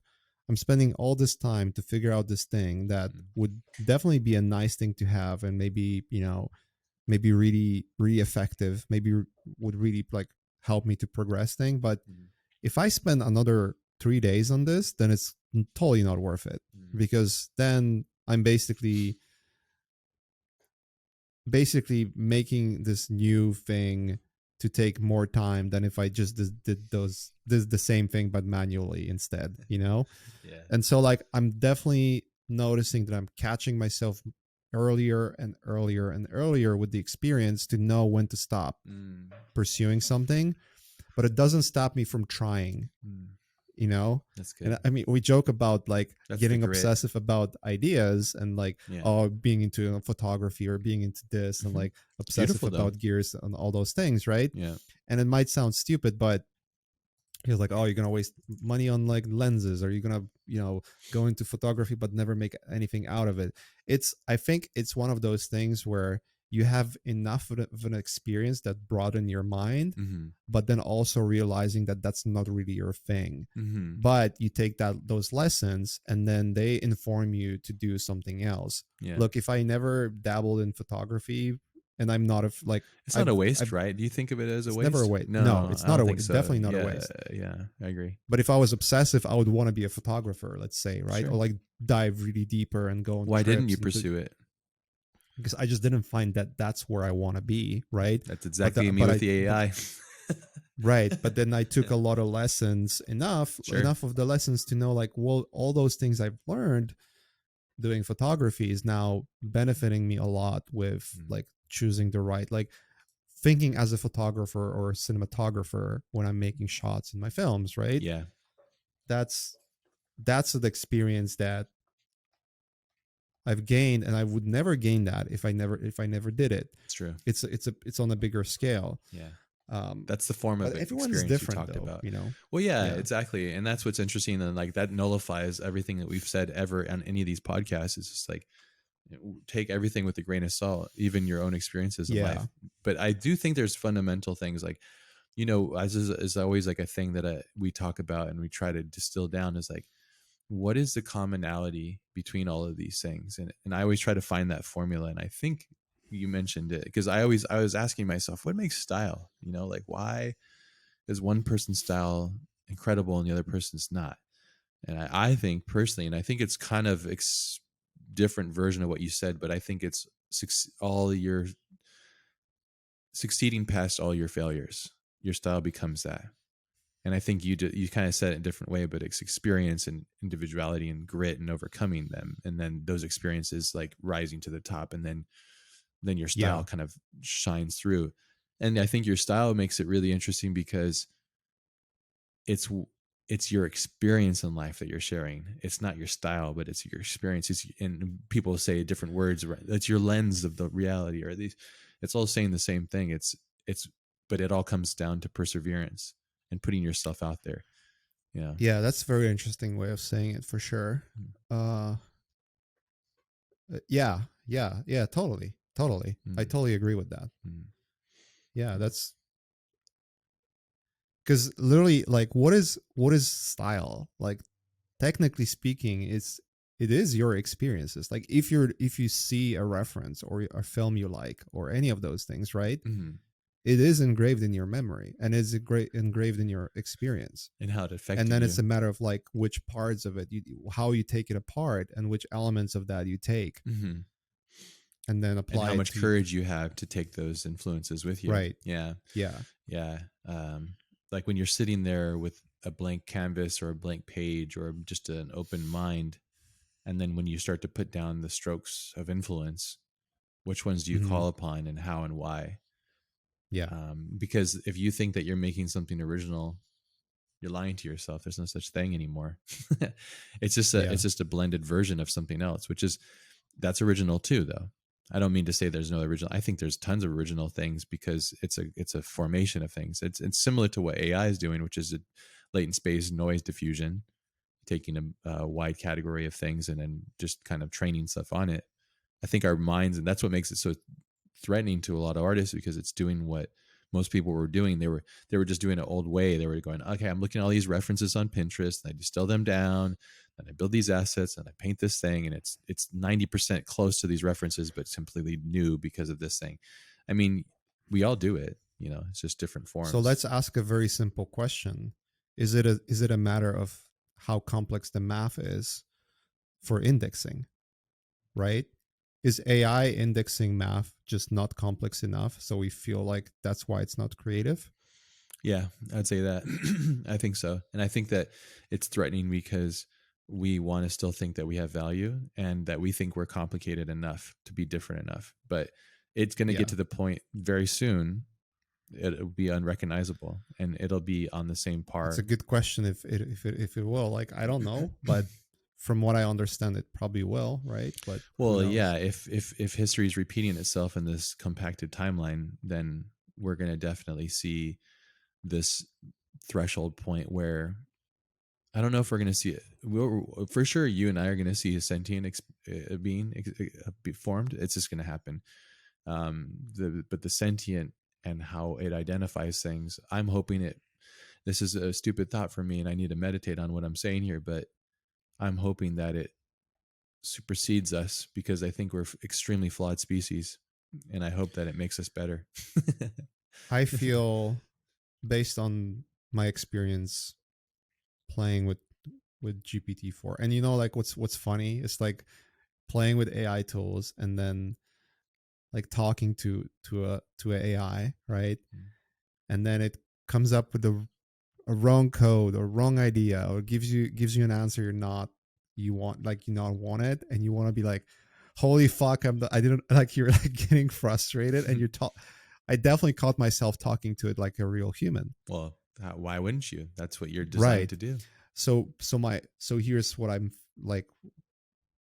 I'm spending all this time to figure out this thing that would definitely be a nice thing to have, and maybe, maybe really really effective, maybe would really like help me to progress thing. But if I spend another 3 days on this, then it's totally not worth it, because then I'm basically making this new thing to take more time than if I just did the same thing but manually instead,
Yeah.
And so like I'm definitely noticing that I'm catching myself earlier and earlier and earlier with the experience to know when to stop pursuing something, but it doesn't stop me from trying, you know
That's
and
good.
I mean, we joke about like
That's the
getting
grit.
obsessive about ideas and like,
Yeah.
oh, being into photography or being into this, and like
It's
obsessive
beautiful though.
about gears and all those things, right?
Yeah.
And it might sound stupid, but he's like, oh, you're gonna waste money on like lenses, or you're gonna go into photography but never make anything out of it. I think it's one of those things where you have enough of an experience that broaden your mind,
Mm-hmm.
but then also realizing that that's not really your thing.
Mm-hmm.
But you take those lessons, and then they inform you to do something else.
Yeah.
Look, if I never dabbled in photography, and I'm not like,
It's not a
I've
waste, right? Do you think of it as a
it's never a
waste?
waste. No,
No,
it's
I
not
don't
a
think
waste.
so.
Definitely not a
Yeah.
waste.
Yeah. I agree.
But if I was obsessive, I would want to be a photographer, let's say, right? Or
Sure.
like dive really deeper and go on
Why didn't you
trips, and
pursue it?
because I just didn't find that that's where I want to be, right?
That's
But
exactly me with the AI.
right, but then I took
Yeah.
a lot of lessons,
Sure.
enough of the lessons to know like, well, all those things I've learned doing photography is now benefiting me a lot with like choosing the right, like thinking as a photographer or cinematographer when I'm making shots in my films, right?
Yeah.
That's the experience that I've gained, and I would never gain that if I never did it.
It's true.
It's on a bigger scale.
Yeah.
Um,
That's the form of
but everyone's
experience you
different,
talked
though.
about. Well, yeah,
Yeah,
exactly. And that's what's interesting. And like that nullifies everything that we've said ever on any of these podcasts. It's just like, take everything with a grain of salt, even your own experiences in
yeah,
life. But I do think there's fundamental things like as is always like a thing that we talk about and we try to distill down is like, what is the commonality between all of these things? And I always try to find that formula. And I think you mentioned it because I was asking myself, what makes style? Like why is one person's style incredible and the other person's not? And I think personally, and I think it's kind of different version of what you said, but I think it's all your succeeding past all your failures. Your style becomes that. And I think you kind of said it in a different way, but it's experience and individuality and grit and overcoming them, and then those experiences like rising to the top, and then your
Yeah.
style kind of shines through. And I think your style makes it really interesting because it's your experience in life that you're sharing. It's not your style, but it's your experience. And people say different words. It's your lens of the reality, or these. It's all saying the same thing. But it all comes down to perseverance and putting yourself out there. Yeah.
Yeah, that's a very interesting way of saying it for sure. Uh yeah, totally. I totally agree with that. Yeah, that's because literally, like, what is style? Like, technically speaking, it is your experiences. Like, if you see a reference or a film you like or any of those things, right?
Mm-hmm.
It is engraved in your memory and is engraved in your experience.
And how it
And
affected
then
you.
it's a matter of like which parts of it how you take it apart and which elements of that you take
Mm-hmm.
and then
And
apply
how
it
much
to.
courage you have to take those influences with you.
Right.
Yeah.
Yeah.
Yeah. Like when you're sitting there with a blank canvas or a blank page or just an open mind, and then when you start to put down the strokes of influence, which ones do you
Hmm.
call upon and how and why?
Yeah.
Because if you think that you're making something original, you're lying to yourself. There's no such thing anymore.
Yeah.
It's just a blended version of something else, that's original too, though. I don't mean to say there's no original. I think there's tons of original things because it's a formation of things. It's similar to what AI is doing, which is a latent space noise diffusion, taking a wide category of things and then just kind of training stuff on it. I think our minds, and that's what makes it so threatening to a lot of artists because it's doing what most people were doing. They were just doing it old way. They were going, okay, I'm looking at all these references on Pinterest, and I distill them down, and I build these assets, and I paint this thing, and it's 90% close to these references, but it's completely new because of this thing. I mean, we all do it. It's just different
So
forms.
let's ask a very simple question. Is it a matter of how complex the math is for indexing, right? Is AI indexing math just not complex enough so we feel like that's why it's not creative?
Yeah, I'd say that. I think so. And I think that it's threatening because we want to still think that we have value and that we think we're complicated enough to be different enough. But it's going to get
Yeah.
to the point very soon, it'll be unrecognizable and it'll be on the same
It's a
par.
good question if it will. Like, I don't know, but from what I understand, it probably will, right? But who
Well, yeah,
knows?
if history is repeating itself in this compacted timeline, then we're going to definitely see this threshold point where I don't know if we're going to see it. For sure, you and I are going to see a sentient being be formed. It's just going to happen. But the sentient and how it identifies things, I'm hoping it. This is a stupid thought for me, and I need to meditate on what I'm saying here. But I'm hoping that it supersedes us because I think we're extremely flawed species, and I hope that it makes us better.
I feel, based on my experience playing with GPT-4, and like what's funny is like playing with AI tools and then like talking to a AI, right? And then it comes up with a wrong code or wrong idea or gives you an answer you want, like, you not want it, and you want to be like, holy fuck, I didn't, like, you're like getting frustrated and I definitely caught myself talking to it like a real human.
Well, why wouldn't you? That's what you're designed
Right.
to do.
So here's what I'm like,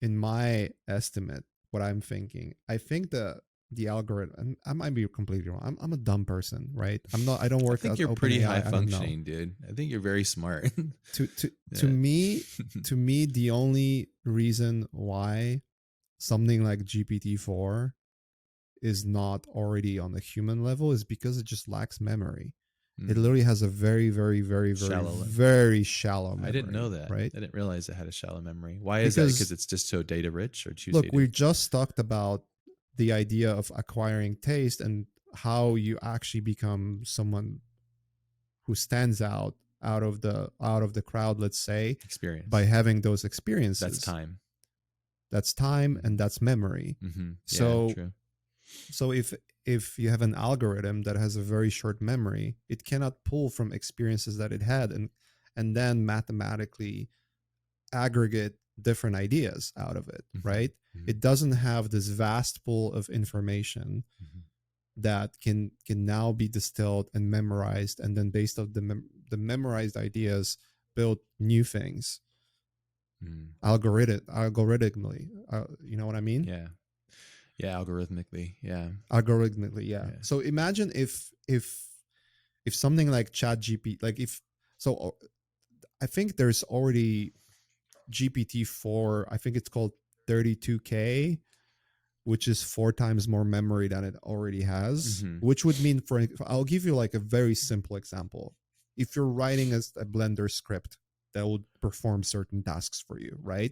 in my estimate, what I'm thinking. I think the algorithm, I might be completely wrong. I'm a dumb person, right? I don't
I
work
think
at
you're pretty high
OpenAI. I don't know.
functioning, dude. I think you're very smart.
To
Yeah.
me, the only reason why something like GPT-4 is not already on the human level is because it just lacks memory. It literally has a very, very, very, very,
Shallow.
very shallow memory.
I didn't know that.
Right?
I didn't realize it had a shallow memory. Why is that? Because it's just so data rich, or choose
look, we just talked about the idea of acquiring taste and how you actually become someone who stands out of the crowd, let's say,
experience
by having those experiences.
That's time,
and that's memory.
So true.
So if you have an algorithm that has a very short memory, it cannot pull from experiences that it had and then mathematically aggregate different ideas out of it, right? It doesn't have this vast pool of information that can now be distilled and memorized, and then based on the memorized ideas build new things algorithmically. You know what I mean?
Algorithmically.
So imagine if something like ChatGPT, like I think there's already GPT-4, I think it's called 32K, which is 4 times more memory than it already has, which would mean I'll give you like a very simple example. If you're writing a Blender script that will perform certain tasks for you, right?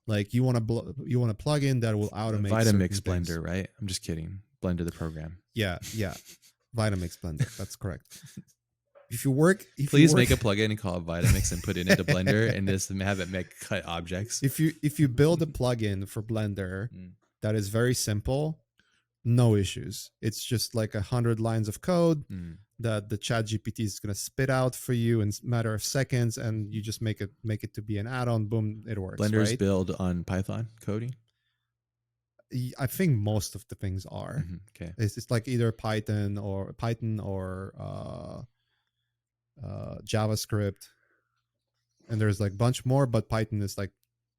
Like you want to plug in that will automate
Vitamix Blender, right? I'm just kidding. Blender the program.
Yeah. Vitamix Blender. That's correct.
Please make a plugin and call it Vitamix and put it into Blender and just have it make cut objects.
If you build a plugin for Blender that is very simple, no issues. It's just like 100 lines of code that the ChatGPT is going to spit out for you in a matter of seconds, and you just make it to be an add-on. Boom, it works.
Blender's build on Python coding.
I think most of the things are.
Okay,
it's like either Python or JavaScript, and there's like a bunch more, but Python is like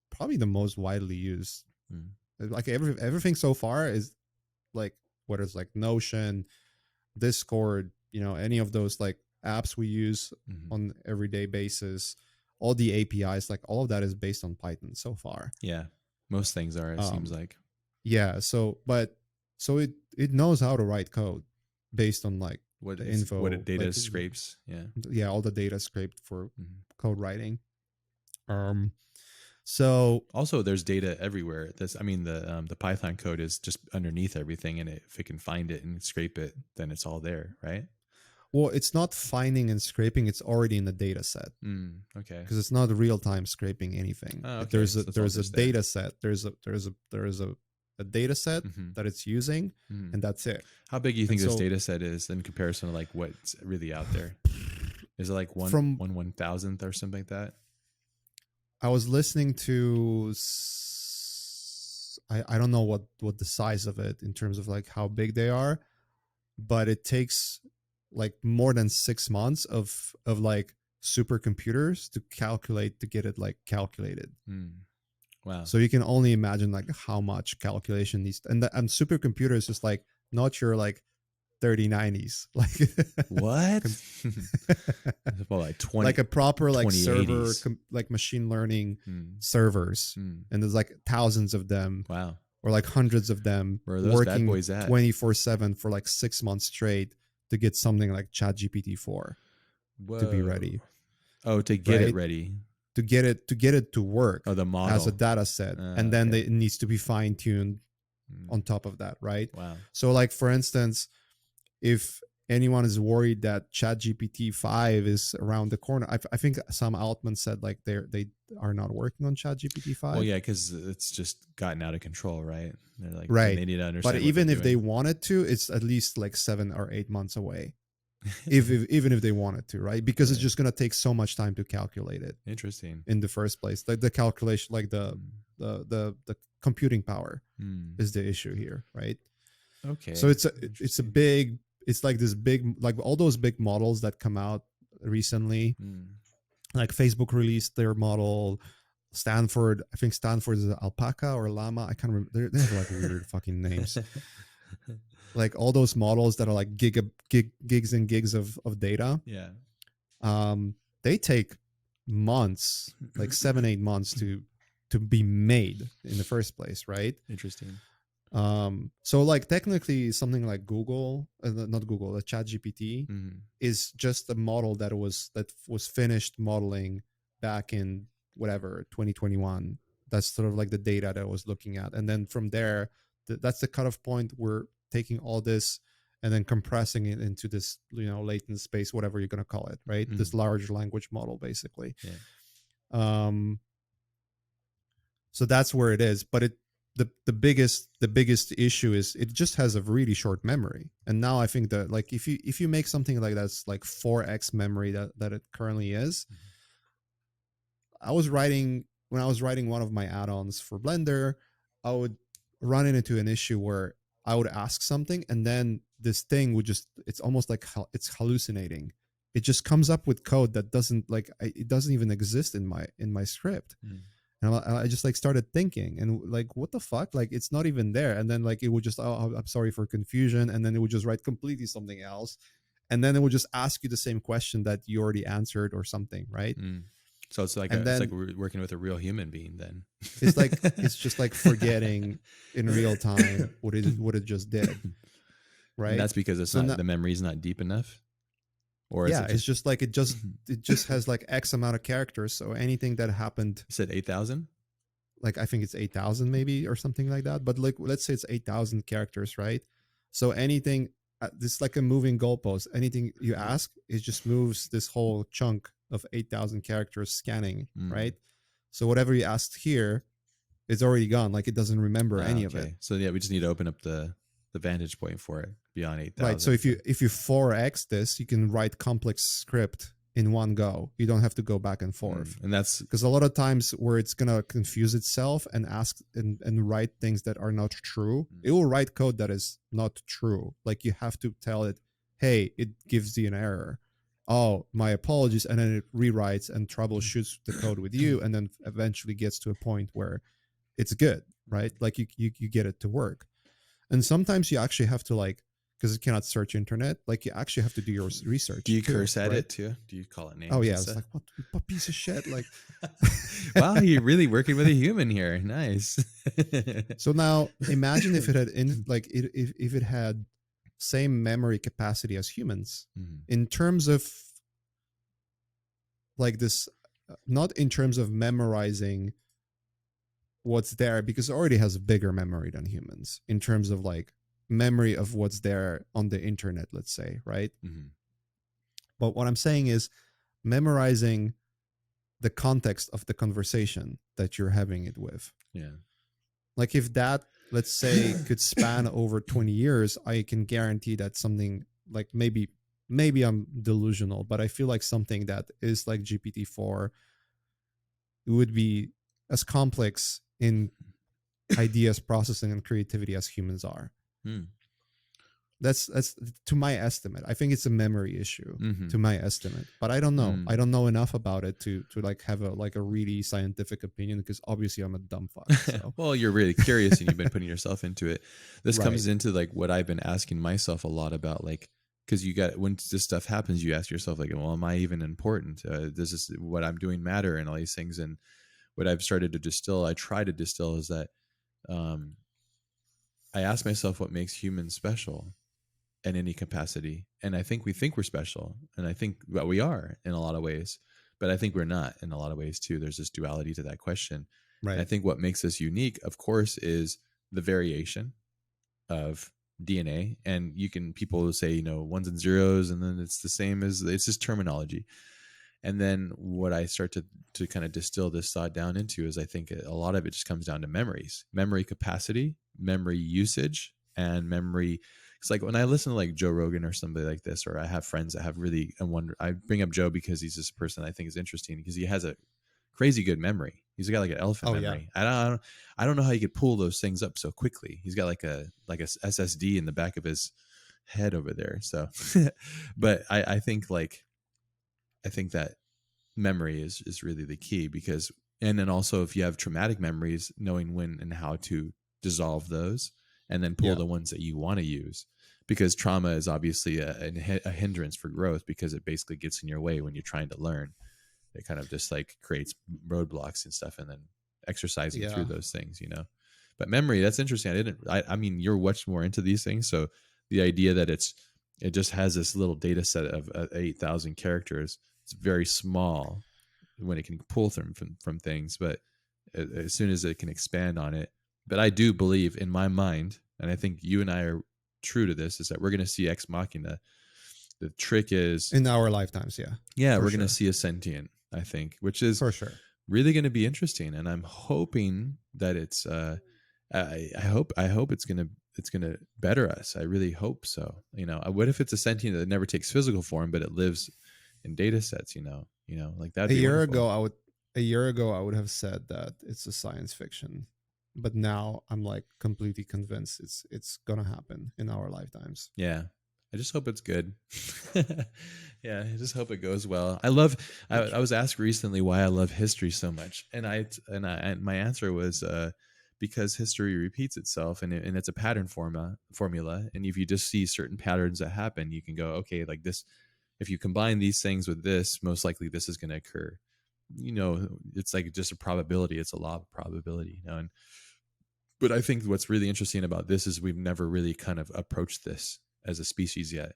probably the most widely used. Like everything so far is like, whether it's like Notion, Discord, any of those like apps we use on everyday basis, all the APIs, like all of that is based on Python so far.
Yeah, most things are, it seems like.
Yeah, so it knows how to write code based on like
what
the info,
what data
like,
scrapes.
All the data scraped for code writing. So
also there's data everywhere. The Python code is just underneath everything, and if it can find it and scrape it, then it's all there, right?
Well, it's not finding and scraping; it's already in the data set.
Okay,
because it's not real time scraping anything.
Okay.
There's a data set. There's a data set that it's using, and that's it.
How big do you think this data set is in comparison to like what's really out there? Is it like 1/1000th or something like that?
I was listening to I don't know what the size of it in terms of like how big they are, but it takes like more than 6 months of like supercomputers to get it like calculated.
Wow.
So you can only imagine like how much calculation needs and supercomputer is just like not your like 3090s, like
what? Well, like 20,
like a proper like
2080s.
server like machine learning servers, and there's like thousands of them.
Wow.
Or like hundreds of them working 24/7 for like 6 months straight to get something like ChatGPT 4 to be ready.
Oh, to get it ready.
To get it to work
the model
as a data set, and then it needs to be fine tuned on top of that, right?
Wow.
So like for instance, if anyone is worried that ChatGPT 5 is around the corner, I think Sam Altman said like they are not working on ChatGPT 5.
Well, yeah, because it's just gotten out of control, right? They're like,
right.
They need to understand.
But even if they wanted to, it's at least like 7 or 8 months away. even if they wanted to, right? Because it's just going to take so much time to calculate it.
Interesting.
In the first place, like the calculation, like the computing power is the issue here, right?
Okay.
So it's like this big, like all those big models that come out recently, like Facebook released their model. Stanford, I think Stanford is Alpaca or Llama. I can't remember. They have like weird fucking names. Like all those models that are like gigs and gigs of data.
Yeah.
They take months, like 7-8 months to be made in the first place, right?
Interesting.
So like technically something like Google, not Google, the Chat GPT is just a model that was finished modeling back in whatever 2021. That's sort of like the data that I was looking at, and then from there, that's the cutoff point. We're taking all this and then compressing it into this, latent space, whatever you're gonna call it, right? This large language model, basically.
Yeah.
So that's where it is, but the biggest issue is it just has a really short memory. And now I think that like if you make something like that's like 4x memory that it currently is, when I was writing one of my add-ons for Blender, I would run into an issue where I would ask something and then this thing would just, it's almost like it's hallucinating. It just comes up with code that doesn't it doesn't even exist in my script. And I just like started thinking and like, what the fuck? Like, it's not even there. And then like, it would just, oh, I'm sorry for confusion. And then it would just write completely something else. And then it would just ask you the same question that you already answered or something. Right.
So it's like, it's like we're working with a real human being then.
It's like, it's just like forgetting in real time what it just did. Right.
And that's because it's the memory is not deep enough. Or
yeah, it's just like it just has like X amount of characters. So anything that happened,
you said 8,000.
Like I think it's 8,000 maybe or something like that. But like let's say it's 8,000 characters, right? So anything, this is like a moving goalpost. Anything you ask, it just moves this whole chunk of 8,000 characters scanning, right? So whatever you asked here, it's already gone. Like it doesn't remember any of it.
So yeah, we just need to open up the vantage point for it beyond 8,000.
Right. So if you 4x this, you can write complex script in one go. You don't have to go back and forth.
And that's
because a lot of times where it's gonna confuse itself and ask and write things that are not true, it will write code that is not true. Like you have to tell it, hey, it gives you an error. Oh, my apologies, and then it rewrites and troubleshoots the code with you, and then eventually gets to a point where it's good, right? Like you get it to work. And sometimes you actually have to like, because it cannot search internet, like you actually have to do your research.
Do you curse at it too? Do you call it names?
Oh yeah, it's like what piece of shit? Like,
wow, you're really working with a human here. Nice.
So now imagine if it had if it had same memory capacity as humans in terms of like this, not in terms of memorizing what's there, because it already has a bigger memory than humans in terms of like memory of what's there on the internet, let's say, right? But what I'm saying is memorizing the context of the conversation that you're having it with.
Yeah.
Like if that, let's say, could span over 20 years, I can guarantee that something like maybe I'm delusional, but I feel like something that is like GPT-4 would be as complex in ideas processing and creativity as humans are. That's to my estimate. I think it's a memory issue to my estimate, but I don't know. I don't know enough about it to like have a really scientific opinion, because obviously I'm a dumb fuck. So.
Well, you're really curious and you've been putting yourself into it. This comes into like what I've been asking myself a lot about, like, because when this stuff happens, you ask yourself like, well, am I even important? Does this, what I'm doing matter, and all these things? And what I've started to distill, I try to distill, is that I ask myself what makes humans special in any capacity. And I think we think we're special. And I think that we are in a lot of ways, but I think we're not in a lot of ways too. There's this duality to that question. Right. And I think what makes us unique, of course, is the variation of DNA. And people say, ones and zeros, and then it's the same as, it's just terminology. And then what I start to kind of distill this thought down into is I think a lot of it just comes down to memory capacity, memory usage, and memory. It's like when I listen to like Joe Rogan or somebody like this, or I have friends that have really, I bring up Joe because he's this person I think is interesting because he has a crazy good memory. He's got like an elephant memory. Yeah. I don't know how he could pull those things up so quickly. He's got like a SSD in the back of his head over there. So, but I think that memory is really the key, because, and then also if you have traumatic memories, knowing when and how to dissolve those and then pull the ones that you want to use, because trauma is obviously a hindrance for growth, because it basically gets in your way when you're trying to learn. It kind of just like creates roadblocks and stuff, and then exercising through those things, But memory, that's interesting. I mean, you're much more into these things. So the idea that it just has this little data set of 8,000 characters, it's very small when it can pull from things, but as soon as it can expand on it. But I do believe in my mind, and I think you and I are true to this, is that we're going to see Ex Machina. The trick is
in our lifetimes.
yeah, we're
sure.
going to see a sentient, I think, which is
For sure.
really going to be interesting. And I'm hoping that it's, I hope it's going to better us. I really hope so. You know, what if it's a sentient that never takes physical form, but it lives in data sets, like that.
A year ago, I would have said that it's a science fiction, but now I'm like completely convinced it's gonna happen in our lifetimes.
Yeah. I just hope it's good. Yeah, I just hope it goes well. I was asked recently why I love history so much, and my answer was because history repeats itself, and it's a pattern formula. And if you just see certain patterns that happen, you can go, okay, like this. If you combine these things with this, most likely this is going to occur. It's like just a probability. It's a law of probability. But I think what's really interesting about this is we've never really kind of approached this as a species yet.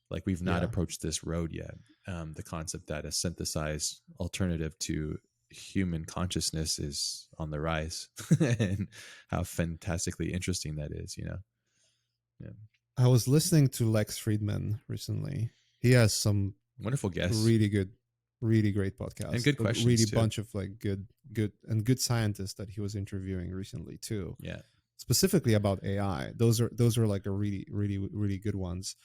Like we've not approached this road yet. The concept that a synthesized alternative to human consciousness is on the rise, and how fantastically interesting that is. Yeah.
I was listening to Lex Friedman recently. He has some
wonderful guests,
really great podcasts,
and good questions.
Really
too.
Bunch of like good scientists that he was interviewing recently too.
Yeah.
Specifically about AI. Those are like a really good ones.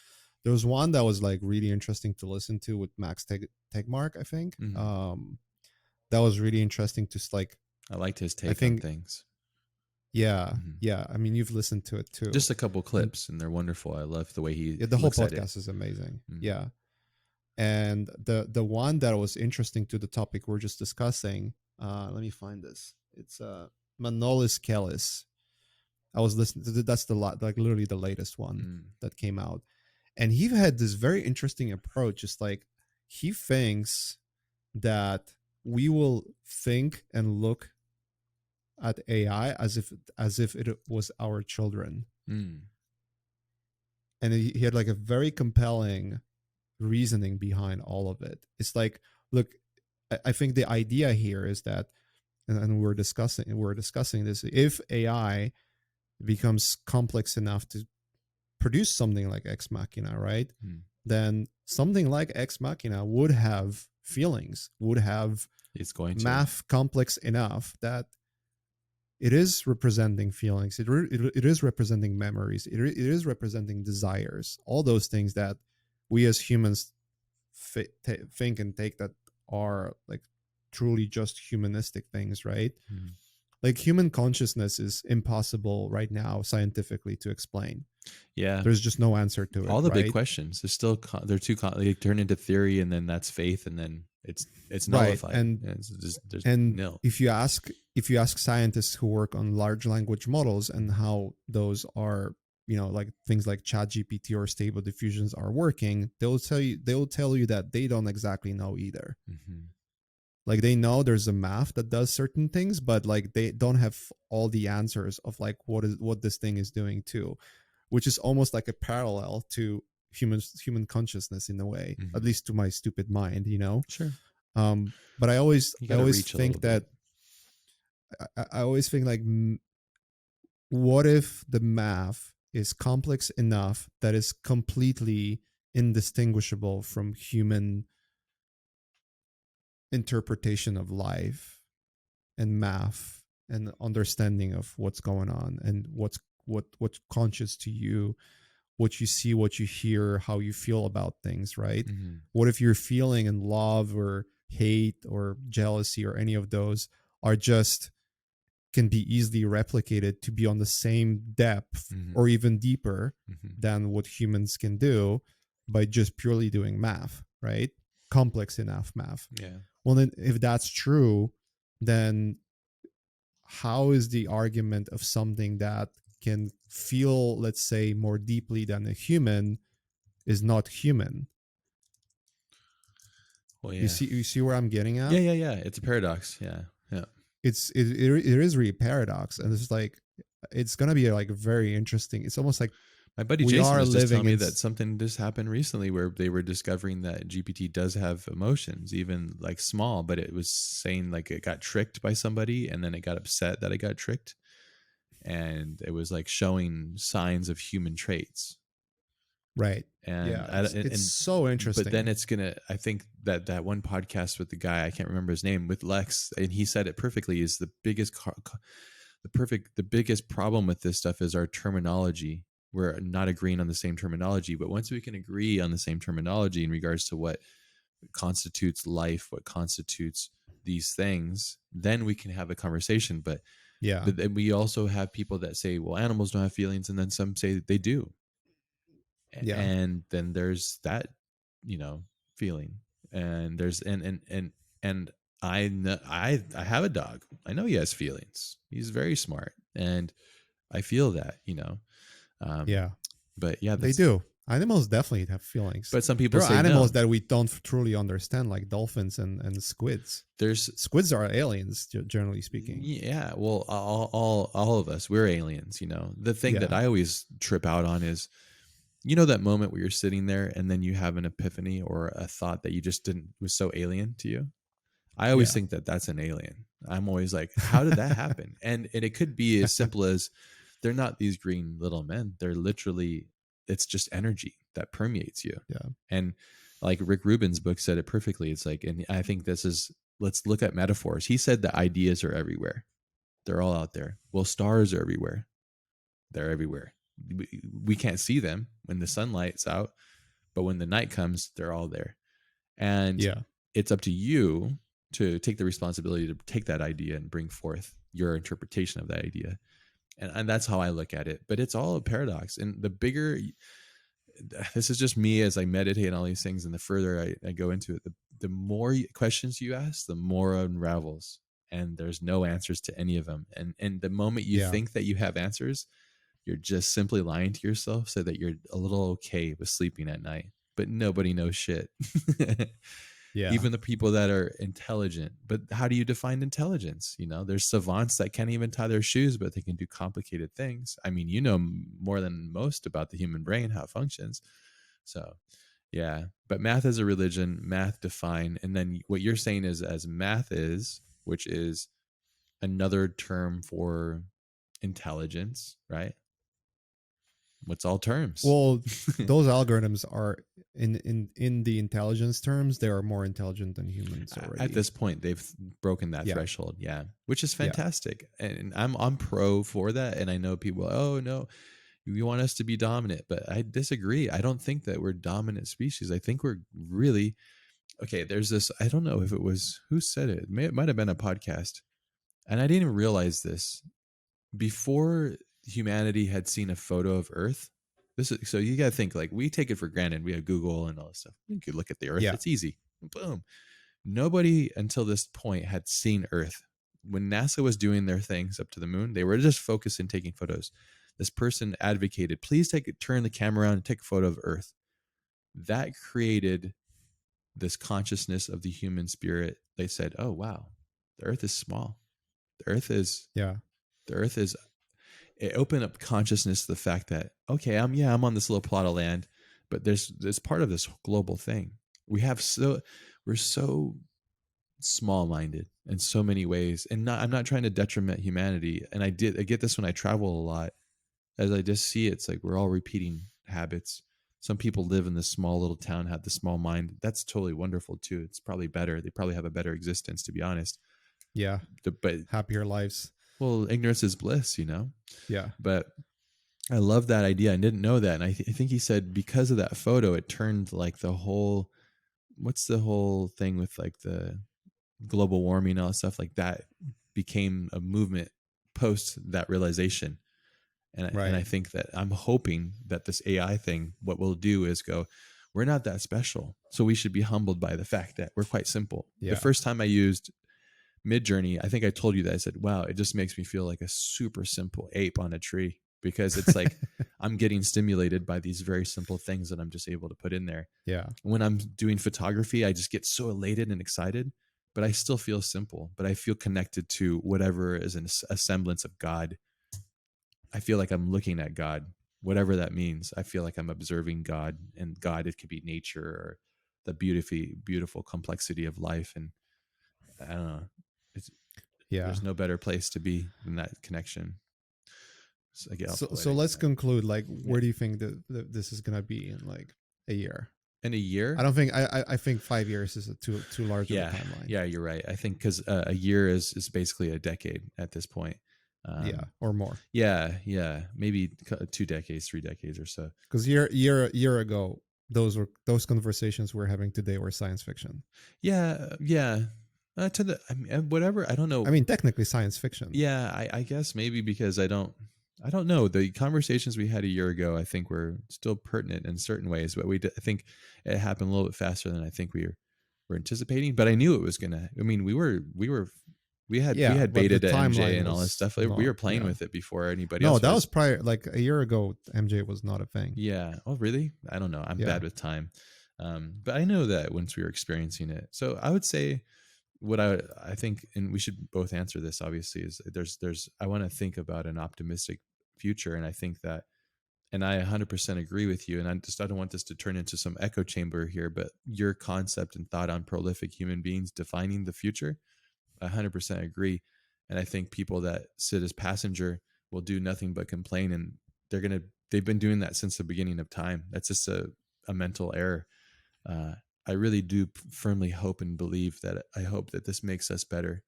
There was one that was like really interesting to listen to with Max Tegmark, I think.
Mm-hmm.
That was really interesting to like.
I liked his take on things.
Yeah, yeah. I mean, you've listened to it too.
Just a couple clips, and they're wonderful. I love the way he.
Yeah, the whole podcast is amazing. Yeah, and the one that was interesting to the topic we're just discussing. Let me find this. It's Manolis Kellis. I was listening to that's like literally the latest one that came out, and he had this very interesting approach. Just like he thinks that we will think and look at AI as if it was our children, and he had like a very compelling reasoning behind all of it. It's like, look, I think the idea here is that, and we're discussing this. If AI becomes complex enough to produce something like Ex Machina, right? Then something like Ex Machina would have feelings, would have math complex enough that it is representing feelings. It is representing memories. It is representing desires. All those things that we as humans think and take that are like truly just humanistic things, right? Like human consciousness is impossible right now scientifically to explain.
Yeah,
there's just no answer to it.
All the big questions, there's still they're too they turn into theory, and then that's faith, and then it's nullified.
Right. And
there's
nil. If you ask scientists who work on large language models and how those are, like things like ChatGPT or Stable Diffusions are working, they'll tell you that they don't exactly know either. Like they know there's a math that does certain things, but like they don't have all the answers of like what this thing is doing too, which is almost like a parallel to human consciousness in a way, at least to my stupid mind,
Sure.
But I always think that I always think like, what if the math is complex enough that is completely indistinguishable from human interpretation of life and math and understanding of what's going on and what's conscious to you, what you see, what you hear, how you feel about things, right? What if you're feeling in love or hate or jealousy or any of those are just can be easily replicated to be on the same depth or even deeper than what humans can do by just purely doing math, right? Complex enough math.
Yeah.
Well, then if that's true, then how is the argument of something that can feel, let's say, more deeply than a human is not human?
Well, yeah.
You see where I'm getting at?
Yeah. It's a paradox. Yeah.
It is really a paradox, and it's like it's gonna be like very interesting. It's almost like
My buddy
we
Jason
are
was just
living
telling me
in
that something just happened recently where they were discovering that GPT does have emotions, even like small, but it was saying like it got tricked by somebody and then it got upset that it got tricked. And it was like showing signs of human traits.
right.
And
Yeah, it's so
but then
interesting.
it's gonna, I think that one podcast with the guy, I can't remember his name, with Lex, and he said it perfectly, is the biggest problem with this stuff is our terminology. We're not agreeing on the same terminology, but once we can agree on the same terminology in regards to what constitutes life, what constitutes these things, then we can have a conversation. But
Yeah,
then we also have people that say, well, animals don't have feelings, and then some say they do.
yeah,
And then there's that, feeling. And there's and I know, I have a dog. I know he has feelings. He's very smart, and I feel that, um
yeah.
but yeah,
They
that's,
do. Animals definitely have feelings.
but some people
There are
say
animals
no.
that we don't truly understand, like dolphins and squids.
There's,
Squids are aliens, generally speaking.
yeah, well, all of us, we're aliens. The thing that
Yeah,
I always trip out on is, that moment where you're sitting there and then you have an epiphany or a thought that you just didn't, was so alien to you. I always
yeah,
think that that's an alien. I'm always like, how did that happen? And it could be as simple as, they're not these green little men. They're literally, it's just energy that permeates you.
yeah,
And like Rick Rubin's book said it perfectly. It's like, and I think this is, let's look at metaphors. He said that ideas are everywhere. They're all out there. Well, stars are everywhere. They're everywhere. We can't see them when the sunlight's out, but when the night comes, they're all there. And
yeah,
it's up to you to take the responsibility to take that idea and bring forth your interpretation of that idea. And that's how I look at it. But it's all a paradox. And the bigger, this is just me as I meditate on all these things, and the further I go into it, the more questions you ask, the more it unravels. And there's no answers to any of them. And the moment you
yeah,
think that you have answers, you're just simply lying to yourself so that you're a little okay with sleeping at night. But nobody knows shit.
yeah,
Even the people that are intelligent. But how do you define intelligence? There's savants that can't even tie their shoes, but they can do complicated things. I mean, more than most about the human brain, how it functions. So, yeah. But math is a religion, math define. And then what you're saying is, as math is, which is another term for intelligence, right? What's all terms?
well, those algorithms are in the intelligence terms, they are more intelligent than humans
At
already.
this point, they've broken that
Yeah,
threshold, yeah, which is
yeah,
fantastic, and I'm pro for that. And I know people, oh no, you want us to be dominant, but I disagree. I don't think that we're dominant species. I think we're really okay. There's this. I don't know if it was who said it. It might have been a podcast, and I didn't even realize this before humanity had seen a photo of Earth. This is, so you got to think, like, we take it for granted. We have Google and all this stuff. You could look at the Earth.
yeah,
It's easy. Boom. Nobody until this point had seen Earth. When NASA was doing their things up to the moon, they were just focused in taking photos. This person advocated, please turn the camera around and take a photo of Earth. That created this consciousness of the human spirit. They said, oh wow, the Earth is small. The Earth is
yeah,
the Earth is it opened up consciousness to the fact that, okay, I'm on this little plot of land, but there's part of this global thing. We're so small minded in so many ways. And I'm not trying to detriment humanity. And I get this when I travel a lot, as I just see it's like we're all repeating habits. Some people live in this small little town, have the small mind. That's totally wonderful too. It's probably better. They probably have a better existence, to be honest.
yeah.
But
Happier lives.
well, ignorance is bliss,
Yeah,
But I love that idea. I didn't know that. And I think he said because of that photo, it turned like the whole, what's the whole thing with like the global warming and all that stuff, like that became a movement post that realization. And I
right.
think that I'm hoping that this AI thing, what we'll do is go, we're not that special. So we should be humbled by the fact that we're quite simple. The
Yeah,
first time I used Midjourney, I think I told you that. I said, wow, it just makes me feel like a super simple ape on a tree, because it's like I'm getting stimulated by these very simple things that I'm just able to put in there.
yeah,
When I'm doing photography, I just get so elated and excited, but I still feel simple, but I feel connected to whatever is a semblance of God. I feel like I'm looking at God, whatever that means. I feel like I'm observing God, and God, it could be nature or the beautiful complexity of life. And I don't know, it's,
Yeah.
there's no better place to be than that connection. So I get all
So
poetic.
let's conclude. Like,
Yeah.
where do you think that this is gonna be in like a year?
In a year?
I don't think I think 5 years is too large of a
Yeah,
timeline.
yeah, you're right. I think because a year is basically a decade at this point.
Yeah, or more.
Yeah, maybe 2 decades, 3 decades or so.
Because year ago, those conversations we're having today were science fiction.
Yeah. To the I mean, whatever. I don't know.
I mean, technically science fiction.
Yeah, I guess maybe because I don't know. The conversations we had a year ago, I think, were still pertinent in certain ways, but I think it happened a little bit faster than I think we were anticipating. But I knew it was gonna. I mean, we
Yeah,
had
but the
beta to MJ
timeline
and all this
was
stuff. We
not.
were playing
Yeah.
with it before anybody
No,
else
that
was.
was prior. Like a year ago, MJ was not a thing.
Yeah. Oh, really? I don't know. I'm
Yeah.
bad with time. But I know that once we were experiencing it. So I would say what I think, and we should both answer this obviously, is there's I want to think about an optimistic future. And I think that, and I 100% agree with you. And I don't want this to turn into some echo chamber here, but your concept and thought on prolific human beings defining the future, I 100% agree. And I think people that sit as passenger will do nothing but complain, and they've been doing that since the beginning of time. That's just a mental error. I really do firmly hope and believe that I hope that this makes us better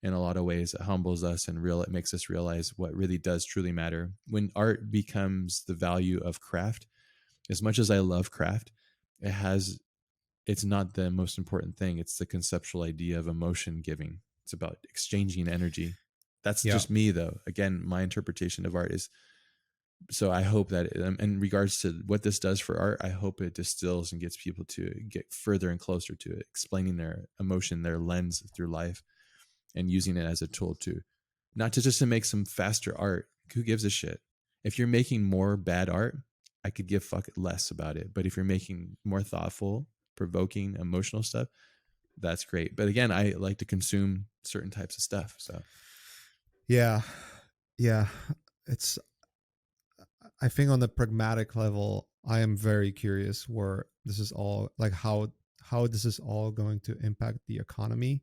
in a lot of ways. It humbles us and it makes us realize what really does truly matter. When art becomes the value of craft, as much as I love craft, it's not the most important thing. It's the conceptual idea of emotion giving. It's about exchanging energy. That's just me though. Again, my interpretation of art is, so I hope that in regards to what this does for art, I hope it distills and gets people to get further and closer to it, explaining their emotion, their lens through life, and using it as a tool to not to just to make some faster art. Who gives a shit? If you're making more bad art, I could give fuck less about it. But if you're making more thoughtful, provoking, emotional stuff, that's great. But again, I like to consume certain types of stuff. So
Yeah. It's. I think on the pragmatic level, I am very curious where this is all like how this is all going to impact the economy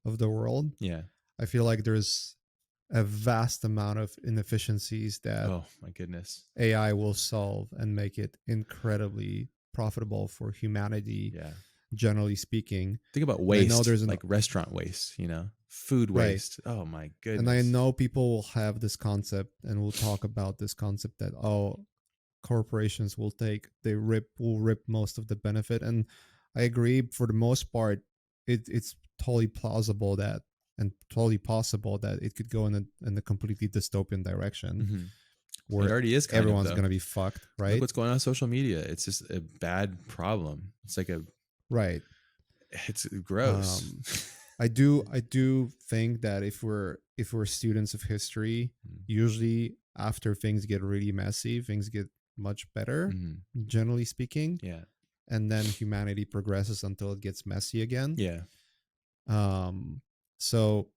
of the world.
Yeah.
I feel like there's a vast amount of inefficiencies that
oh my goodness,
AI will solve and make it incredibly profitable for humanity.
Yeah.
Generally speaking,
Think about
And I know
waste,
there's
like restaurant waste, food
Right.
waste. Oh my goodness.
and I know people will have this concept and will talk about this concept that corporations will rip most of the benefit, and I agree for the most part. It's totally plausible that and totally possible that it could go in a completely dystopian direction
Mhm.
where
It already is kind
everyone's
of,
going to be fucked,
Look
right?
what's going on social media. It's just a bad problem. It's like
Right.
it's gross.
I do think that if we're students of history, usually after things get really messy, things get much better, generally speaking.
Yeah.
And then humanity progresses until it gets messy again.
Yeah.
So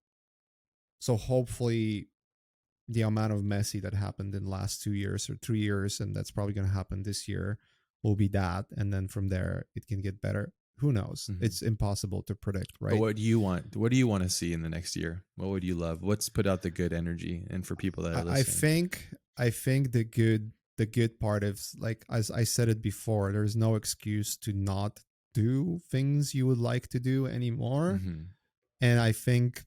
hopefully the amount of messy that happened in the last 2 years or 3 years, and that's probably going to happen this year, will be that, and then from there it can get better. Who knows? It's impossible to predict, right?
But what do you want? What do you want to see in the next year? What would you love? What's put out the good energy? And for people that are listening,
I think the good part is, like, as I said it before, there's no excuse to not do things you would like to do anymore. And I think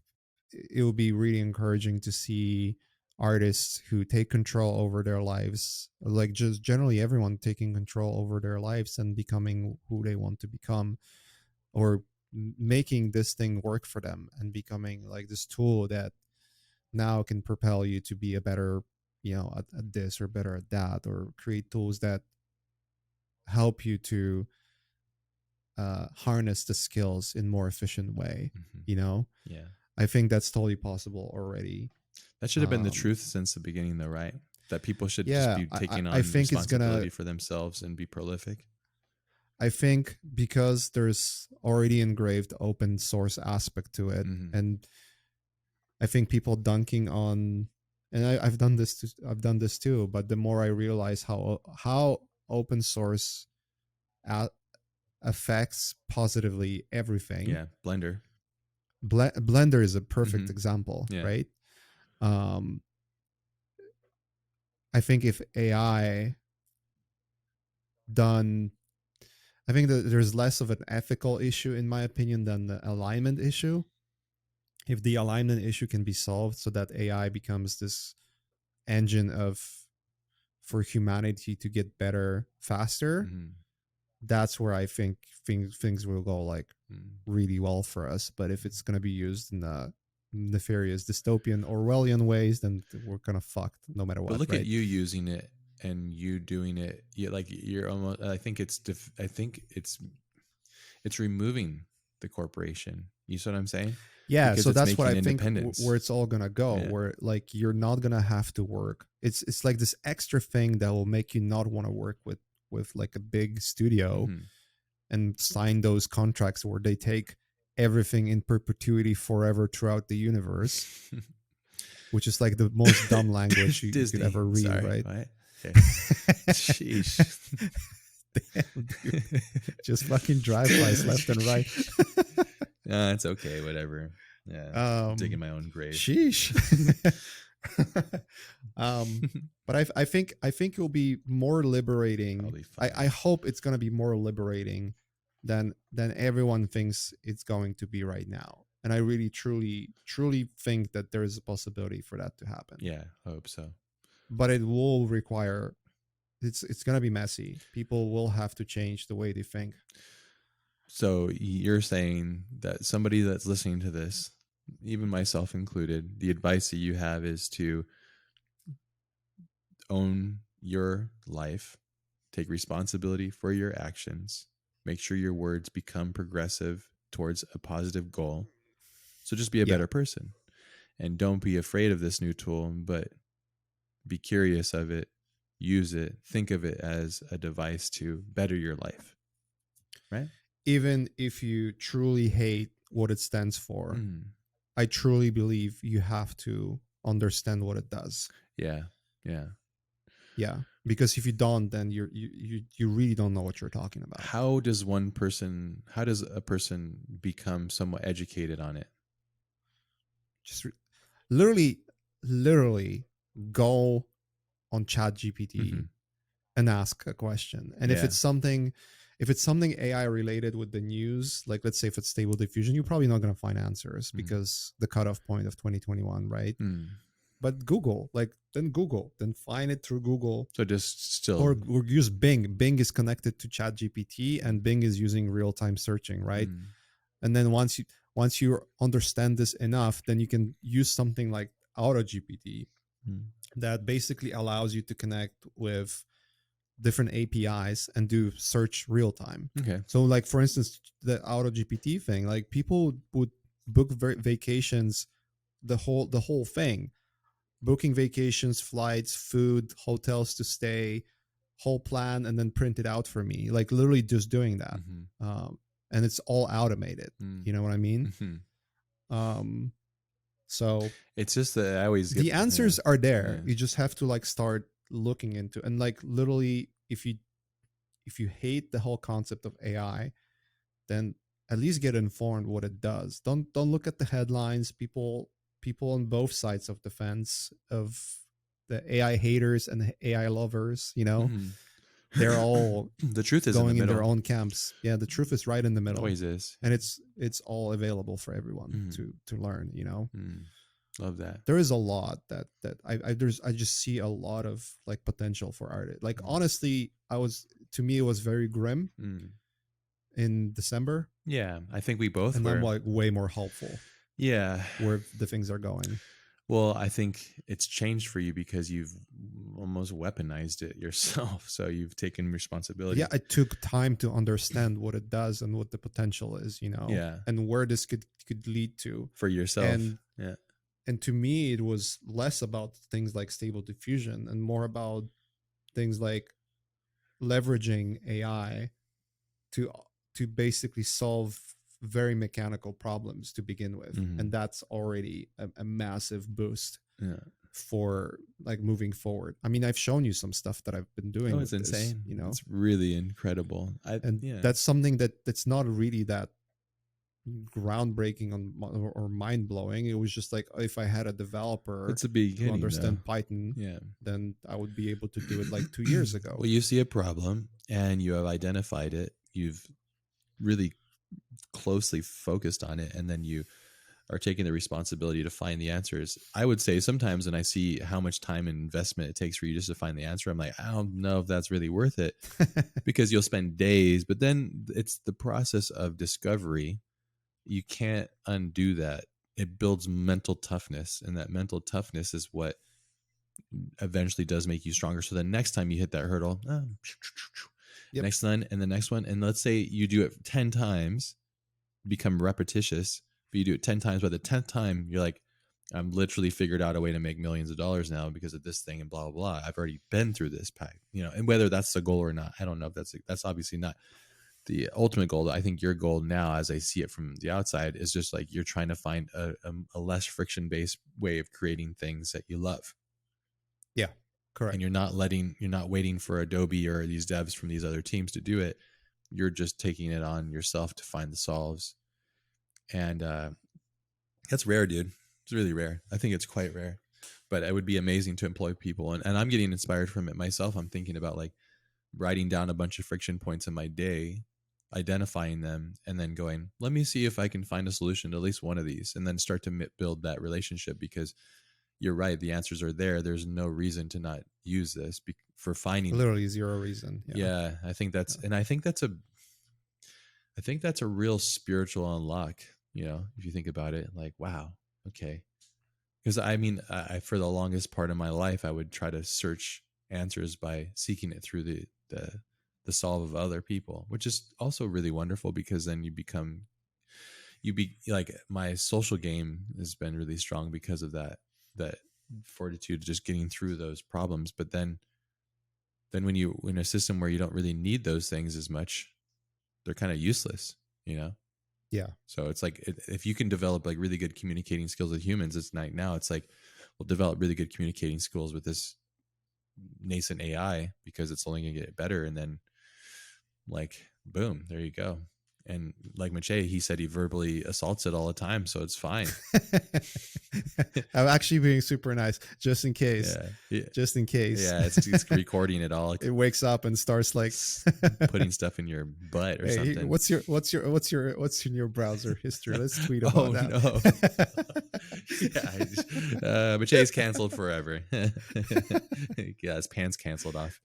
it will be really encouraging to see artists who take control over their lives, like just generally everyone taking control over their lives and becoming who they want to become, or making this thing work for them and becoming like this tool that now can propel you to be a better, at this or better at that, or create tools that help you to harness the skills in more efficient way.
Yeah.
I think that's totally possible already.
That should have been the truth since the beginning, though, right? That people should
Yeah,
just be taking on
I think
responsibility for themselves and be prolific.
I think because there's already engraved open source aspect to it, and I think people dunking on and I've done this I've done this too, but the more I realize how open source affects positively everything.
Yeah, Blender.
Blender is a perfect
Mhm.
example,
Yeah.
right? um I think if AI done, I think that there's less of an ethical issue, in my opinion, than the alignment issue. If the alignment issue can be solved so that AI becomes this engine of for humanity to get better faster,
Mhm.
that's where I think things will go like
Mhm.
really well for us. But if it's going to be used in the nefarious, dystopian, Orwellian ways, then we're kind of fucked no matter
But
what,
look at
right?
you using it and you doing it. You like you're almost. I think I think it's removing the corporation. You see what I'm saying?
Yeah,
Because
so
it's
that's what I
making
think where
independence.
it's all gonna go.
Yeah.
Where like you're not gonna have to work. It's like this extra thing that will make you not want to work with like a big studio
Mhm.
and sign those contracts where they take everything in perpetuity forever throughout the universe, which is like the most dumb language you could
Disney.
ever read,
Sorry.
right?
What? Okay. Sheesh.
Damn, dude. Just fucking drive-bys left and right.
It's okay. Whatever. Yeah. I'm digging
um
my own grave.
Sheesh. But I think it will be more liberating.
Probably
I
fine.
hope it's going to be more liberating than everyone thinks it's going to be right now. And I really truly think that there is a possibility for that to happen.
Yeah, I hope so.
But it will require, it's going to be messy. People will have to change the way they think.
So you're saying that somebody that's listening to this, even myself included, the advice that you have is to own your life, take responsibility for your actions, make sure your words become progressive towards a positive goal. So just be a
Yeah.
better person and don't be afraid of this new tool, but be curious of it, use it, think of it as a device to better your life. Right?
Even if you truly hate what it stands for,
Mm.
I truly believe you have to understand what it does.
Yeah. Yeah.
Yeah, because if you don't, then you really don't know what you're talking about.
How does a person become somewhat educated on it?
Just literally, literally go on Chat GPT
Mhm.
and ask a question. And
Yeah.
if it's something AI related with the news, like let's say if it's stable diffusion, you're probably not going to find answers
Mm.
because the cutoff point of 2021, right?
Mm.
But Google, then find it through Google.
So just still.
Or use Bing. Bing is connected to Chat GPT, and Bing is using real-time searching, right?
Mm.
And then once you understand this enough, then you can use something like AutoGPT
Mm.
that basically allows you to connect with different APIs and do search real time.
Okay.
So like for instance, the AutoGPT thing, like people would book vacations, the whole thing, booking vacations, flights, food, hotels to stay, whole plan, and then print it out for me, like literally just doing that.
Mhm.
And it's all automated.
Mm.
You know what I mean?
Mhm.
So
It's just that I always get
the answers are there.
Yeah.
You just have to like start looking into, and like literally if you hate the whole concept of AI, then at least get informed what it does. Don't look at the headlines. People on both sides of the fence, of the AI haters and the AI lovers,
Mhm.
they're all
The truth is in the
going in their
middle.
own camps. Yeah, the truth is right in the
It
middle,
always is.
and it's all available for everyone
Mm.
to learn.
Mm. Love that.
There is a lot that I just see a lot of like potential for art. Like
Mm.
honestly, to me it was very grim
Mm.
in December,
Yeah, I think we both
and I'm
were.
like way more hopeful
Yeah.
where the things are going.
Well, I think it's changed for you because you've almost weaponized it yourself. So you've taken responsibility.
Yeah, it took time to understand what it does and what the potential is,
Yeah.
and where this could lead to
For yourself.
And
yeah.
and to me it was less about things like stable diffusion and more about things like leveraging AI to basically solve very mechanical problems to begin with.
Mhm.
And that's already a massive boost.
Yeah.
for like moving forward. I mean, I've shown you some stuff that I've been doing
Oh,
with
it's
this,
insane. It's really incredible.
and that's something that's not really that groundbreaking or mind blowing. It was just like, if I had a developer
it's a beginning,
who understand
though.
Python,
Yeah.
then I would be able to do it like 2 years ago.
Well, you see a problem and you have identified it. You've really closely focused on it, and then you are taking the responsibility to find the answers. I would say sometimes when I see how much time and investment it takes for you just to find the answer, I'm like, I don't know if that's really worth it, because you'll spend days, but then it's the process of discovery. You can't undo that. It builds mental toughness, and that mental toughness is what eventually does make you stronger. So the next time you hit that hurdle, next one and the next one, and let's say you do it 10 times, become repetitious, but you do it 10 times. By the 10th time, you're like, I'm literally figured out a way to make millions of dollars now because of this thing and blah, blah, blah. I've already been through this pack, and whether that's the goal or not, I don't know if that's obviously not the ultimate goal. I think your goal now, as I see it from the outside, is just like you're trying to find a less friction-based way of creating things that you love.
Yeah, correct.
And you're not waiting for Adobe or these devs from these other teams to do it. You're just taking it on yourself to find the solves. And that's rare, dude. It's really rare. I think it's quite rare. But it would be amazing to employ people. And I'm getting inspired from it myself. I'm thinking about like writing down a bunch of friction points in my day, identifying them, and then going, let me see if I can find a solution to at least one of these, and then start to build that relationship. Because you're right, the answers are there. There's no reason to not use this for finding
literally zero reason.
Yeah, I think that's a real spiritual unlock. If you think about it, like, wow, okay. Because I mean, I for the longest part of my life, I would try to search answers by seeking it through the solve of other people, which is also really wonderful, because then like, my social game has been really strong because of that fortitude, just getting through those problems. But then when you in a system where you don't really need those things as much, they're kind of useless,
Yeah.
So it's like, if you can develop like really good communicating skills with humans, it's like, now it's like, we'll develop really good communicating skills with this nascent AI, because it's only gonna get better. And then, like, boom, there you go. And like Maciej, he said he verbally assaults it all the time, so it's fine.
I'm actually being super nice, just in case.
Yeah.
Just in case.
Yeah, it's recording it all.
It wakes up and starts like
putting stuff in your butt or something.
What's in your browser history? Let's tweet about that.
No. Maciej's canceled forever. Yeah, his pants canceled off.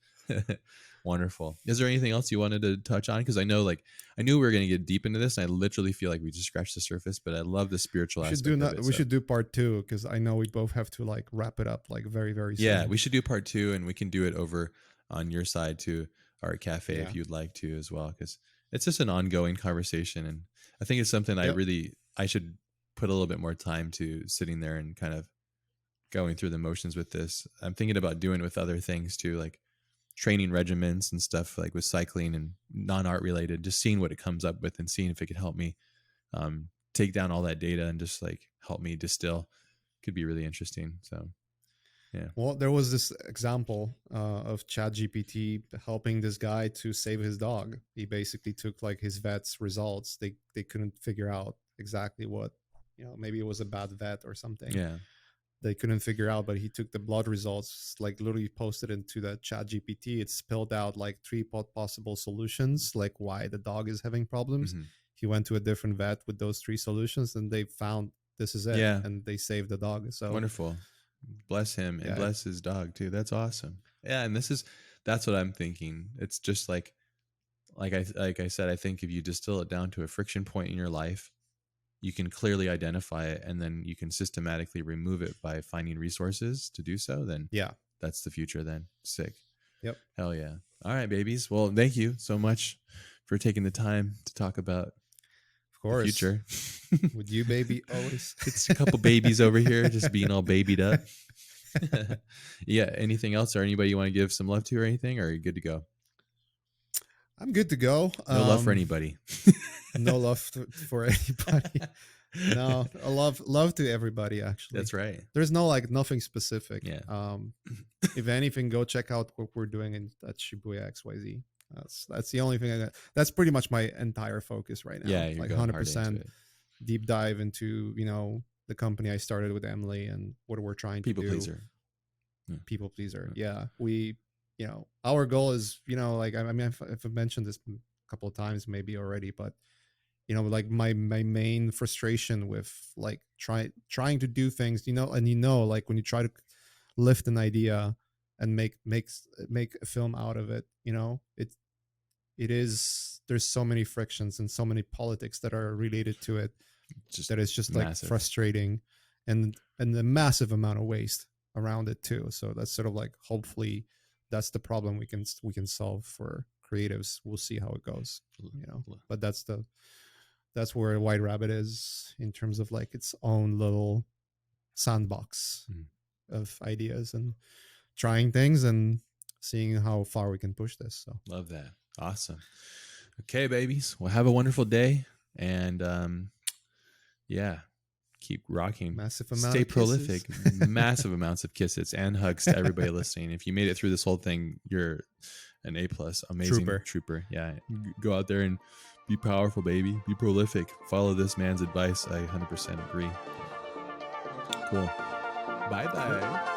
Wonderful. Is there anything else you wanted to touch on? Because I knew we were going to get deep into this, and I literally feel like we just scratched the surface. But I love the spiritual aspect of it.
We should do part 2, because I know we both have to like wrap it up like very, very soon.
Yeah, we should do part 2, and we can do it over on your side to Art Cafe if you'd like to as well, because it's just an ongoing conversation, and I think it's something I should put a little bit more time to sitting there and kind of going through the motions with this. I'm thinking about doing it with other things too, like training regimens and stuff, like with cycling and non-art related, just seeing what it comes up with and seeing if it could help me take down all that data and just like help me distill. Could be really interesting. So yeah.
Well, there was this example of ChatGPT helping this guy to save his dog. He basically took like his vet's results. They couldn't figure out exactly what, maybe it was a bad vet or something.
Yeah.
They couldn't figure out, but he took the blood results, like literally posted into the ChatGPT. It spelled out like 3 possible solutions, like why the dog is having problems.
Mm-hmm.
He went to a different vet with those 3 solutions, and they found this is it.
Yeah.
And they saved the dog. So
wonderful. Bless him and bless his dog too. That's awesome. Yeah. And that's what I'm thinking. It's just like I said, I think if you distill it down to a friction point in your life, you can clearly identify it, and then you can systematically remove it by finding resources to do so. Then that's the future then. Sick.
Yep.
Hell yeah. All right, babies. Well, thank you so much for taking the time to talk about the future.
With you, baby, always.
It's a couple babies over here just being all babied up. Yeah. Anything else, or anybody you want to give some love to or anything, or are you good to go?
I'm good to go.
No love for anybody.
No love for anybody. No, I love to everybody, actually.
That's right.
There's no like nothing specific.
Yeah.
If anything, go check out what we're doing at Shibuya XYZ. That's the only thing I got. That's pretty much my entire focus right now.
Yeah, you're
like
going hard into
100%
it.
deep dive into, the company I started with Emily and what we're trying
People
to do.
pleaser.
People pleaser. Yeah. We, our goal is, like, I mean, I've mentioned this a couple of times maybe already, but like my main frustration with like trying to do things, and like when you try to lift an idea and make a film out of it, there's so many frictions and so many politics that are related to it, that it's just like
massive.
frustrating, and the massive amount of waste around it too. So that's sort of like, hopefully that's the problem we can solve for creatives. We'll see how it goes, but that's where White Rabbit is in terms of like its own little sandbox of ideas and trying things and seeing how far we can push this. So
love that. Awesome. Okay, babies. Well, have a wonderful day, and yeah, keep rocking.
Massive amount
Stay
of
prolific.
kisses.
Massive amounts of kisses and hugs to everybody listening. If you made it through this whole thing, you're an A+. Amazing trooper. Yeah, go out there and be powerful, baby. Be prolific. Follow this man's advice. I 100% agree. Cool. Bye-bye.